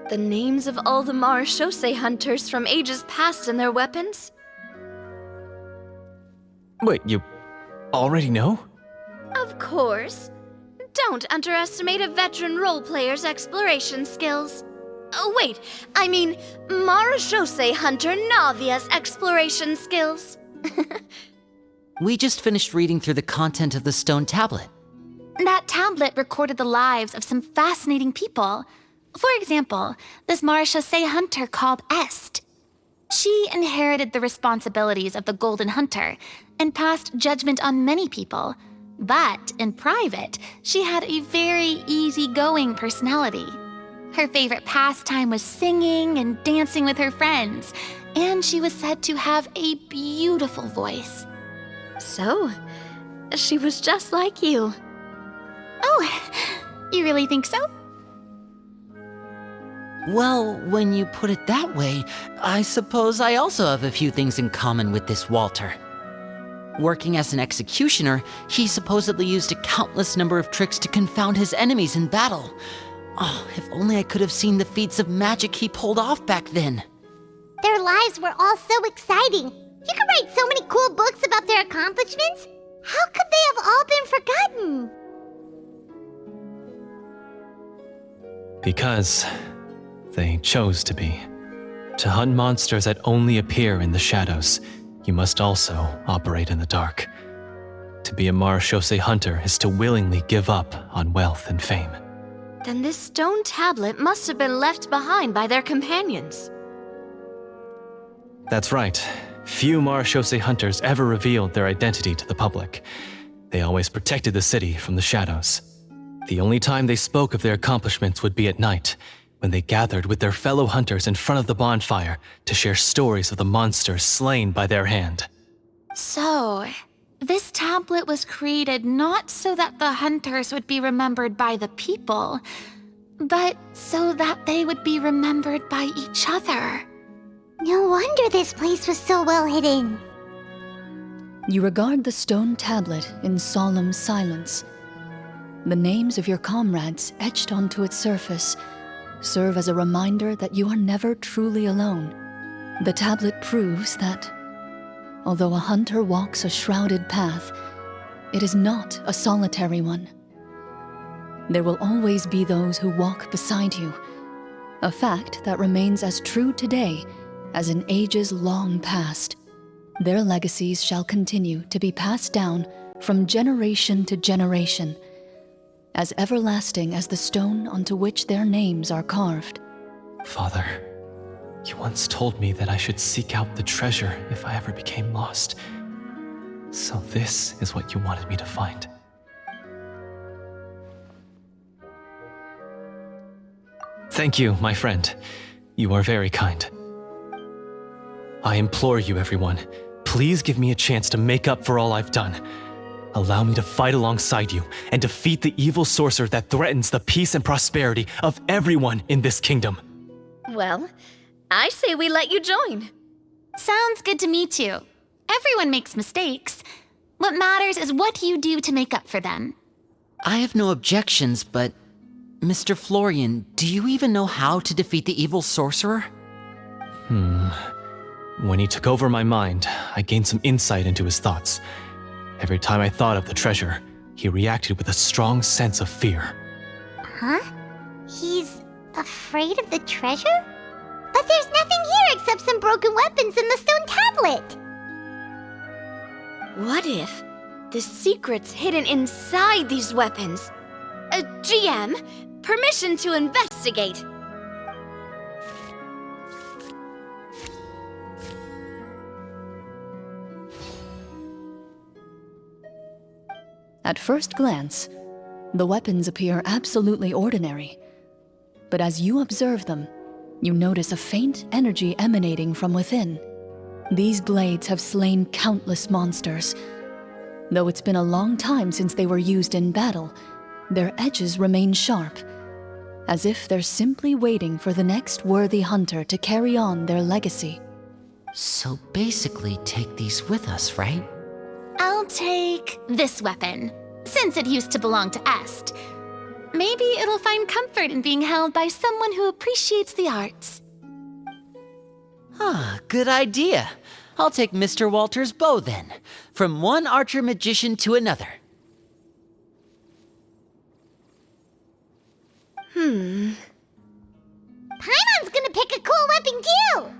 [SPEAKER 3] The names of all the Marashose hunters from ages past and their weapons?
[SPEAKER 6] Wait, you already know?
[SPEAKER 3] Of course. Don't underestimate a veteran role player's exploration skills. Oh, wait, I mean Marashose hunter Navia's exploration skills.
[SPEAKER 5] We just finished reading through the content of the stone tablet.
[SPEAKER 1] That tablet recorded the lives of some fascinating people. For example, this Marashose hunter called Est. She inherited the responsibilities of the Golden Hunter and passed judgment on many people, But in private, she had a very easygoing personality. Her favorite pastime was singing and dancing with her friends, and she was said to have a beautiful voice.
[SPEAKER 3] So, she was just like you.
[SPEAKER 1] Oh, you really think so?
[SPEAKER 5] Well, when you put it that way, I suppose I also have a few things in common with this Walter. Working as an executioner, he supposedly used a countless number of tricks to confound his enemies in battle. Oh, if only I could have seen the feats of magic he pulled off back then.
[SPEAKER 8] Their lives were all so exciting. You could write so many cool books about their accomplishments. How could they have all been forgotten?
[SPEAKER 6] Because they chose to be. To hunt monsters that only appear in the shadows, you must also operate in the dark. To be a marechaussee hunter is to willingly give up on wealth and fame.
[SPEAKER 3] Then this stone tablet must have been left behind by their companions.
[SPEAKER 6] That's right. Few marechaussee hunters ever revealed their identity to the public. They always protected the city from the shadows. The only time they spoke of their accomplishments would be at night, when they gathered with their fellow hunters in front of the bonfire to share stories of the monsters slain by their hand.
[SPEAKER 1] So, this tablet was created not so that the hunters would be remembered by the people, but so that they would be remembered by each other.
[SPEAKER 8] No wonder this place was so well hidden.
[SPEAKER 2] You regard the stone tablet in solemn silence. The names of your comrades etched onto its surface serve as a reminder that you are never truly alone. The tablet proves that, although a hunter walks a shrouded path, it is not a solitary one. There will always be those who walk beside you, a fact that remains as true today as in ages long past. Their legacies shall continue to be passed down from generation to generation, as everlasting as the stone onto which their names are carved.
[SPEAKER 6] Father, you once told me that I should seek out the treasure if I ever became lost. So this is what you wanted me to find. Thank you, my friend. You are very kind. I implore you, everyone, please give me a chance to make up for all I've done. Allow me to fight alongside you and defeat the evil sorcerer that threatens the peace and prosperity of everyone in this kingdom.
[SPEAKER 3] Well, I say we let you join.
[SPEAKER 1] Sounds good to me too. Everyone makes mistakes. What matters is what you do to make up for them.
[SPEAKER 5] I have no objections, but Mr. Florian, do you even know how to defeat the evil sorcerer?
[SPEAKER 6] When he took over my mind, I gained some insight into his thoughts. Every time I thought of the treasure, he reacted with a strong sense of fear.
[SPEAKER 8] Huh? He's afraid of the treasure? But there's nothing here except some broken weapons and the stone tablet.
[SPEAKER 3] What if the secret's hidden inside these weapons? GM, permission to investigate.
[SPEAKER 2] At first glance, the weapons appear absolutely ordinary. But as you observe them, you notice a faint energy emanating from within. These blades have slain countless monsters. Though it's been a long time since they were used in battle, their edges remain sharp, as if they're simply waiting for the next worthy hunter to carry on their legacy.
[SPEAKER 5] So basically take these with us, right?
[SPEAKER 1] I'll take this weapon, since it used to belong to Est. Maybe it'll find comfort in being held by someone who appreciates the arts.
[SPEAKER 5] Good idea. I'll take Mr. Walter's bow then, from one archer magician to another.
[SPEAKER 8] Paimon's gonna pick a cool weapon too!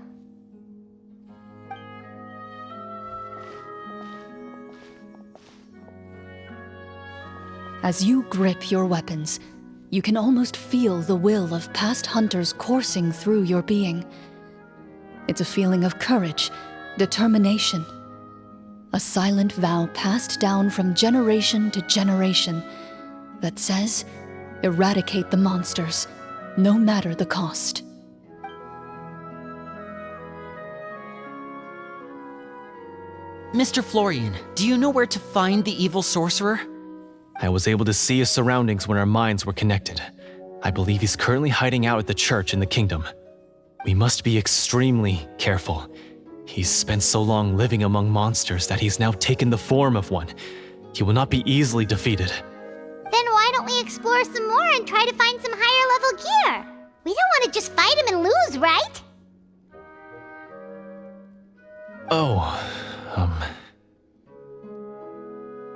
[SPEAKER 2] As you grip your weapons, you can almost feel the will of past hunters coursing through your being. It's a feeling of courage, determination, A silent vow passed down from generation to generation that says, eradicate the monsters, no matter the cost.
[SPEAKER 5] Mr. Florian, do you know where to find the evil sorcerer?
[SPEAKER 6] I was able to see his surroundings when our minds were connected. I believe he's currently hiding out at the church in the kingdom. We must be extremely careful. He's spent so long living among monsters that he's now taken the form of one. He will not be easily defeated.
[SPEAKER 8] Then why don't we explore some more and try to find some higher level gear? We don't want to just fight him and lose, right?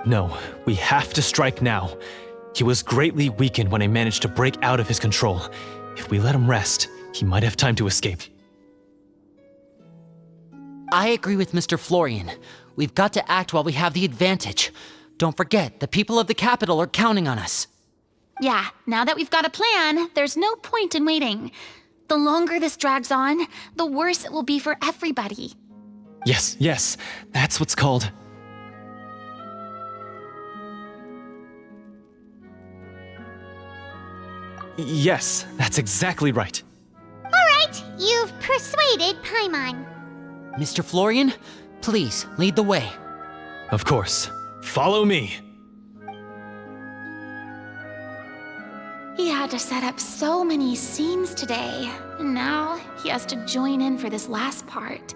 [SPEAKER 6] No, we have to strike now. He was greatly weakened when I managed to break out of his control. If we let him rest, he might have time to escape.
[SPEAKER 5] I agree with Mr. Florian. We've got to act while we have the advantage. Don't forget, the people of the capital are counting on us.
[SPEAKER 1] Yeah, now that we've got a plan, there's no point in waiting. The longer this drags on, the worse it will be for everybody.
[SPEAKER 6] Yes, that's what's called... Yes, that's exactly right.
[SPEAKER 8] All right, you've persuaded Paimon.
[SPEAKER 5] Mr. Florian, please lead the way.
[SPEAKER 6] Of course. Follow me.
[SPEAKER 1] He had to set up so many scenes today, and now he has to join in for this last part.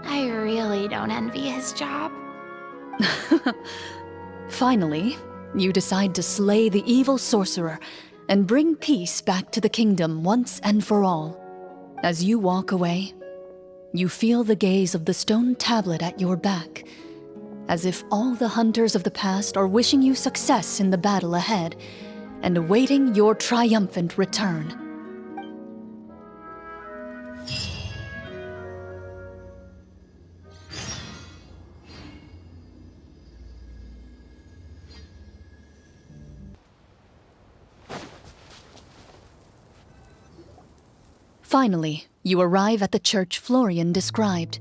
[SPEAKER 1] I really don't envy his job.
[SPEAKER 2] Finally, you decide to slay the evil sorcerer and bring peace back to the kingdom once and for all. As you walk away, you feel the gaze of the stone tablet at your back, as if all the hunters of the past are wishing you success in the battle ahead and awaiting your triumphant return. Finally, you arrive at the church Florian described.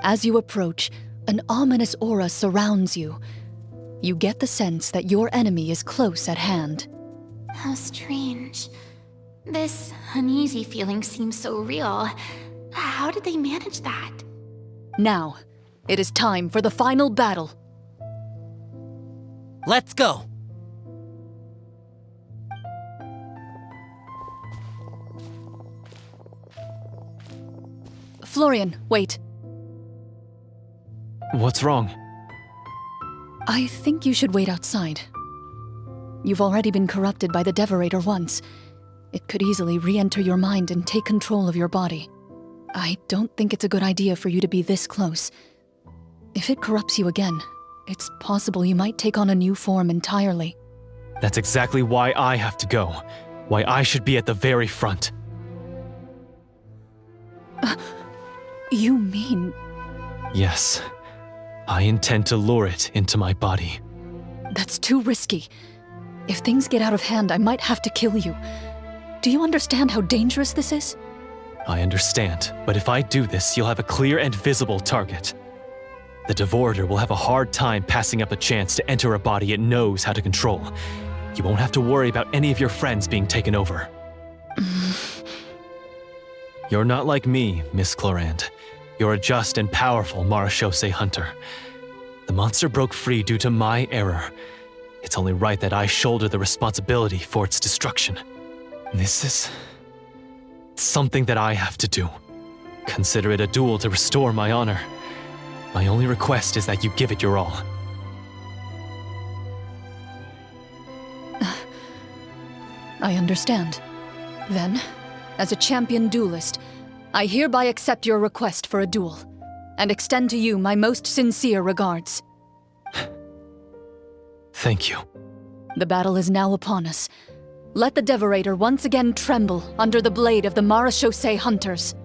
[SPEAKER 2] As you approach, an ominous aura surrounds you. You get the sense that your enemy is close at hand.
[SPEAKER 1] How strange. This uneasy feeling seems so real. How did they manage that?
[SPEAKER 2] Now, it is time for the final battle.
[SPEAKER 5] Let's go!
[SPEAKER 2] Florian, wait.
[SPEAKER 6] What's wrong?
[SPEAKER 2] I think you should wait outside. You've already been corrupted by the Devorator once. It could easily re-enter your mind and take control of your body. I don't think it's a good idea for you to be this close. If it corrupts you again, it's possible you might take on a new form entirely.
[SPEAKER 6] That's exactly why I have to go. Why I should be at the very front.
[SPEAKER 2] You mean...
[SPEAKER 6] Yes. I intend to lure it into my body.
[SPEAKER 2] That's too risky. If things get out of hand, I might have to kill you. Do you understand how dangerous this is?
[SPEAKER 6] I understand, but if I do this, you'll have a clear and visible target. The Devorator will have a hard time passing up a chance to enter a body it knows how to control. You won't have to worry about any of your friends being taken over. You're not like me, Miss Clorinde. You're a just and powerful Marechaussee hunter. The monster broke free due to my error. It's only right that I shoulder the responsibility for its destruction. This is... something that I have to do. Consider it a duel to restore my honor. My only request is that you give it your all.
[SPEAKER 2] I understand. Then, as a champion duelist, I hereby accept your request for a duel, and extend to you my most sincere regards.
[SPEAKER 6] Thank you.
[SPEAKER 2] The battle is now upon us. Let the Devorator once again tremble under the blade of the Marechaussee hunters.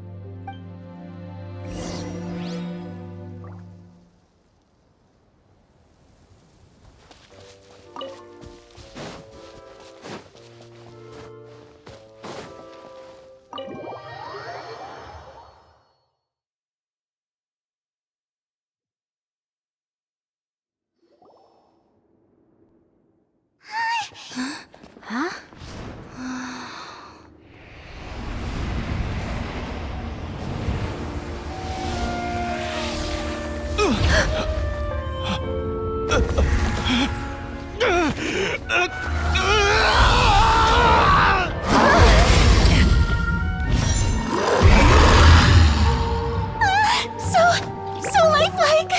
[SPEAKER 3] So lifelike!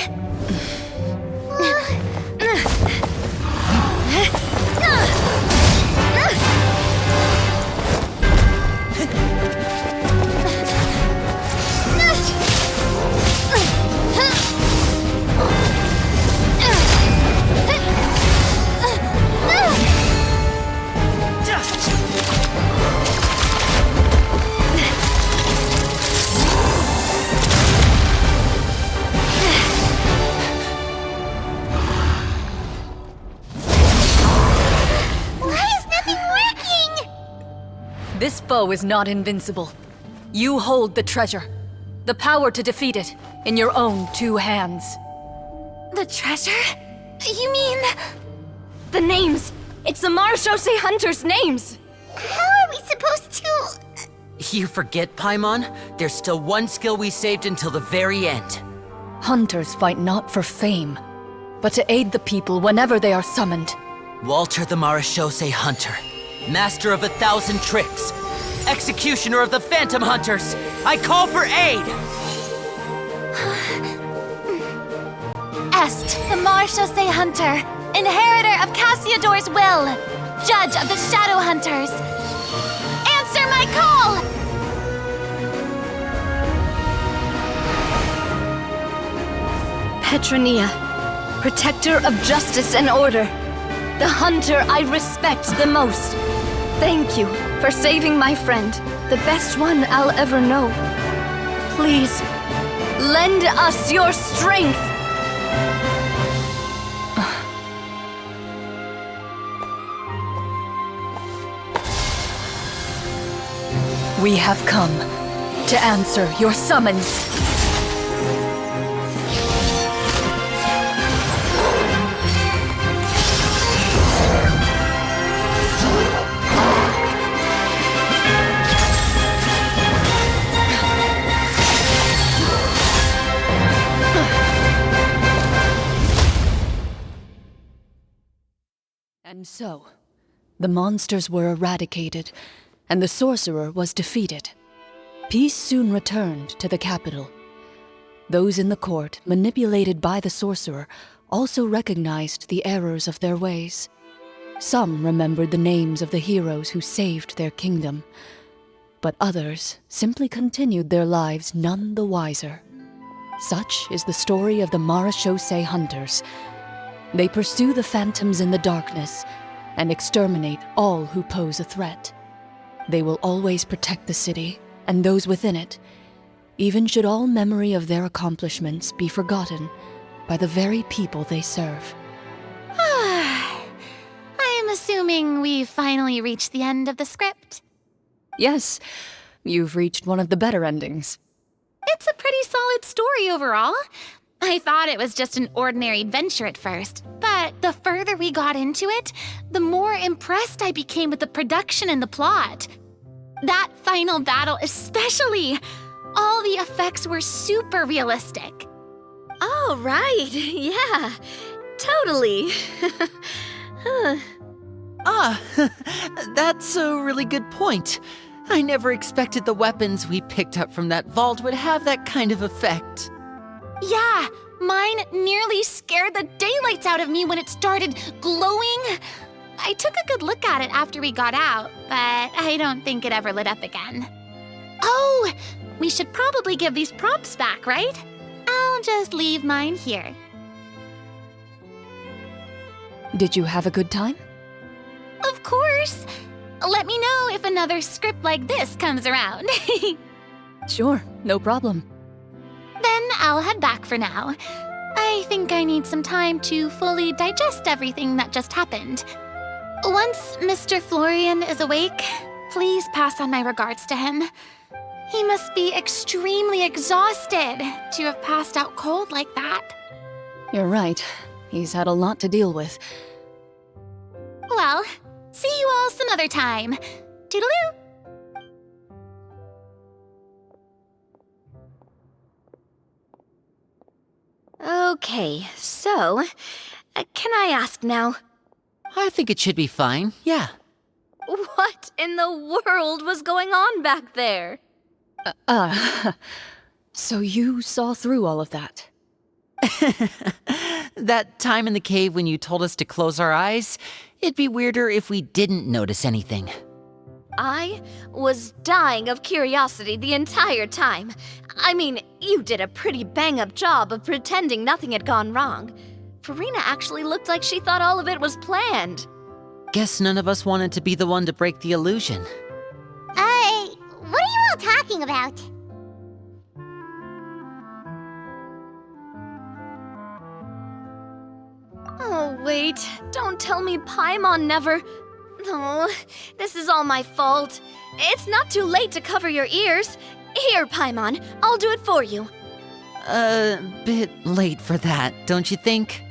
[SPEAKER 2] This foe is not invincible. You hold the treasure. The power to defeat it in your own 2 hands.
[SPEAKER 3] The treasure? You mean... The names! It's the Marechaussee Hunters' names!
[SPEAKER 8] How are we supposed to...
[SPEAKER 5] You forget, Paimon? There's still one skill we saved until the very end.
[SPEAKER 2] Hunters fight not for fame, but to aid the people whenever they are summoned.
[SPEAKER 5] Walter the Marechaussee Hunter, master of 1,000 tricks, executioner of the Phantom Hunters, I call for aid!
[SPEAKER 1] Est, the Marechaussee Hunter, inheritor of Cassiodor's will, judge of the Shadow Hunters. Answer my call!
[SPEAKER 3] Petronia, protector of justice and order. The hunter I respect the most. Thank you for saving my friend, the best one I'll ever know. Please, lend us your strength!
[SPEAKER 2] We have come to answer your summons. And so, the monsters were eradicated, and the sorcerer was defeated. Peace soon returned to the capital. Those in the court, manipulated by the sorcerer, also recognized the errors of their ways. Some remembered the names of the heroes who saved their kingdom, but others simply continued their lives none the wiser. Such is the story of the Marechaussee Hunters. They pursue the phantoms in the darkness and exterminate all who pose a threat. They will always protect the city and those within it, even should all memory of their accomplishments be forgotten by the very people they serve.
[SPEAKER 1] I am assuming we've finally reached the end of the script.
[SPEAKER 2] Yes, you've reached one of the better endings.
[SPEAKER 1] It's a pretty solid story overall. I thought it was just an ordinary adventure at first, but the further we got into it, the more impressed I became with the production and the plot. That final battle especially. All the effects were super realistic.
[SPEAKER 3] Oh, right. Yeah, totally.
[SPEAKER 5] That's a really good point. I never expected the weapons we picked up from that vault would have that kind of effect.
[SPEAKER 1] Yeah, mine nearly scared the daylights out of me when it started glowing. I took a good look at it after we got out, but I don't think it ever lit up again. Oh, we should probably give these props back, right? I'll just leave mine here.
[SPEAKER 2] Did you have a good time?
[SPEAKER 1] Of course. Let me know if another script like this comes around.
[SPEAKER 2] Sure, no problem.
[SPEAKER 1] Then I'll head back for now. I think I need some time to fully digest everything that just happened. Once Mr. Florian is awake, please pass on my regards to him. He must be extremely exhausted to have passed out cold like that.
[SPEAKER 2] You're right. He's had a lot to deal with.
[SPEAKER 1] Well, see you all some other time. Toodaloo!
[SPEAKER 3] Okay, so, can I ask now?
[SPEAKER 5] I think it should be fine, yeah.
[SPEAKER 3] What in the world was going on back there?
[SPEAKER 2] So you saw through all of that?
[SPEAKER 5] That time in the cave when you told us to close our eyes, it'd be weirder if we didn't notice anything.
[SPEAKER 3] I was dying of curiosity the entire time. I mean, you did a pretty bang-up job of pretending nothing had gone wrong. Farina actually looked like she thought all of it was planned.
[SPEAKER 5] Guess none of us wanted to be the one to break the illusion.
[SPEAKER 8] What are you all talking about?
[SPEAKER 3] Oh, wait. Don't tell me Paimon never... Oh, this is all my fault. It's not too late to cover your ears. Here, Paimon, I'll do it for you.
[SPEAKER 5] Bit late for that, don't you think?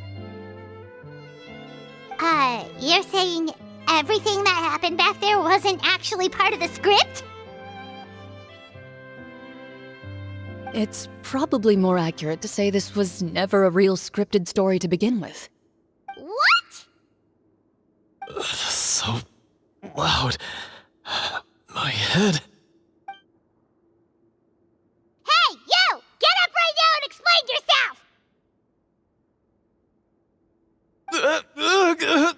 [SPEAKER 8] You're saying everything that happened back there wasn't actually part of the script?
[SPEAKER 2] It's probably more accurate to say this was never a real scripted story to begin with.
[SPEAKER 8] What?
[SPEAKER 6] So loud. My head.
[SPEAKER 8] Hey, you! Get up right now and explain yourself!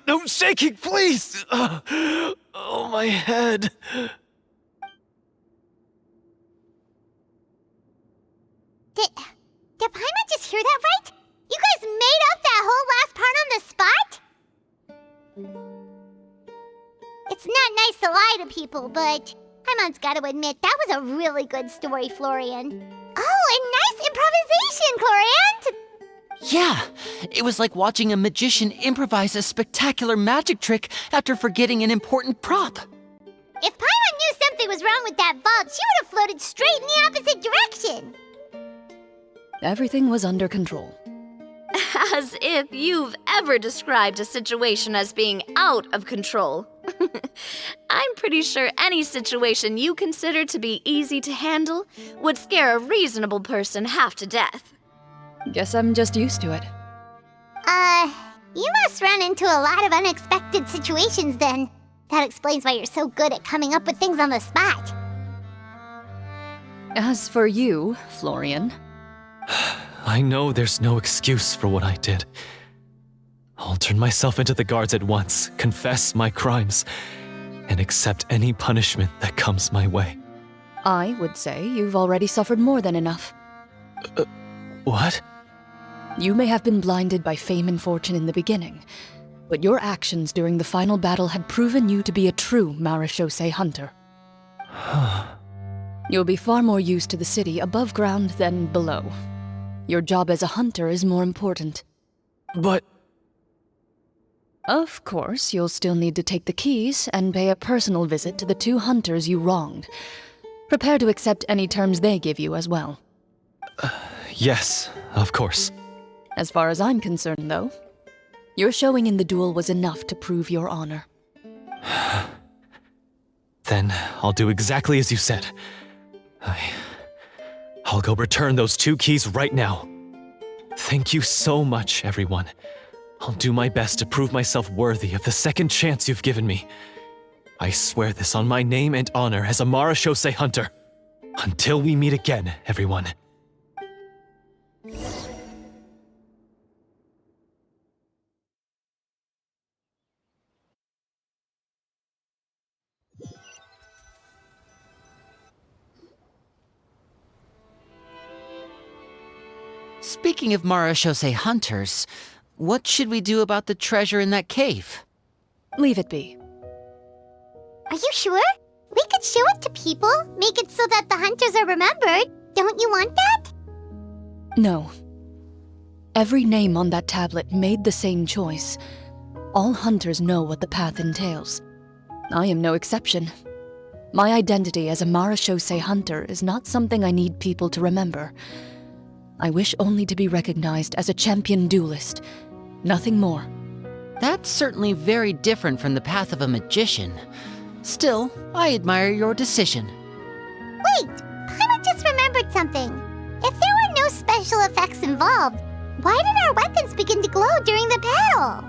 [SPEAKER 6] No shaking, please! Oh, my head.
[SPEAKER 8] Did Paimon just hear that right? You guys made up that whole last part on the spot? It's not nice to lie to people, but Paimon's gotta admit, that was a really good story, Florian. Oh, and nice improvisation, Clorinde!
[SPEAKER 5] Yeah, it was like watching a magician improvise a spectacular magic trick after forgetting an important prop.
[SPEAKER 8] If Paimon knew something was wrong with that vault, she would have floated straight in the opposite direction.
[SPEAKER 2] Everything was under control.
[SPEAKER 3] As if you've ever described a situation as being out of control. I'm pretty sure any situation you consider to be easy to handle would scare a reasonable person half to death.
[SPEAKER 2] Guess I'm just used to it.
[SPEAKER 8] You must run into a lot of unexpected situations then. That explains why you're so good at coming up with things on the spot.
[SPEAKER 2] As for you, Florian...
[SPEAKER 6] I know there's no excuse for what I did. I'll turn myself into the guards at once, confess my crimes, and accept any punishment that comes my way.
[SPEAKER 2] I would say you've already suffered more than enough.
[SPEAKER 6] What?
[SPEAKER 2] You may have been blinded by fame and fortune in the beginning, but your actions during the final battle had proven you to be a true Marechaussee hunter. You'll be far more used to the city above ground than below. Your job as a hunter is more important.
[SPEAKER 6] But...
[SPEAKER 2] Of course, you'll still need to take the keys and pay a personal visit to the 2 hunters you wronged. Prepare to accept any terms they give you as well.
[SPEAKER 6] Yes, of course.
[SPEAKER 2] As far as I'm concerned, though, your showing in the duel was enough to prove your honor.
[SPEAKER 6] Then I'll do exactly as you said. I'll go return those 2 keys right now. Thank you so much, everyone. I'll do my best to prove myself worthy of the second chance you've given me. I swear this on my name and honor as a Marechaussee hunter. Until we meet again, everyone.
[SPEAKER 5] Speaking of Marechaussee hunters, what should we do about the treasure in that cave?
[SPEAKER 2] Leave it be.
[SPEAKER 8] Are you sure? We could show it to people, make it so that the hunters are remembered. Don't you want that?
[SPEAKER 2] No. Every name on that tablet made the same choice. All hunters know what the path entails. I am no exception. My identity as a Marechaussee hunter is not something I need people to remember. I wish only to be recognized as a champion duelist. Nothing more.
[SPEAKER 5] That's certainly very different from the path of a magician. Still, I admire your decision.
[SPEAKER 8] Wait! Paimon just remembered something. If there were no special effects involved, Why did our weapons begin to glow during the battle?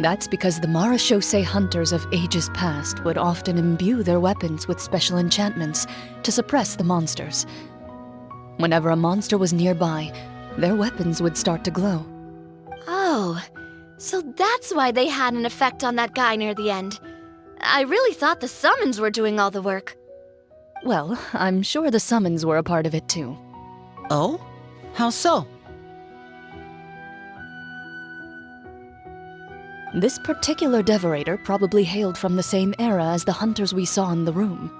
[SPEAKER 2] That's because the Marachose hunters of ages past would often imbue their weapons with special enchantments to suppress the monsters. Whenever a monster was nearby, their weapons would start to glow.
[SPEAKER 3] Oh, so that's why they had an effect on that guy near the end. I really thought the summons were doing all the work.
[SPEAKER 2] Well, I'm sure the summons were a part of it too.
[SPEAKER 5] Oh? How so?
[SPEAKER 2] This particular Devorator probably hailed from the same era as the hunters we saw in the room.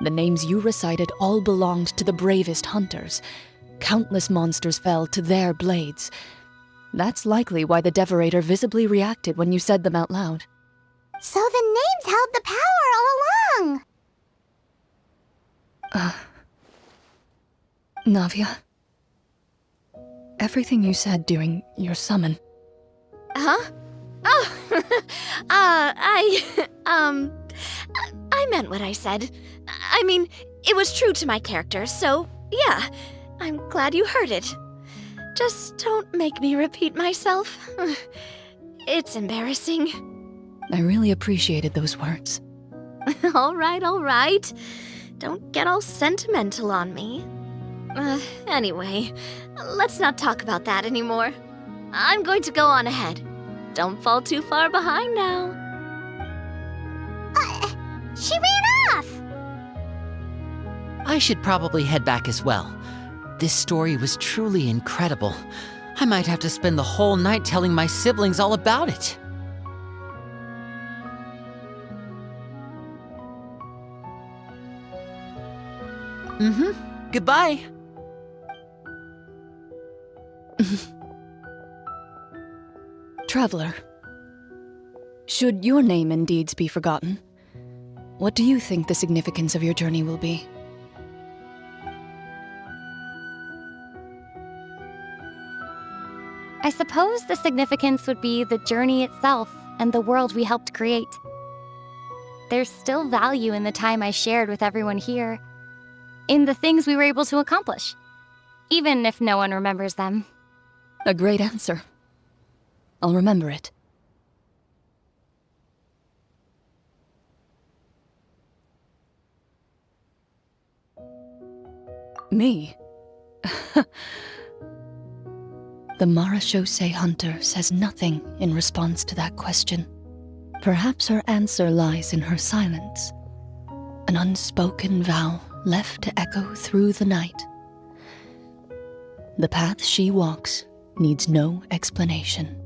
[SPEAKER 2] The names you recited all belonged to the bravest hunters. Countless monsters fell to their blades. That's likely why the Devorator visibly reacted when you said them out loud.
[SPEAKER 8] So the names held the power all along!
[SPEAKER 2] Navia, everything you said during your summon.
[SPEAKER 3] Huh? Oh, I meant what I said. I mean, it was true to my character, so yeah, I'm glad you heard it. Just don't make me repeat myself. It's embarrassing.
[SPEAKER 2] I really appreciated those words.
[SPEAKER 3] All right. Don't get all sentimental on me. Anyway, let's not talk about that anymore. I'm going to go on ahead. Don't fall too far behind now.
[SPEAKER 8] She ran off!
[SPEAKER 5] I should probably head back as well. This story was truly incredible. I might have to spend the whole night telling my siblings all about it. Goodbye.
[SPEAKER 2] Traveler, should your name and deeds be forgotten, what do you think the significance of your journey will be?
[SPEAKER 9] I suppose the significance would be the journey itself and the world we helped create. There's still value in the time I shared with everyone here, in the things we were able to accomplish, even if no one remembers them.
[SPEAKER 2] A great answer. I'll remember it. Me? The Marachose hunter says nothing in response to that question. Perhaps her answer lies in her silence, an unspoken vow left to echo through the night. The path she walks needs no explanation.